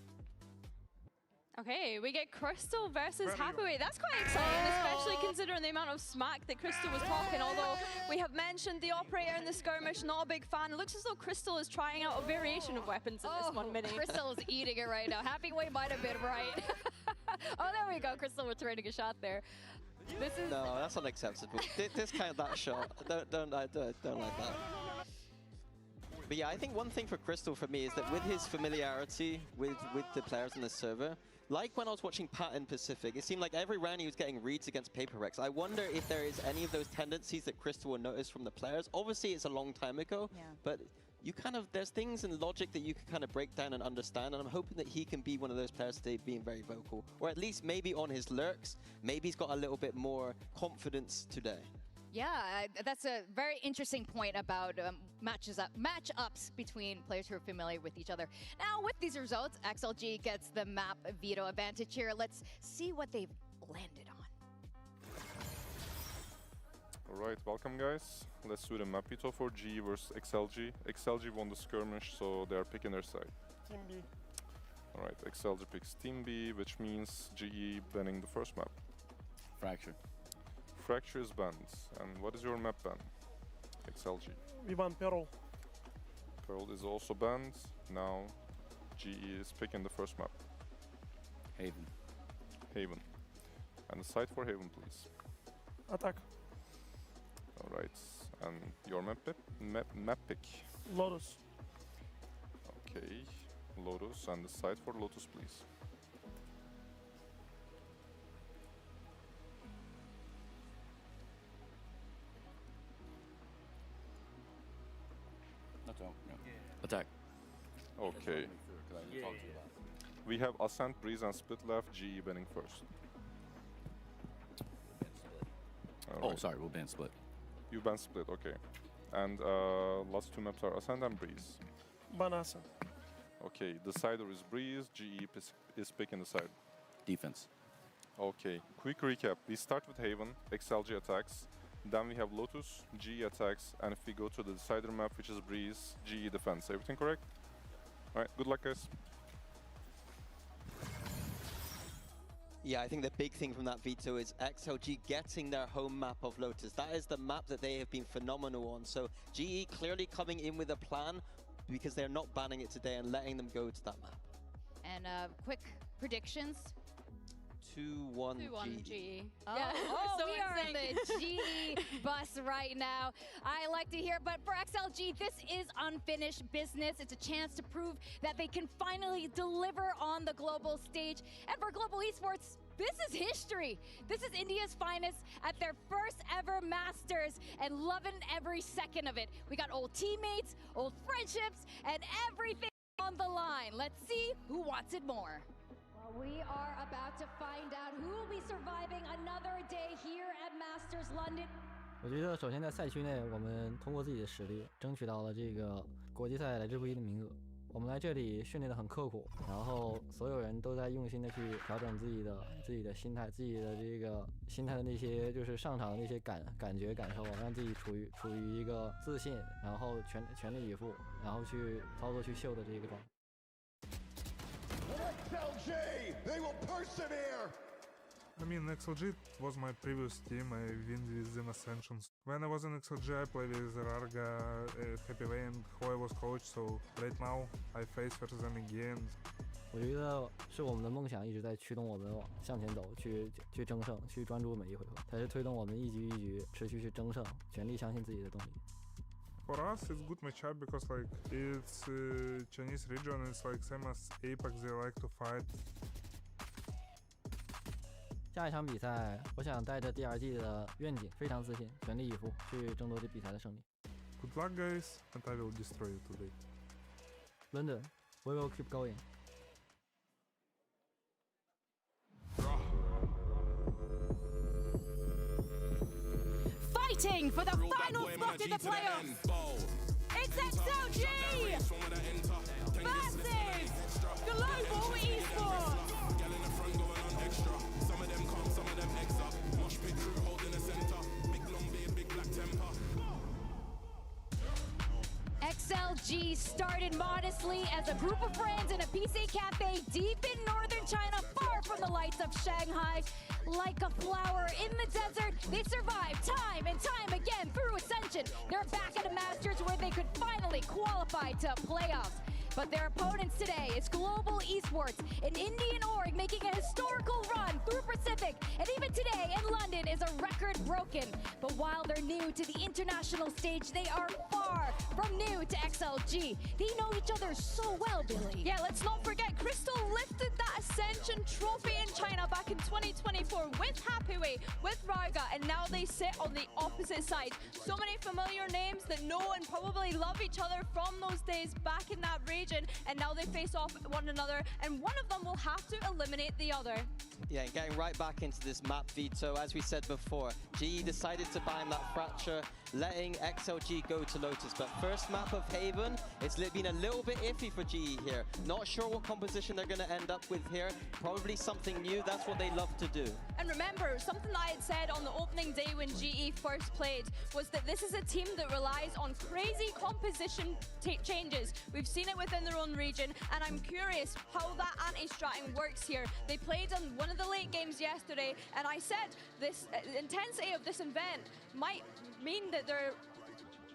Okay, we get Crystal versus Happyway. That's quite exciting, especially considering the amount of smack that Crystal was talking. Although we have mentioned the operator in the skirmish, not a big fan. It looks as though Crystal is trying out a variation of weapons in this one, Mini. Crystal is eating it right now. Happyway might have been right. Oh, there we go. Crystal returning a shot there. This is No, that's unacceptable. Discount that shot. Don't like that. But yeah, I think one thing for Crystal for me is that with his familiarity with the players on the server, like when I was watching Pat in Pacific, it seemed like every round he was getting reads against Paper Rex. I wonder if there is any of those tendencies that Crystal will notice from the players. Obviously, it's a long time ago, but you there's things in logic that you can kind of break down and understand, and I'm hoping that he can be one of those players today being very vocal, or at least maybe on his lurks, maybe he's got a little bit more confidence today. Yeah, that's a very interesting point about matchups between players who are familiar with each other. Now, with these results, XLG gets the map veto advantage here. Let's see what they've landed on. Alright, welcome guys. Let's do the map veto for GE versus XLG. XLG won the skirmish, so they are picking their side. Team B. Alright, XLG picks Team B, which means GE banning the first map. Fracture. Fracture is banned. And what is your map ban? XLG. We ban Pearl. Pearl is also banned. Now GE is picking the first map. Haven. Haven. And the site for Haven, please. Attack. Alright. And your map pick? Lotus. Okay. Lotus. And the site for Lotus, please. Attack. Okay. We have Ascent, Breeze, and Split left. GE banning first. Oh, sorry, we'll ban Split. You ban Split, okay. And last two maps are Ascent and Breeze. Ban Ascent. Okay, the sider is Breeze. GE is picking the side. Defense. Okay, quick recap. We start with Haven, XLG attacks. Then we have Lotus, GE attacks, and if we go to the decider map, which is Breeze, GE defense. Everything correct? Alright, good luck guys. Yeah, I think the big thing from that veto is XLG getting their home map of Lotus. That is the map that they have been phenomenal on. So GE clearly coming in with a plan because they're not banning it today and letting them go to that map. And quick predictions. 2-1 GE. Oh, Yeah. so So we are in insane. the GE bus right now. I like to hear, but for XLG, this is unfinished business. It's a chance to prove that they can finally deliver on the global stage. And for Global Esports, this is history. This is India's finest at their first ever Masters, and loving every second of it. We got old teammates, old friendships, and everything on the line. Let's see who wants it more. We are about to find out who will be surviving another day here at Masters London. 我觉得首先在赛区内，我们通过自己的实力争取到了这个国际赛来之不易的名额。我们来这里训练得很刻苦，然后所有人都在用心的去调整自己的心态，自己的这个心态的那些就是上场的那些感觉感受，让自己处于一个自信，然后全力以赴，然后去操作去秀的这个状态。 XLG, they will persevere. I mean, XLG was my previous team. I win with them Ascensions. When I was in XLG, I played with Rarga, Happyway, and who I was coach. So right now, I face versus them again. 我觉得是我们的梦想一直在驱动我们向前走，去争胜，去专注每一回合，才是推动我们一局一局持续去争胜，全力相信自己的动力。 For us, it's good matchup because like it's Chinese region. It's like same as Apex. They like to fight. 下一场比赛，我想带着 DRG 的愿景，非常自信，全力以赴去争夺这比赛的胜利。Good luck, guys, and I will destroy you today. London, we will keep going. Fighting for the final spot in the playoffs. It's XLG. massive global esports. XLG started modestly as a group of friends in a PC cafe deep in northern China, far from the lights of Shanghai. Like a flower in the desert, they survived time and time again through Ascension. They're back at a Masters where they could finally qualify to playoffs. But their opponents today is Global Esports, an Indian org making a historical run through Pacific. And even today in London is a record broken. But while they're new to the international stage, they are far from new to XLG. They know each other so well, Billy. Yeah, let's not forget, Crystal lifted that Ascension trophy in China back in 2024 with Happyway, with Raga, and now they sit on the opposite side. So many familiar names that know and probably love each other from those days back in that region. And now they face off one another, and one of them will have to eliminate the other. Yeah, and getting right back into this map, Vito, as we said before, GE decided to buy him that Fracture, letting XLG go to Lotus. But first map of Haven, it's been a little bit iffy for GE here. Not sure what composition they're going to end up with here. Probably something new. That's what they love to do. And remember, something that I had said on the opening day when GE first played was that this is a team that relies on crazy composition changes. We've seen it within their own region, and I'm curious how that anti-stratting works here. They played on one of the late games yesterday, and I said this intensity of this event might mean that there are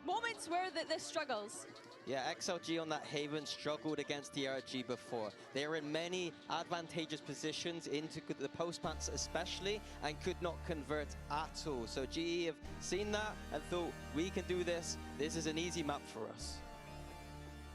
moments where this struggles. Yeah, XLG on that Haven struggled against the NRG before. They were in many advantageous positions into the post plants especially, and could not convert at all. So GE have seen that and thought, we can do this. This is an easy map for us.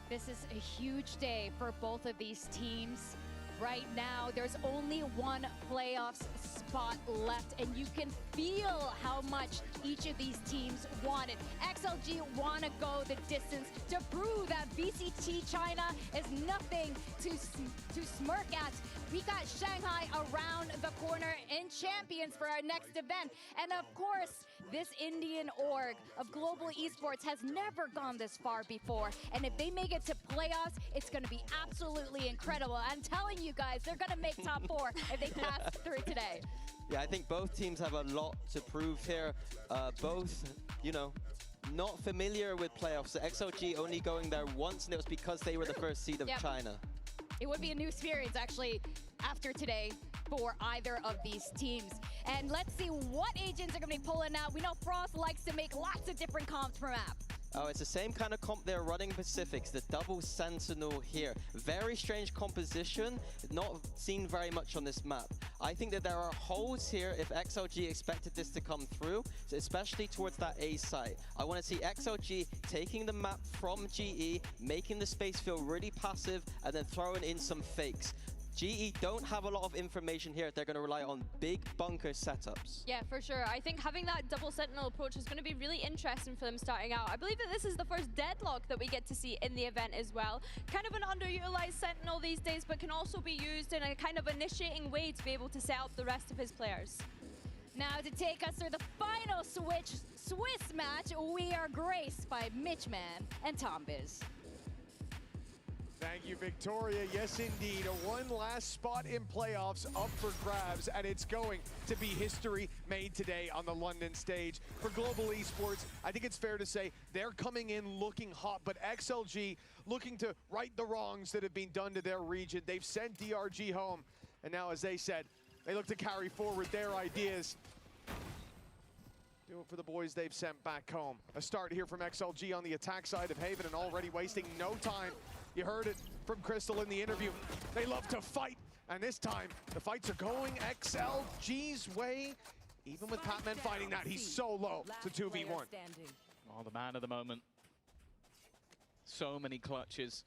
This is a huge day for both of these teams. Right now, there's only one playoffs spot left, and you can feel how much each of these teams want it. XLG want to go the distance to prove that VCT China is nothing to smirk at. We got Shanghai around the corner in champions for our next event. And of course, this Indian org of Global Esports has never gone this far before. And if they make it to playoffs, it's going to be absolutely incredible. I'm telling you guys, they're going to make top 4 if they pass through today. Yeah, I think both teams have a lot to prove here. Both, you know, not familiar with playoffs. XLG only going there once, and it was because they were the first seed of China. It would be a new experience, actually, after today for either of these teams. And let's see what agents are going to be pulling out. We know Frost likes to make lots of different comps per map. Oh, it's the same kind of comp they're running Pacifics, the double Sentinel here. Very strange composition, not seen very much on this map. I think that there are holes here if XLG expected this to come through, especially towards that A site. I want to see XLG taking the map from GE, making the space feel really passive, and then throwing in some fakes. GE don't have a lot of information here. They're going to rely on big bunker setups. Yeah, for sure. I think having that double sentinel approach is going to be really interesting for them starting out. I believe that this is the first deadlock that we get to see in the event as well. Kind of an underutilized sentinel these days, but can also be used in a kind of initiating way to be able to set up the rest of his players. Now to take us through the final Swiss match, we are graced by Mitchman and Tombiz. Thank you, Victoria. Yes, indeed. One last spot in playoffs up for grabs, and it's going to be history made today on the London stage. For Global Esports, I think it's fair to say they're coming in looking hot, but XLG looking to right the wrongs that have been done to their region. They've sent DRG home, and now, as they said, they look to carry forward their ideas. Do it for the boys they've sent back home. A start here from XLG on the attack side of Haven, and already wasting no time. You heard it from Crystal in the interview. They love to fight, and this time the fights are going XLG's way. Even with Patman fighting that, he's so low to 2v1. Oh, the man of the moment. So many clutches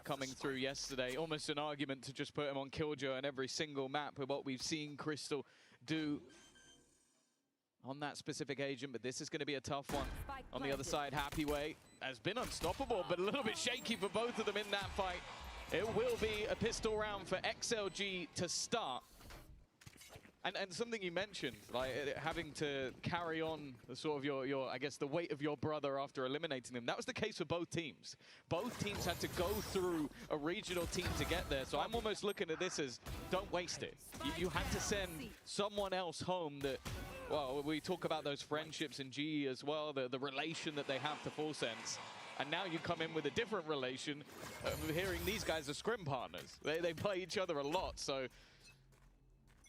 coming through yesterday. Almost an argument to just put him on Killjoy on every single map with what we've seen Crystal do on that specific agent, but this is going to be a tough one. On the other side, Happyway has been unstoppable, but a little bit shaky for both of them in that fight. It will be a pistol round for XLG to start. And something you mentioned, like having to carry on the sort of your I guess the weight of your brother after eliminating them. That was the case for both teams. Both teams had to go through a regional team to get there. So I'm almost looking at this as don't waste it. You had to send someone else home that, well, we talk about those friendships in GE as well, the relation that they have to Full Sense. And now you come in with a different relation, hearing these guys are scrim partners. They play each other a lot, so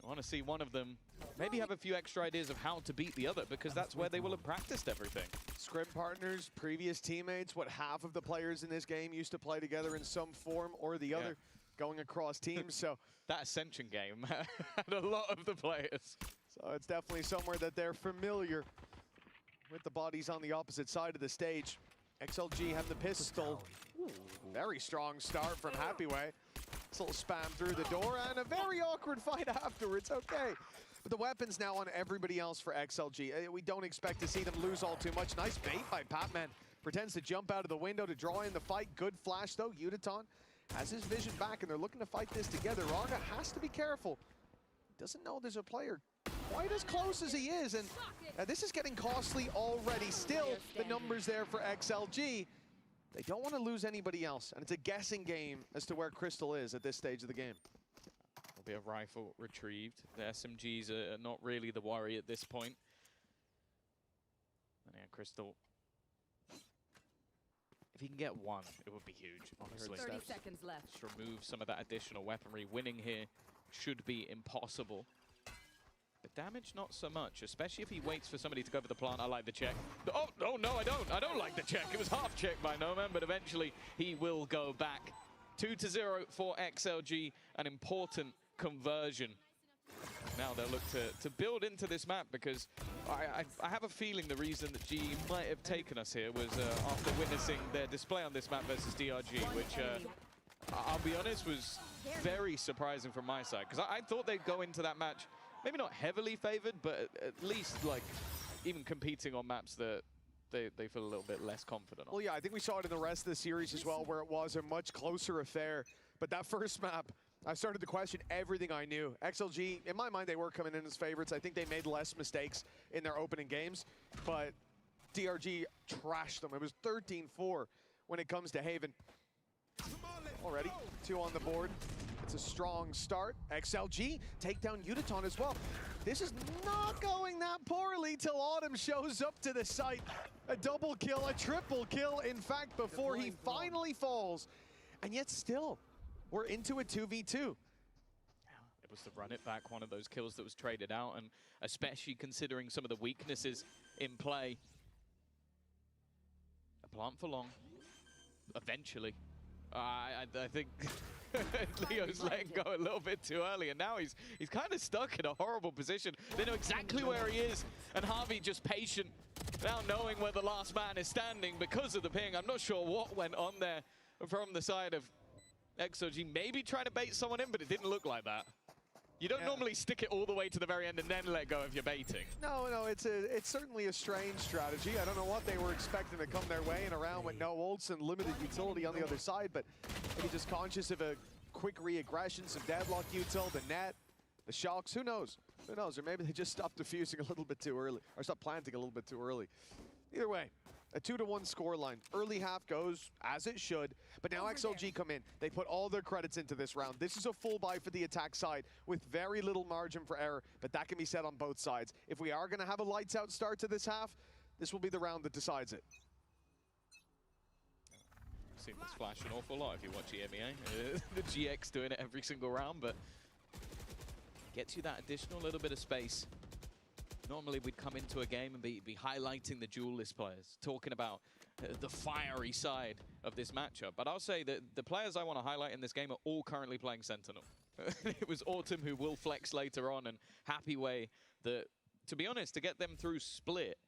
I want to see one of them maybe have a few extra ideas of how to beat the other, because that's where they will have practiced everything. Scrim partners, previous teammates, what half of the players in this game used to play together in some form or the other, going across teams. So that Ascension game had a lot of the players. So it's definitely somewhere that they're familiar with the bodies on the opposite side of the stage. XLG have the pistol. Ooh, very strong start from Happyway. This little spam through the door and a very awkward fight afterwards. Okay. But the weapons now on everybody else for XLG. We don't expect to see them lose all too much. Nice bait by Patman. Pretends to jump out of the window to draw in the fight. Good flash though. Udaton has his vision back and they're looking to fight this together. Raga has to be careful. Doesn't know there's a player quite as close as he is, and this is getting costly already. Still, the numbers there for XLG. They don't want to lose anybody else, and it's a guessing game as to where Crystal is at this stage of the game. Will be a rifle retrieved. The SMGs are not really the worry at this point. And yeah, Crystal, if he can get one, it would be huge, honestly. 30 seconds left. Just remove some of that additional weaponry. Winning here should be impossible. The damage, not so much, especially if he waits for somebody to go for the plant. I like the check. Oh, no, I don't. I don't like the check. It was half check by Noman, but eventually he will go back. 2-0 for XLG, an important conversion. Now they'll look to build into this map, because I have a feeling the reason that GE might have taken us here was after witnessing their display on this map versus DRG, which I'll be honest was very surprising from my side, because I thought they'd go into that match maybe not heavily favored, but at least like even competing on maps that they feel a little bit less confident on. Well, yeah, I think we saw it in the rest of the series as well, where it was a much closer affair. But that first map, I started to question everything I knew. XLG, in my mind, they were coming in as favorites. I think they made less mistakes in their opening games, but DRG trashed them. It was 13-4 when it comes to Haven. Already, 2 on the board. It's a strong start. XLG take down Udaton as well. This is not going that poorly till Autumn shows up to the site. A double kill, a triple kill, in fact, before he finally falls. And yet still, we're into a 2v2. It was the run it back, one of those kills that was traded out, and especially considering some of the weaknesses in play. A plant for long, eventually. I think Leo's letting go a little bit too early, and now he's kind of stuck in a horrible position. They know exactly where he is, and Harvey just patient, now knowing where the last man is standing because of the ping. I'm not sure what went on there from the side of XLG. Maybe trying to bait someone in, but it didn't look like that. You don't normally stick it all the way to the very end and then let go if you're baiting. No, it's certainly a strange strategy. I don't know what they were expecting to come their way and around with no Olsen, limited utility on the other side, but maybe just conscious of a quick re-aggression, some deadlock util, the net, the shocks, who knows? Who knows? Or maybe they just stopped defusing a little bit too early, or stopped planting a little bit too early. Either way, a 2-1 scoreline. Early half goes as it should, but now XLG come in. They put all their credits into this round. This is a full buy for the attack side with very little margin for error, but that can be said on both sides. If we are going to have a lights out start to this half, this will be the round that decides it. Seen this flash an awful lot if you watch EMEA. The GX doing it every single round, but gets you that additional little bit of space. Normally we'd come into a game and be highlighting the duelist players, talking about the fiery side of this matchup. But I'll say that the players I want to highlight in this game are all currently playing Sentinel. It was Autumn who will flex later on, and Happyway that, to be honest, to get them through split,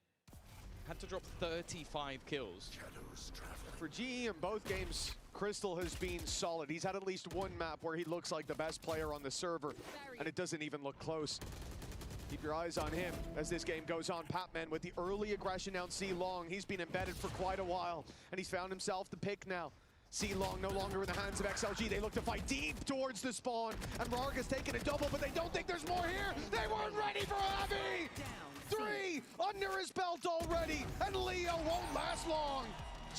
had to drop 35 kills. For GE in both games, Crystal has been solid. He's had at least one map where he looks like the best player on the server, and it doesn't even look close. Keep your eyes on him as this game goes on. Patman with the early aggression down C-Long. He's been embedded for quite a while, and he's found himself the pick now. C-Long no longer in the hands of XLG. They look to fight deep towards the spawn, and Rarga's taking a double, but they don't think there's more here. They were under his belt already, and Leo won't last long.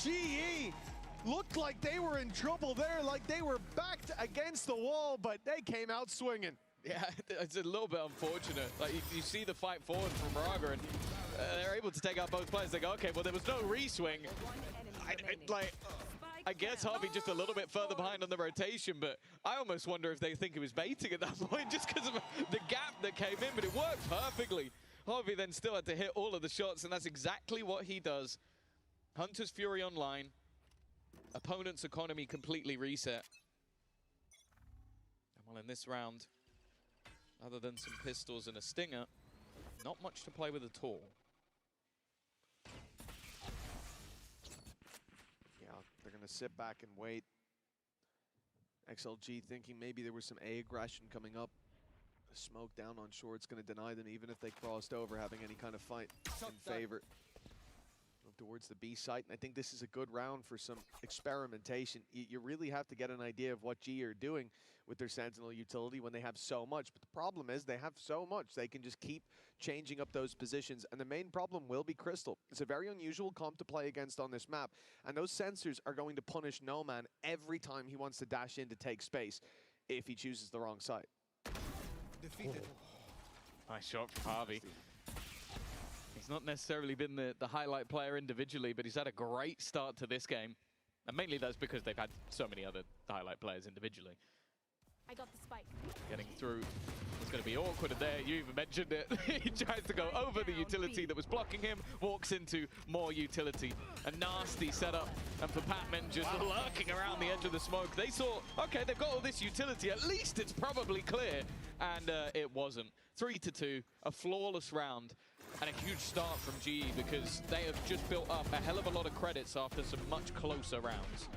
GE looked like they were in trouble there, like they were backed against the wall, but they came out swinging. Yeah, it's a little bit unfortunate. Like you see the fight forward from Raga, and they're able to take out both players. They go, okay, well there was no re-swing. I guess Harvey just a little bit further behind on the rotation, but I almost wonder if they think he was baiting at that point just because of the gap that came in, but it worked perfectly. Harvey then still had to hit all of the shots, and that's exactly what he does. Hunter's Fury online. Opponent's economy completely reset. And well, in this round, other than some pistols and a stinger, not much to play with at all. Yeah, they're going to sit back and wait. XLG thinking maybe there was some A aggression coming up. The smoke down on short, it's going to deny them even if they crossed over having any kind of fight in favor. Move towards the B site, and I think this is a good round for some experimentation. You really have to get an idea of what G are doing with their Sentinel utility when they have so much. But the problem is they have so much. They can just keep changing up those positions. And the main problem will be Crystal. It's a very unusual comp to play against on this map. And those sensors are going to punish No Man every time he wants to dash in to take space if he chooses the wrong side. Defeated. Nice shot from Harvey. He's not necessarily been the highlight player individually, but he's had a great start to this game. And mainly that's because they've had so many other highlight players individually. I got the spike. Getting through. It's going to be awkward there. You even mentioned it. He tries to go over the utility that was blocking him, walks into more utility. A nasty setup. And for Patman just lurking around the edge of the smoke. They saw, okay, they've got all this utility. At least it's probably clear. And it wasn't. 3-2, a flawless round. And a huge start from GE because they have just built up a hell of a lot of credits after some much closer rounds.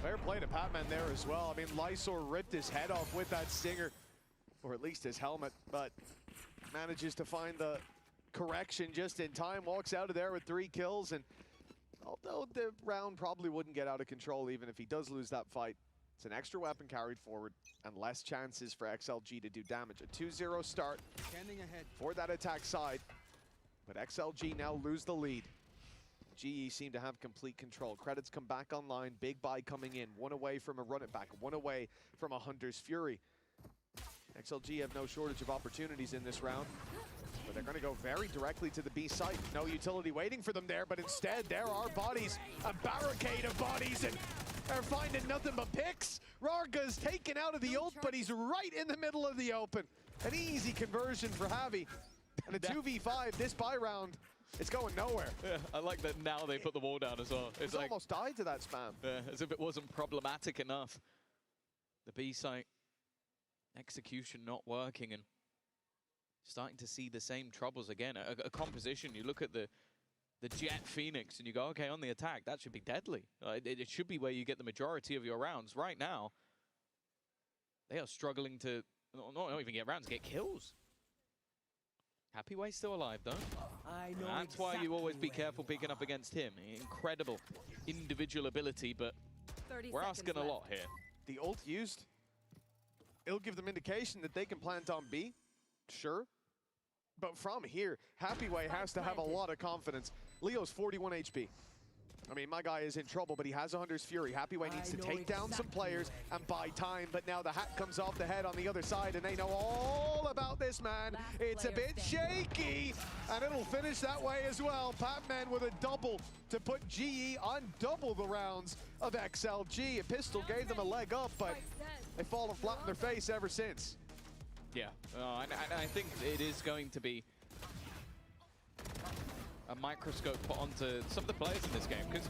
Fair play to Patman there as well. I mean, Lysor ripped his head off with that stinger, or at least his helmet, but manages to find the correction just in time, walks out of there with 3 kills, and although the round probably wouldn't get out of control even if he does lose that fight, it's an extra weapon carried forward and less chances for XLG to do damage. A 2-0 start for that attack side, but XLG now lose the lead. GE seem to have complete control. Credits come back online, big buy coming in, 1 away from a run it back, 1 away from a Hunter's Fury. XLG have no shortage of opportunities in this round, but they're going to go very directly to the B site. No utility waiting for them there, but instead there are bodies, a barricade of bodies, and they're finding nothing but picks. Rarga's taken out of the ult, but he's right in the middle of the open. An easy conversion for Javi. And a 2v5 this buy round. It's going nowhere. Yeah, I like that now they put the wall down as well. It's like, almost died to that spam. Yeah, as if it wasn't problematic enough. The B site execution not working and starting to see the same troubles again. A composition, you look at the Jet Phoenix and you go, okay, on the attack, that should be deadly. It should be where you get the majority of your rounds. Right now, they are struggling to not even get rounds, get kills. Happy Way still alive, though. That's why you always be careful picking up against him. Incredible individual ability, but we're asking a lot here. The ult used, it'll give them indication that they can plant on B, sure. But from here, Happy Way has to have a lot of confidence. Leo's 41 HP. I mean, my guy is in trouble, but he has a Hunter's Fury. Happy Way needs to take down some players and buy time, but now the hat comes off the head on the other side, and they know all about this man. It's a bit shaky, and it'll finish that way as well. Patman with a double to put GE on double the rounds of XLG. A pistol gave them a leg up, but they've fallen flat on their face ever since. Yeah, and I think it is going to be a microscope put onto some of the players in this game, because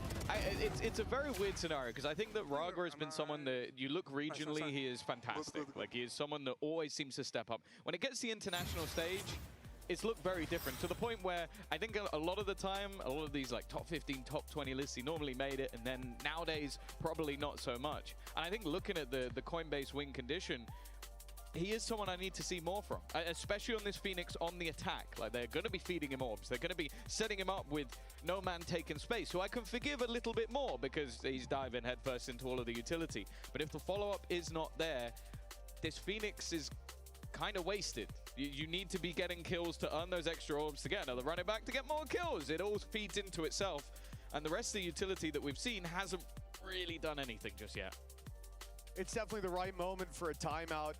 it's a very weird scenario, because I think that Raga has been someone that you look regionally, he is fantastic. Like, he is someone that always seems to step up. When it gets to the international stage, it's looked very different, to the point where I think a lot of the time, a lot of these like top 15, top 20 lists, he normally made it, and then nowadays, probably not so much. And I think looking at the Coinbase win condition, he is someone I need to see more from, especially on this Phoenix on the attack. Like, they're going to be feeding him orbs. They're going to be setting him up with No Man taking space, who I can forgive a little bit more because he's diving headfirst into all of the utility. But if the follow-up is not there, this Phoenix is kind of wasted. You need to be getting kills to earn those extra orbs to get another running back to get more kills. It all feeds into itself. And the rest of the utility that we've seen hasn't really done anything just yet. It's definitely the right moment for a timeout.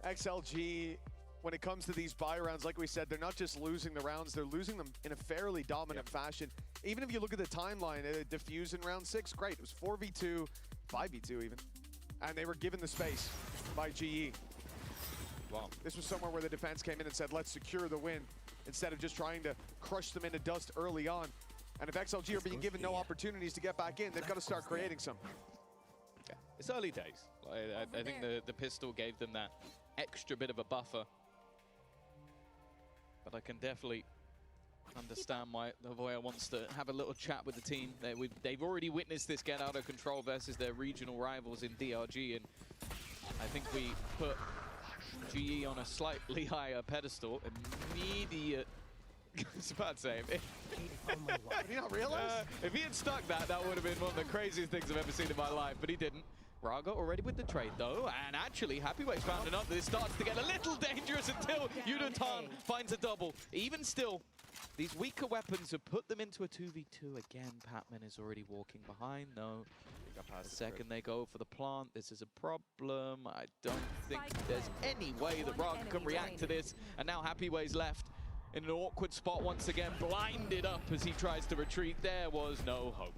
XLG, when it comes to these buy rounds, like we said, they're not just losing the rounds, they're losing them in a fairly dominant fashion. Even if you look at the timeline, Diffuse in round 6, great. It was 4v2, 5v2 even. And they were given the space by GE. Wow. This was somewhere where the defense came in and said, let's secure the win, instead of just trying to crush them into dust early on. And if XLG are being given no opportunities to get back in, they've got to start creating some. Yeah, it's early days. I think the pistol gave them that extra bit of a buffer. But I can definitely understand why the Voya wants to have a little chat with the team. They've already witnessed this get out of control versus their regional rivals in DRG, and I think we put GE on a slightly higher pedestal. Immediate. I was about to say, Did you not realize? if he had stuck that would have been one of the craziest things I've ever seen in my life, but he didn't. Raga already with the trade though, and actually Happyway's found enough that it starts to get a little dangerous until Yudatan finds a double. Even still, these weaker weapons have put them into a 2v2 again. Patman is already walking behind though. The second they go for the plant, this is a problem. I don't think there's any way that Raga can react to this, and now Happyway's left in an awkward spot once again, blinded up as he tries to retreat. There was no hope.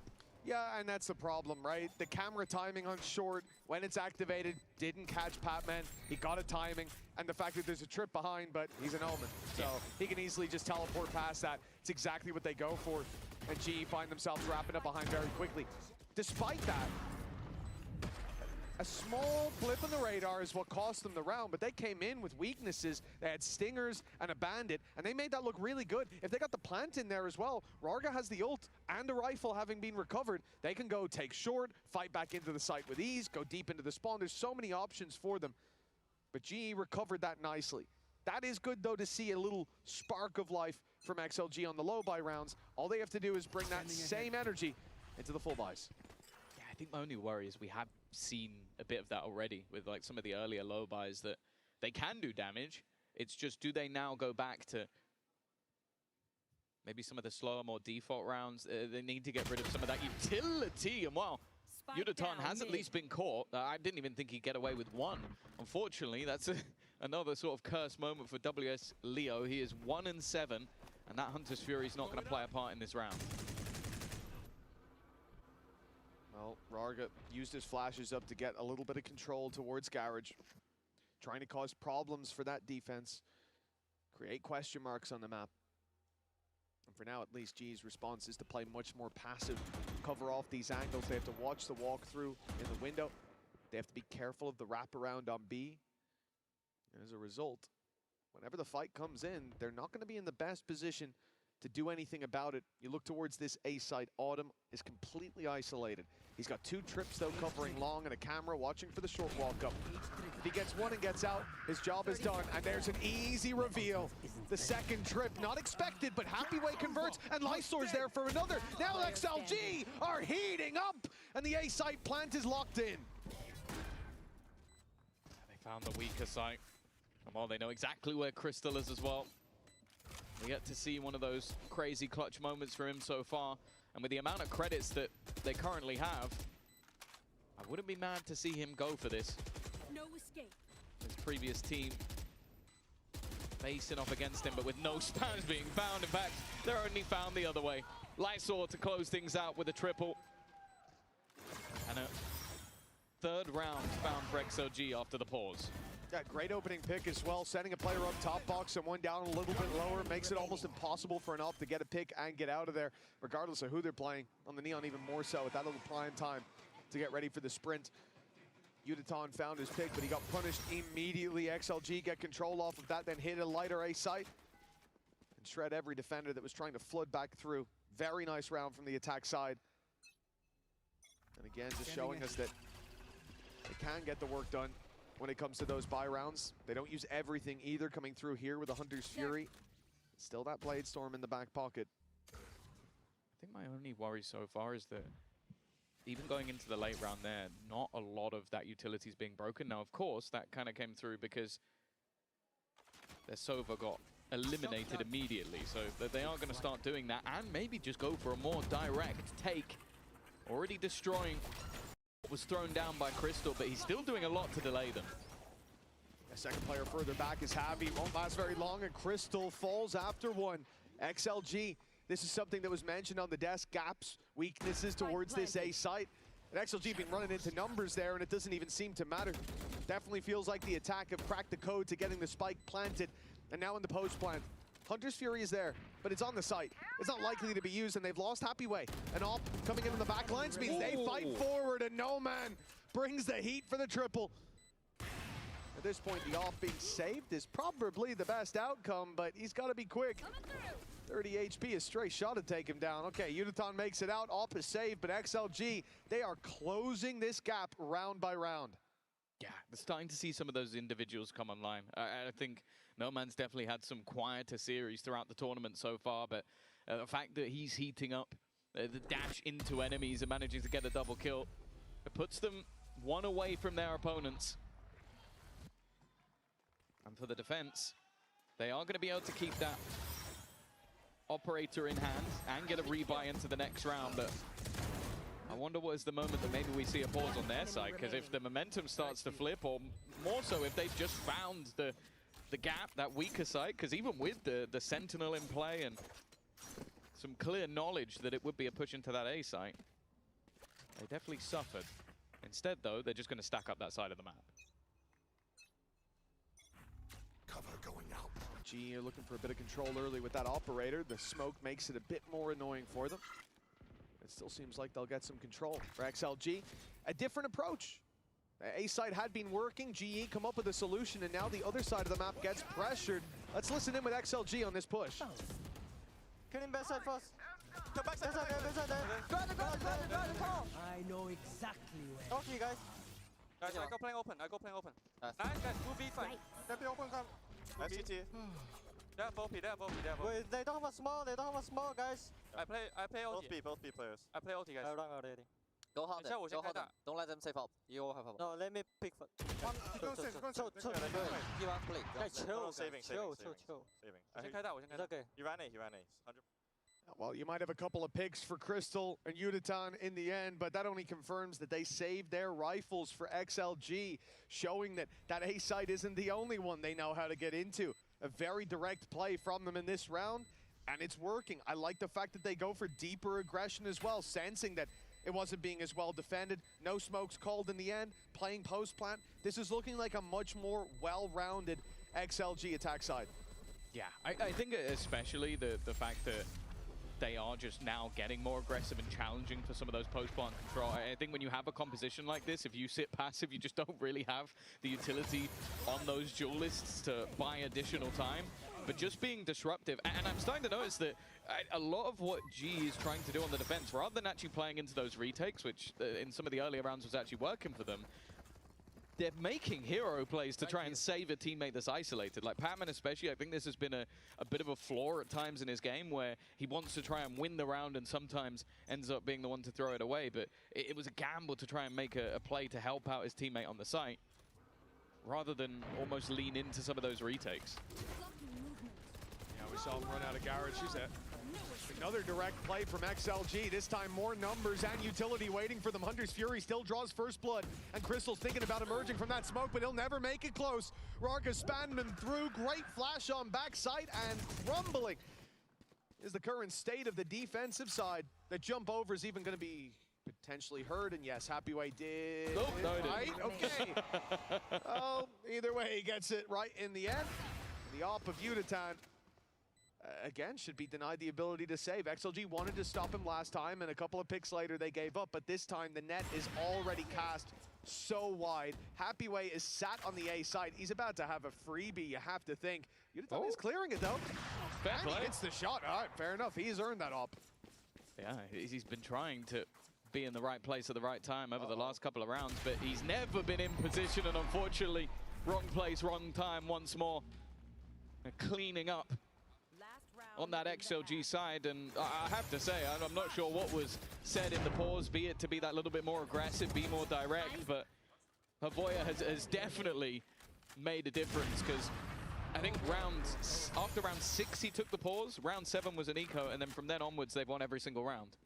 Yeah, and that's the problem, right? The camera timing on short, when it's activated, didn't catch Patman. He got a timing, and the fact that there's a trip behind, but he's an Omen. So he can easily just teleport past that. It's exactly what they go for. And GE find themselves wrapping up behind very quickly. Despite that, a small blip on the radar is what cost them the round, but they came in with weaknesses. They had Stingers and a Bandit, and they made that look really good. If they got the plant in there as well, Rarga has the ult and a rifle having been recovered. They can go take short, fight back into the site with ease, go deep into the spawn. There's so many options for them, but GE recovered that nicely. That is good, though, to see a little spark of life from XLG on the low buy rounds. All they have to do is bring that same energy into the full buys. Yeah, I think my only worry is we have seen a bit of that already with like some of the earlier low buys, that they can do damage. It's just, do they now go back to maybe some of the slower, more default rounds? They need to get rid of some of that utility. And well, Yudatan has at least been caught. I didn't even think he'd get away with one. Unfortunately, that's another sort of cursed moment for WS Leo. He is 1-7, and that Hunter's Fury is not going to play a part in this round. Well, Rarga used his flashes up to get a little bit of control towards Garage, trying to cause problems for that defense, create question marks on the map. And for now, at least, G's response is to play much more passive, cover off these angles. They have to watch the walkthrough in the window. They have to be careful of the wraparound on B. And as a result, whenever the fight comes in, they're not going to be in the best position to do anything about it. You look towards this A site, Autumn is completely isolated. He's got 2 trips though, covering long, and a camera watching for the short walk up. If he gets one and gets out, his job is done, and there's an easy reveal. The second trip, not expected, but Happyway converts, and Lysor's there for another. Now XLG are heating up, and the A site plant is locked in. They found the weaker site. And while they know exactly where Crystal is as well, we get to see one of those crazy clutch moments for him so far. And with the amount of credits that they currently have, I wouldn't be mad to see him go for this. No escape. His previous team facing off against him, but with no spams being found. In fact, they're only found the other way. Lysor to close things out with a triple. And a third round found for XLG after the pause. Yeah, great opening pick as well, sending a player up top box and one down a little bit lower, makes it almost impossible for an AWP to get a pick and get out of there, regardless of who they're playing. On the Neon even more so, with that little prime time to get ready for the sprint. Yudatan found his pick, but he got punished immediately. XLG get control off of that, then hit a lighter A site and shred every defender that was trying to flood back through. Very nice round from the attack side. And again, just showing us that they can get the work done when it comes to those buy rounds. They don't use everything either, coming through here with a Hunter's Fury. Still that Blade Storm in the back pocket. I think my only worry so far is that even going into the late round there, not a lot of that utility is being broken. Now, of course, that kind of came through because their Sova got eliminated immediately, so they are going to start doing that and maybe just go for a more direct take. Already destroying what was thrown down by Crystal, but he's still doing a lot to delay them. The second player further back is Javi. Won't last very long, and Crystal falls after one. XLG, this is something that was mentioned on the desk. Gaps, weaknesses towards this A site. And XLG been running into numbers there, and it doesn't even seem to matter. Definitely feels like the attack have cracked the code to getting the spike planted. And now in the post plant, Hunter's Fury is there, but it's on the site. It's not likely to be used, and they've lost Happy Way. And all coming in on the back lines means they fight forward, and No Man brings the heat for the triple. At this point, the off being saved is probably the best outcome, but he's got to be quick. 30 HP, a stray shot to take him down. Okay, Uniton makes it out, Op is saved, but XLG, they are closing this gap round by round. Yeah, they're starting to see some of those individuals come online. I think No Man's definitely had some quieter series throughout the tournament so far, but the fact that he's heating up, the dash into enemies and managing to get a double kill, it puts them one away from their opponents. And for the defense, they are going to be able to keep that operator in hand and get a rebuy into the next round, but I wonder what is the moment that maybe we see a pause on their side, because if the momentum starts to flip, or more so if they've just found the gap, that weaker side, because even with the Sentinel in play and some clear knowledge that it would be a push into that A site, they definitely suffered. Instead, though, they're just going to stack up that side of the map. Cover going out. G are looking for a bit of control early with that operator. The smoke makes it a bit more annoying for them. It still seems like they'll get some control. For XLG, a different approach. A side had been working, GE come up with a solution, and now the other side of the map gets pressured. Let's listen in with XLG on this push. Get in backside first. Come backside there, backside there. Grab the call. I know exactly where. Okay, guys. Guys, I go playing open. Nice, guys. 2v5. Let me open come. FCT. They're both P. Wait, they don't have a small, guys. I play OT. Both B players. I play OT, guys. I run already. Go hold them. Go hold them. Don't let them save up. You all have up. No, let me pick. Chill. Guys, chill. Chill. It's okay. He ran A. 100. Well, you might have a couple of picks for Crystal and Uniton in the end, but that only confirms that they saved their rifles for XLG, showing that that A site isn't the only one they know how to get into. A very direct play from them in this round, and it's working. I like the fact that they go for deeper aggression as well, sensing that it wasn't being as well defended. No smokes called in the end, playing post-plant. This is looking like a much more well-rounded XLG attack side. Yeah, I think especially the fact that they are just now getting more aggressive and challenging for some of those post-plant control. I think when you have a composition like this, if you sit passive, you just don't really have the utility on those duelists to buy additional time. But just being disruptive, and I'm starting to notice that a lot of what G is trying to do on the defense, rather than actually playing into those retakes, which in some of the earlier rounds was actually working for them, they're making hero plays to try and save a teammate that's isolated. Like Patman especially, I think this has been a bit of a flaw at times in his game where he wants to try and win the round and sometimes ends up being the one to throw it away. But it was a gamble to try and make a play to help out his teammate on the site, rather than almost lean into some of those retakes. Yeah, we saw him run out of garage. Who's that? Another direct play from XLG, this time more numbers and utility waiting for them. Hunter's Fury still draws first blood, and Crystal's thinking about emerging from that smoke, but he'll never make it close. Rarga spanned him through, great flash on backside, and crumbling is the current state of the defensive side. The jump over is even going to be potentially heard, and yes, Happy Way did. Nope, no, it right? didn't. Okay. Oh, either way, he gets it right in the end. The op of Uniton again, should be denied the ability to save. XLG wanted to stop him last time, and a couple of picks later they gave up, but this time the net is already cast so wide. Happy Way is sat on the A side. He's about to have a freebie, you have to think. Uniton is clearing it, though. Fair and play. he gets the shot. All right, fair enough. He's earned that op. Yeah, he's been trying to be in the right place at the right time over the last couple of rounds, but he's never been in position, and unfortunately, wrong place, wrong time once more. Cleaning up on that XLG side, and I have to say, I'm not sure what was said in the pause, be it to be that little bit more aggressive, be more direct, but Havoya has definitely made a difference, because I think after round 6 he took the pause, round 7 was an eco, and then from then onwards they've won every single round.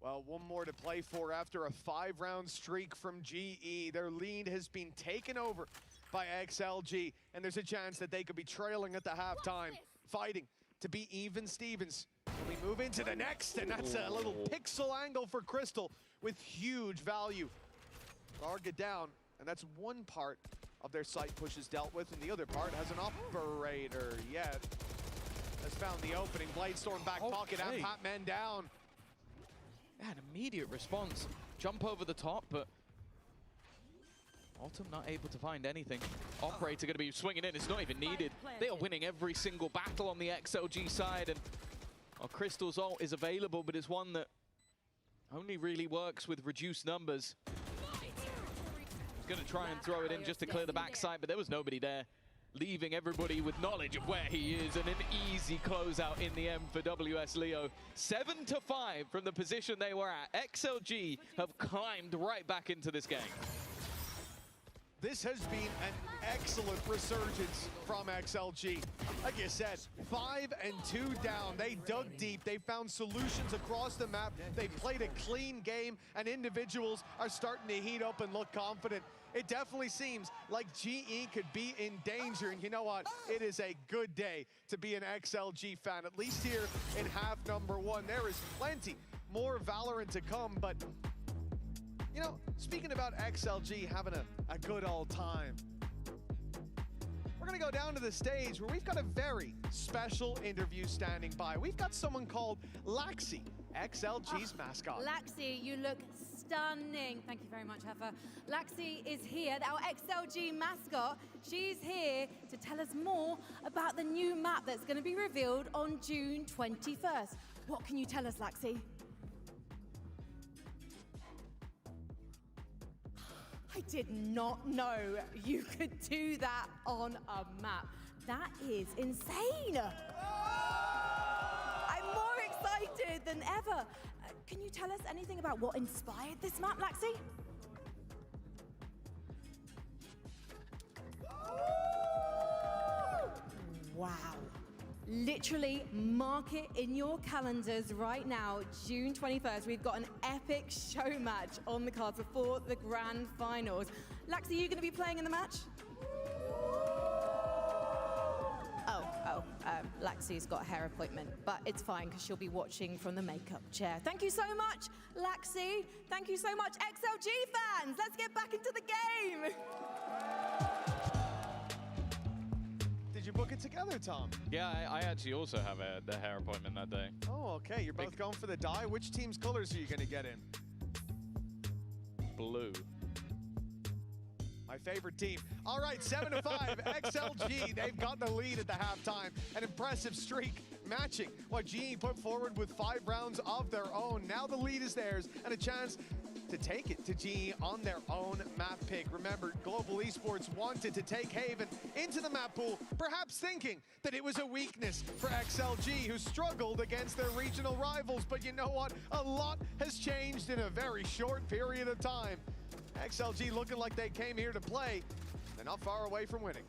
Well, one more to play for after a 5-round streak from GE. Their lead has been taken over by XLG, and there's a chance that they could be trailing at the halftime, fighting to be even Stevens. We move into the next, and that's a little pixel angle for Crystal with huge value. Larga down, and that's one part of their site pushes dealt with, and the other part has an operator. Yet has found the opening. Bladestorm back pocket and Patman down. Yeah, an immediate response. Jump over the top, but Autumn not able to find anything. Operator going to be swinging in. It's not even needed. They are winning every single battle on the XLG side, and Crystal's ult is available, but it's one that only really works with reduced numbers. He's going to try and throw it in just to clear the backside, but there was nobody there, leaving everybody with knowledge of where he is, and an easy closeout in the end for WS Leo. 7-5 from the position they were at. XLG have climbed right back into this game. This has been an excellent resurgence from XLG. Like you said, 5 and 2 down. They dug deep. They found solutions across the map. They played a clean game, and individuals are starting to heat up and look confident. It definitely seems like GE could be in danger, and you know what? It is a good day to be an XLG fan, at least here in half number 1. There is plenty more Valorant to come, but you know, speaking about XLG having a good old time, we're gonna go down to the stage where we've got a very special interview standing by. We've got someone called Laxi, XLG's mascot. Laxi, you look stunning. Thank you very much, Heffa. Laxi is here, our XLG mascot. She's here to tell us more about the new map that's gonna be revealed on June 21st. What can you tell us, Laxi? I did not know you could do that on a map. That is insane. I'm more excited than ever. Can you tell us anything about what inspired this map, Laxi? Wow. Literally mark it in your calendars right now, June 21st. We've got an epic show match on the cards before the grand finals. Laxi, are you going to be playing in the match? Laxi's got a hair appointment, but it's fine because she'll be watching from the makeup chair. Thank you so much, Laxi. Thank you so much, XLG fans. Let's get back into the game. Did you book it together, Tom? Yeah, I actually also have a hair appointment that day. Oh, okay. You're both going for the dye. Which team's colors are you going to get in? Blue. My favorite team. All right, 7-5, XLG, they've got the lead at the halftime. An impressive streak matching what GE put forward with 5 rounds of their own. Now the lead is theirs, and a chance to take it to GE on their own map pick. Remember, Global Esports wanted to take Haven into the map pool, perhaps thinking that it was a weakness for XLG, who struggled against their regional rivals. But you know what? A lot has changed in a very short period of time. XLG looking like they came here to play. They're not far away from winning.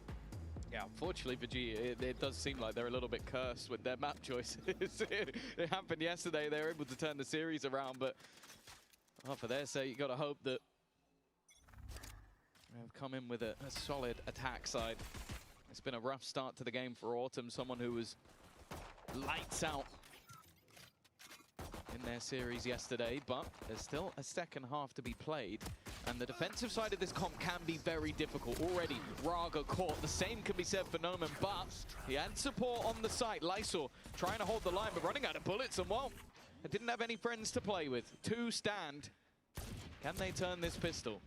Yeah, unfortunately for GE, it does seem like they're a little bit cursed with their map choices. It happened yesterday. They were able to turn the series around, but for their sake, you got to hope that they've come in with a solid attack side. It's been a rough start to the game for Autumn, someone who was lights out in their series yesterday, but there's still a second half to be played, and the defensive side of this comp can be very difficult. Already, Raga caught. The same can be said for Noman, but he had support on the site. Lysor trying to hold the line, but running out of bullets, and well, they didn't have any friends to play with. 2 stand. Can they turn this pistol?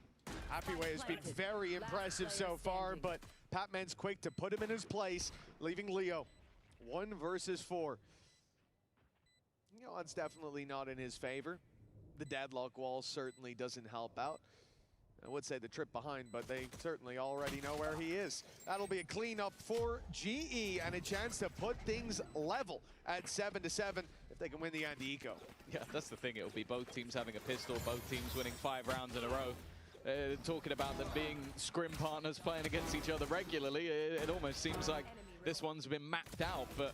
Happyway has been very impressive so far, but Patman's quick to put him in his place, leaving Leo 1 versus 4. You know, it's definitely not in his favor. The deadlock wall certainly doesn't help out. I would say the trip behind, but they certainly already know where he is. That'll be a cleanup for GE and a chance to put things level at 7-7 if they can win the Andy Eco. Yeah, that's the thing. It'll be both teams having a pistol, both teams winning 5 rounds in a row. talking about them being scrim partners playing against each other regularly. It almost seems like this one's been mapped out, but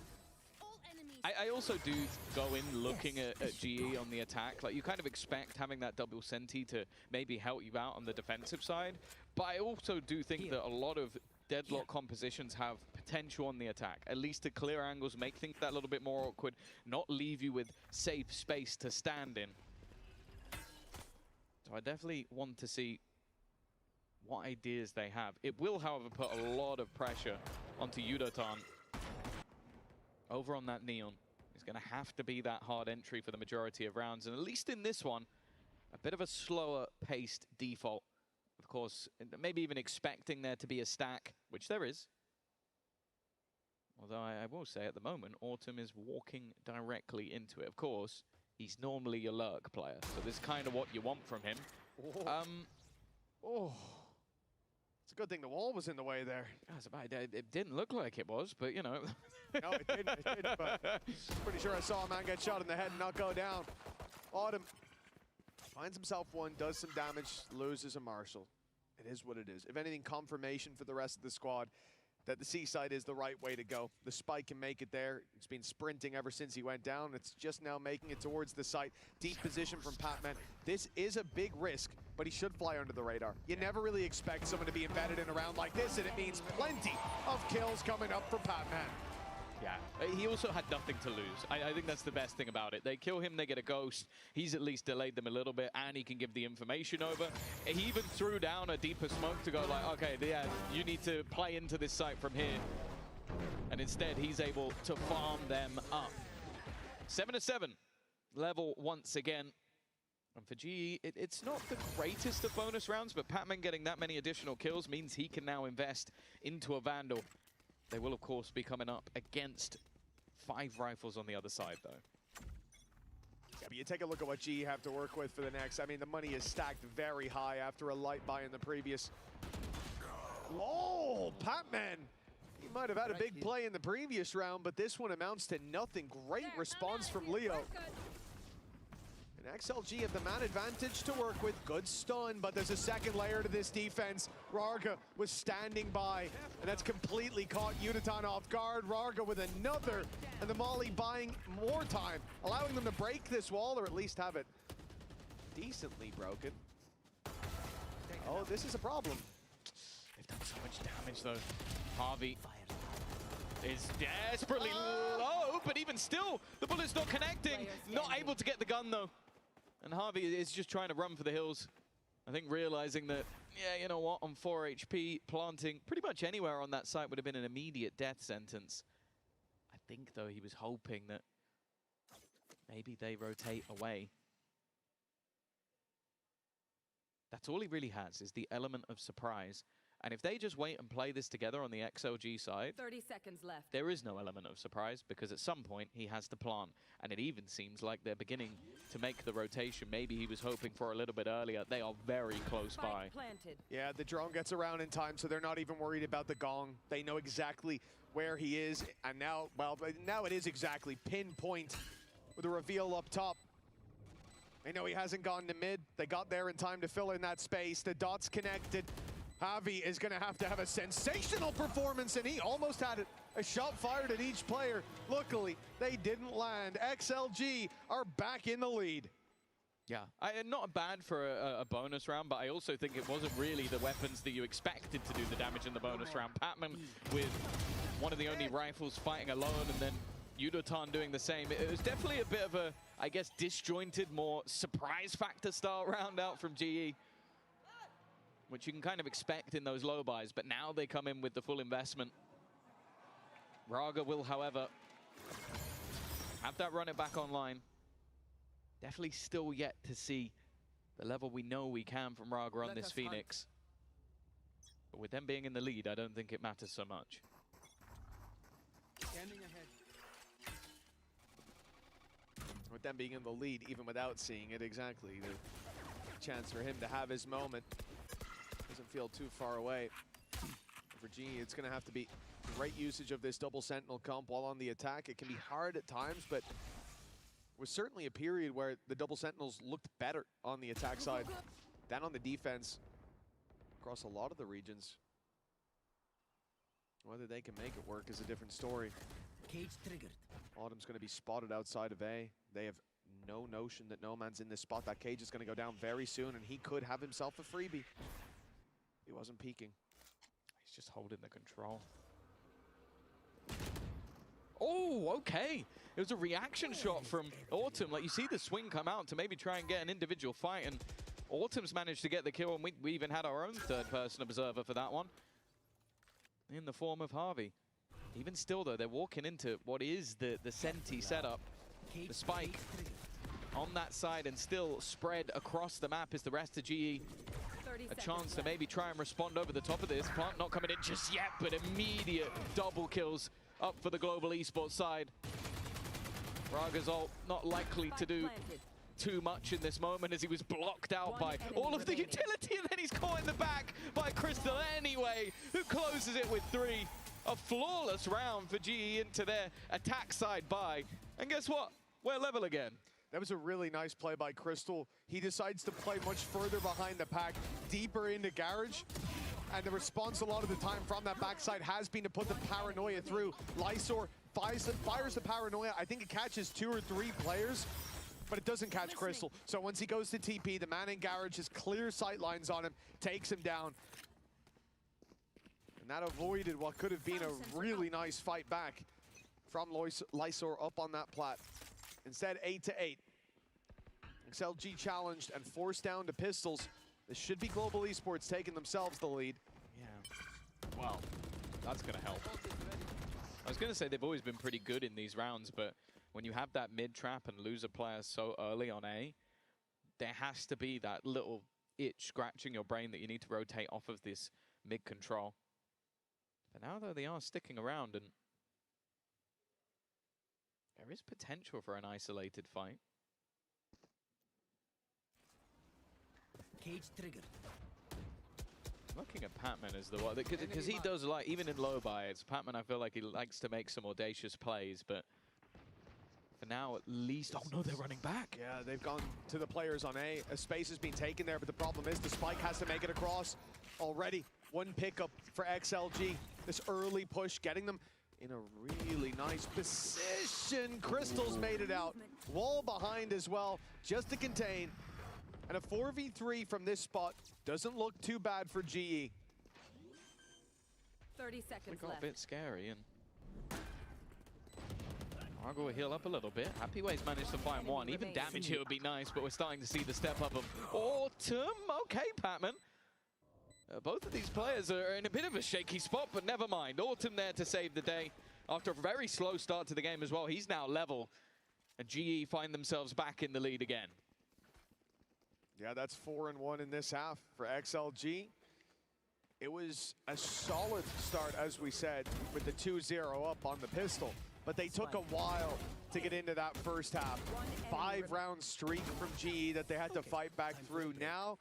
I also do go in looking at GE on the attack. Like, you kind of expect having that double senti to maybe help you out on the defensive side, but I also do think that a lot of deadlock compositions have potential on the attack, at least to clear angles, make things that little bit more awkward, not leave you with safe space to stand in. So I definitely want to see what ideas they have. It will, however, put a lot of pressure onto Yudotan. Over on that Neon, it's going to have to be that hard entry for the majority of rounds. And at least in this one, a bit of a slower paced default. Of course, maybe even expecting there to be a stack, which there is. Although I will say at the moment, Autumn is walking directly into it. Of course, he's normally your lurk player, so this is kind of what you want from him. It's a good thing the wall was in the way there. It didn't look like it was, but you know. No, it didn't, but pretty sure I saw a man get shot in the head and not go down. Autumn finds himself one, does some damage, loses a Marshal. It is what it is. If anything, confirmation for the rest of the squad that the seaside is the right way to go. The spike can make it there. He's been sprinting ever since he went down. It's just now making it towards the site. Deep position from Patman. This is a big risk, but he should fly under the radar. You never really expect someone to be embedded in a round like this, and it means plenty of kills coming up for Patman. Yeah, he also had nothing to lose. I think that's the best thing about it. They kill him, they get a ghost. He's at least delayed them a little bit, and he can give the information over. He even threw down a deeper smoke to go like, okay, yeah, you need to play into this site from here. And instead, he's able to farm them up. 7-7, level once again. And for GE, it's not the greatest of bonus rounds, but Patman getting that many additional kills means he can now invest into a Vandal. They will, of course, be coming up against 5 rifles on the other side, though. Yeah, but you take a look at what GE have to work with for the next. I mean, the money is stacked very high after a light buy in the previous. Oh, Patman! He might have had a big play in the previous round, but this one amounts to nothing. Great response from Leo. And XLG have the man advantage to work with. Good stun, but there's a second layer to this defense. Rarga was standing by, and that's completely caught Yudotan off guard. Rarga with another, and the Molly buying more time, allowing them to break this wall, or at least have it decently broken. Oh, this is a problem. They've done so much damage, though. Harvey is desperately low, but even still, the bullet's not connecting. Not able to get the gun, though. And Harvey is just trying to run for the hills. I think realizing that, yeah, you know what, on 4 HP, planting pretty much anywhere on that site would have been an immediate death sentence. I think, though, he was hoping that maybe they rotate away. That's all he really has, is the element of surprise. And if they just wait and play this together on the XLG side, 30 seconds left. There is no element of surprise, because at some point he has to plant. And it even seems like they're beginning to make the rotation. Maybe he was hoping for a little bit earlier. They are very close by. Planted. Yeah, the drone gets around in time, so they're not even worried about the gong. They know exactly where he is. And now, well, now it is exactly pinpoint with a reveal up top. They know he hasn't gone to mid. They got there in time to fill in that space. The dots connected. Javi is going to have a sensational performance, and he almost had a shot fired at each player. Luckily, they didn't land. XLG are back in the lead. Yeah, not bad for a bonus round, but I also think it wasn't really the weapons that you expected to do the damage in the bonus round. Patman with one of the only rifles fighting alone, and then Yudotan doing the same. It was definitely a bit of a, I guess, disjointed, more surprise factor style round out from GE, which you can kind of expect in those low buys, but now they come in with the full investment. Raga will, however, have that run it back online. Definitely still yet to see the level we know we can from Raga on this Phoenix. But with them being in the lead, I don't think it matters so much. Standing ahead. With them being in the lead, even without seeing it, exactly. The chance for him to have his moment. Doesn't feel too far away. For GE, it's going to have to be great usage of this double sentinel comp while on the attack. It can be hard at times, but it was certainly a period where the double sentinels looked better on the attack side than on the defense. across a lot of the regions. Whether they can make it work is a different story. Cage triggered. Autumn's going to be spotted outside of A. They have no notion that No Man's in this spot. That cage is going to go down very soon, and he could have himself a freebie. He wasn't peeking. He's just holding the control. Oh, okay. It was a reaction shot from Autumn. Like, you see the swing come out to maybe try and get an individual fight, and Autumn's managed to get the kill, and we even had our own third-person observer for that one, in the form of Harvey. Even still, though, they're walking into what is the Senti setup. The spike on that side and still spread across the map is the rest of GE. A chance to maybe try and respond over the top of this. Plant not coming in just yet, but immediate double kills up for the global esports side. Raga's ult not likely to do too much in this moment as he was blocked out by all of the utility, and then he's caught in the back by Crystal anyway, who closes it with 3. A flawless round for GE into their attack side buy. And guess what? We're level again. That was a really nice play by Crystal. He decides to play much further behind the pack, deeper into Garage. And the response a lot of the time from that backside has been to put the Paranoia through. Lysor fires the Paranoia. I think it catches 2 or 3 players, but it doesn't catch Crystal. So once he goes to TP, the man in Garage has clear sight lines on him, takes him down. And that avoided what could have been a really nice fight back from Lysor up on that plat. Instead, 8-8. XLG challenged and forced down to pistols. This should be Global Esports taking themselves the lead. Yeah. Well, that's going to help. I was going to say they've always been pretty good in these rounds, but when you have that mid-trap and lose a player so early on A, there has to be that little itch scratching your brain that you need to rotate off of this mid-control. But now, though, they are sticking around, and there is potential for an isolated fight. Cage triggered. Looking at Patman as the one, because he does like, even in low buys, Patman I feel like he likes to make some audacious plays, but for now at least, oh no, they're running back. Yeah, they've gone to the players on A. A space has been taken there, but the problem is the spike has to make it across already. 1 pickup for XLG. This early push getting them in a really nice position. Crystal's made it out. Wall behind as well, just to contain. And a 4v3 from this spot doesn't look too bad for GE. 30 seconds got left. a bit scary, and Argo will heal up a little bit. Happy Ways managed to find 1. Even damage here would be nice, but we're starting to see the step up of Autumn. Okay, Patman. Both of these players are in a bit of a shaky spot, but never mind. Autumn there to save the day. After a very slow start to the game as well, he's now level. And GE find themselves back in the lead again. Yeah, that's 4-1 in this half for XLG. It was a solid start, as we said, with the 2-0 up on the pistol. But they took a while to get into that first half. 5-round streak from GE that they had to fight back through. Now,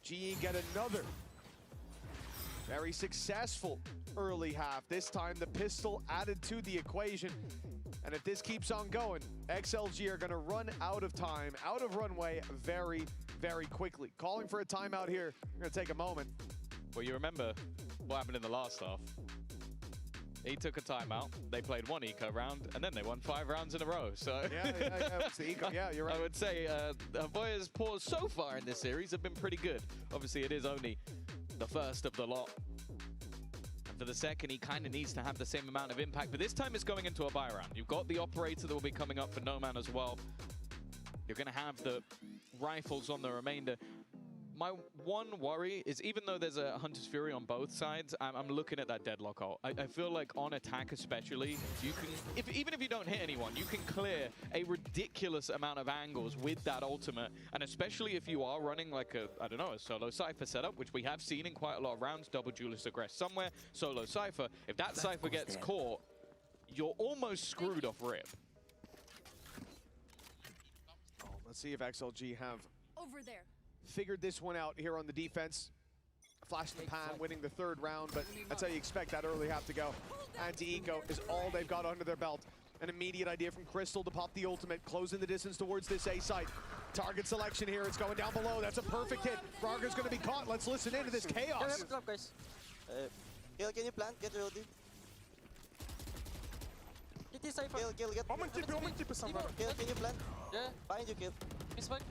GE get another very successful early half. This time, the pistol added to the equation. And if this keeps on going, XLG are going to run out of time, out of runway very, very quickly. Calling for a timeout here. We're going to take a moment. Well, you remember what happened in the last half. He took a timeout, they played 1 eco round, and then they won 5 rounds in a row. So yeah, it's the eco. Yeah, you're right. I would say Voya's pause so far in this series have been pretty good. Obviously, it is only the first of the lot. And for the second, he kind of needs to have the same amount of impact, but this time it's going into a buy round. You've got the operator that will be coming up for No Man as well. You're going to have the rifles on the remainder. My one worry is, even though there's a Hunter's Fury on both sides, I'm looking at that deadlock ult. I feel like on attack especially, you can, even if you don't hit anyone, you can clear a ridiculous amount of angles with that ultimate. And especially if you are running like a, I don't know, a solo Cypher setup, which we have seen in quite a lot of rounds, double duelist aggress somewhere, solo Cypher. If that Cypher gets caught, you're almost screwed off rip. Oh, let's see if XLG have over there figured this one out here on the defense. Flash in the pan, winning the 3rd round, but that's how you expect that early half to go. Anti-eco is all they've got under their belt. An immediate idea from Crystal to pop the ultimate, closing the distance towards this A site. Target selection here. It's going down below. That's a perfect hit. Rarga's going to be caught. Let's listen into this chaos. Drop, guys. Can you plant? Get ready. Get this side. Kill. Omen TP somewhere. Kill, can you plant? Yeah. Behind you, kill. He's fine.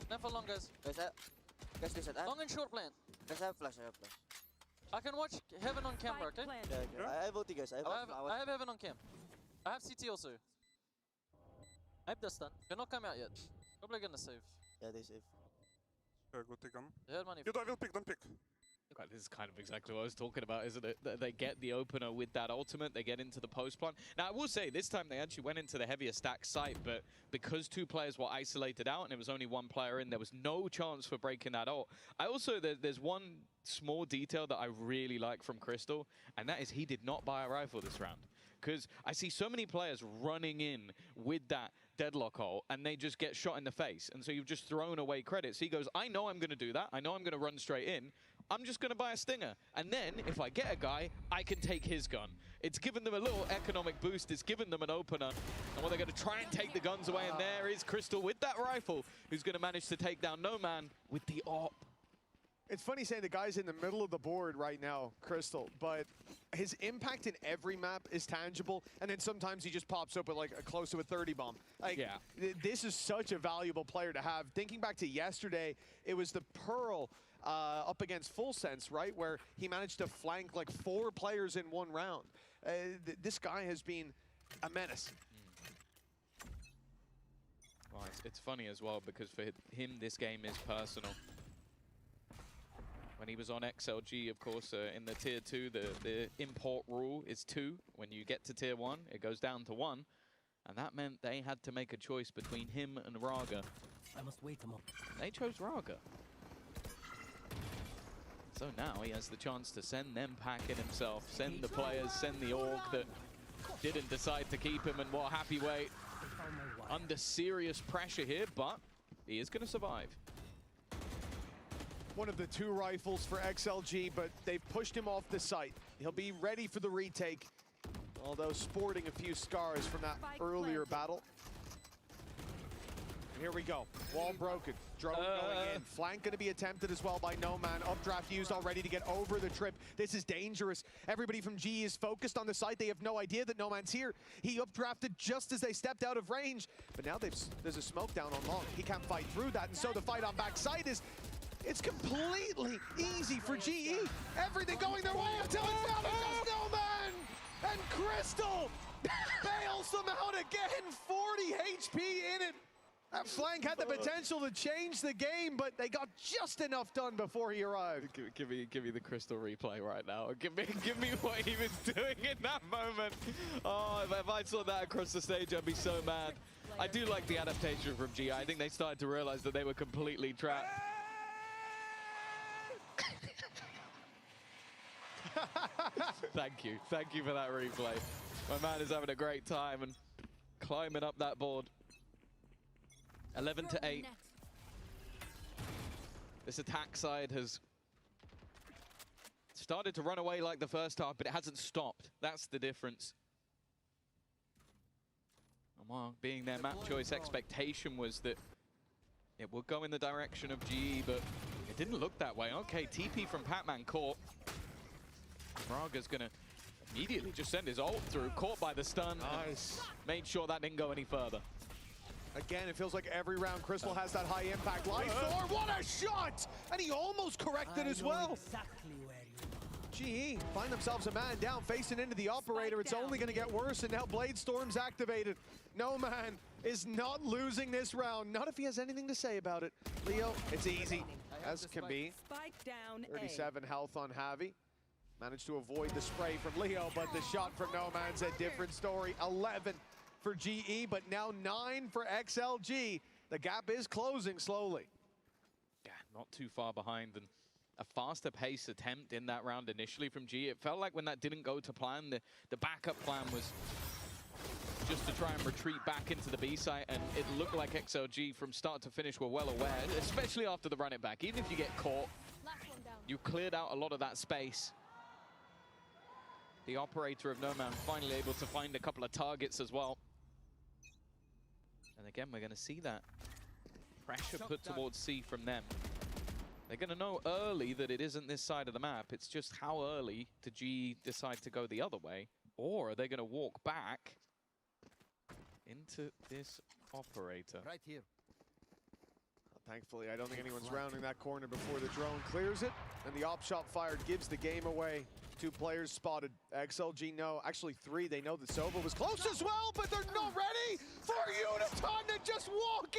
Left for long, guys. Guys, listen. Long and short plan. Guys, I have flash. I can watch Heaven on camera, okay? Yeah. I have ulti, guys. I have Heaven on cam. I have CT also. I have the stun. You're not coming out yet. Probably gonna save. Yeah, they save. Yeah, go take on. They had money. I will pick, don't pick. This is kind of exactly what I was talking about, isn't it? They get the opener with that ultimate, they get into the post plant. Now, I will say, this time they actually went into the heavier stack site, but because 2 players were isolated out and it was only 1 player in, there was no chance for breaking that ult. I also, there's one small detail that I really like from Crystal, and that is he did not buy a rifle this round. Because I see so many players running in with that deadlock ult, and they just get shot in the face. And so you've just thrown away credits. He goes, I know I'm going to do that. I know I'm going to run straight in. I'm just going to buy a stinger. And then, if I get a guy, I can take his gun. It's given them a little economic boost. It's given them an opener. And well, they're going to try and take the guns away. And there is Crystal with that rifle, who's going to manage to take down No Man with the op. It's funny saying the guy's in the middle of the board right now, Crystal, but his impact in every map is tangible, and then sometimes he just pops up with like close to a 30 bomb. Like, yeah. This is such a valuable player to have. Thinking back to yesterday, it was the Pearl up against Full Sense, right, where he managed to flank like 4 players in 1 round. This guy has been a menace. Well, it's funny as well, because for him, this game is personal. When he was on XLG, of course, in the tier 2, the import rule is 2. When you get to tier 1, it goes down to 1. And that meant they had to make a choice between him and Raga. I must wait a moment. They chose Raga. So now he has the chance to send them packing himself, send the players, send the org that didn't decide to keep him, and what a happy way. Under serious pressure here, but he is going to survive. One of the 2 rifles for XLG, but they've pushed him off the site. He'll be ready for the retake, although sporting a few scars from that earlier battle. And here we go. Wall broken. Drone going in. Flank going to be attempted as well by No Man. Updraft used already to get over the trip. This is dangerous. Everybody from G is focused on the site. They have no idea that No Man's here. He updrafted just as they stepped out of range. But now there's a smoke down on long. He can't fight through that, and so the fight on backside is... It's completely easy for GE. Everything going their way until it's down to just No Man. And Crystal bails them out again. 40 HP in it. That flank had the potential to change the game, but they got just enough done before he arrived. Give me the Crystal replay right now. Give me what he was doing in that moment. Oh, if I saw that across the stage, I'd be so mad. I do like the adaptation from GE. I think they started to realize that they were completely trapped. Thank you for that replay. My man is having a great time and climbing up that board. 11-8. This attack side has started to run away like the first half, but it hasn't stopped. That's the difference. Among being their map choice, expectation was that it would go in the direction of GE, but it didn't look that way. Okay, TP from Patman caught. Raga's gonna immediately just send his ult through, caught by the stun. Nice. Made sure that didn't go any further. Again, it feels like every round Crystal has that high impact. Life Thor, what a shot! And he almost corrected as well. Exactly where GE find themselves a man down, facing into the operator. It's only going to get worse, and now Blade Storm's activated. No Man is not losing this round, not if he has anything to say about it. Leo, it's easy, as can be. Spike down 37 health on Javi. Managed to avoid the spray from Leo, but the shot from No Man's a different story. 11 for GE, but now 9 for XLG. The gap is closing slowly. Yeah, not too far behind, and a faster pace attempt in that round initially from GE. It felt like when that didn't go to plan, the backup plan was just to try and retreat back into the B site, and it looked like XLG from start to finish were well aware, especially after the run it back. Even if you get caught, you cleared out a lot of that space. The operator of No Man finally able to find a couple of targets as well. And again, we're going to see that pressure put towards C from them. They're going to know early that it isn't this side of the map. It's just how early did G decide to go the other way? Or are they going to walk back into this operator? Right here. Thankfully, I don't think anyone's rounding that corner before the drone clears it. And the op shot fired gives the game away. 2 players spotted. XLG know, actually 3. They know that Sova was close as well, but they're not ready for Uniton to just walk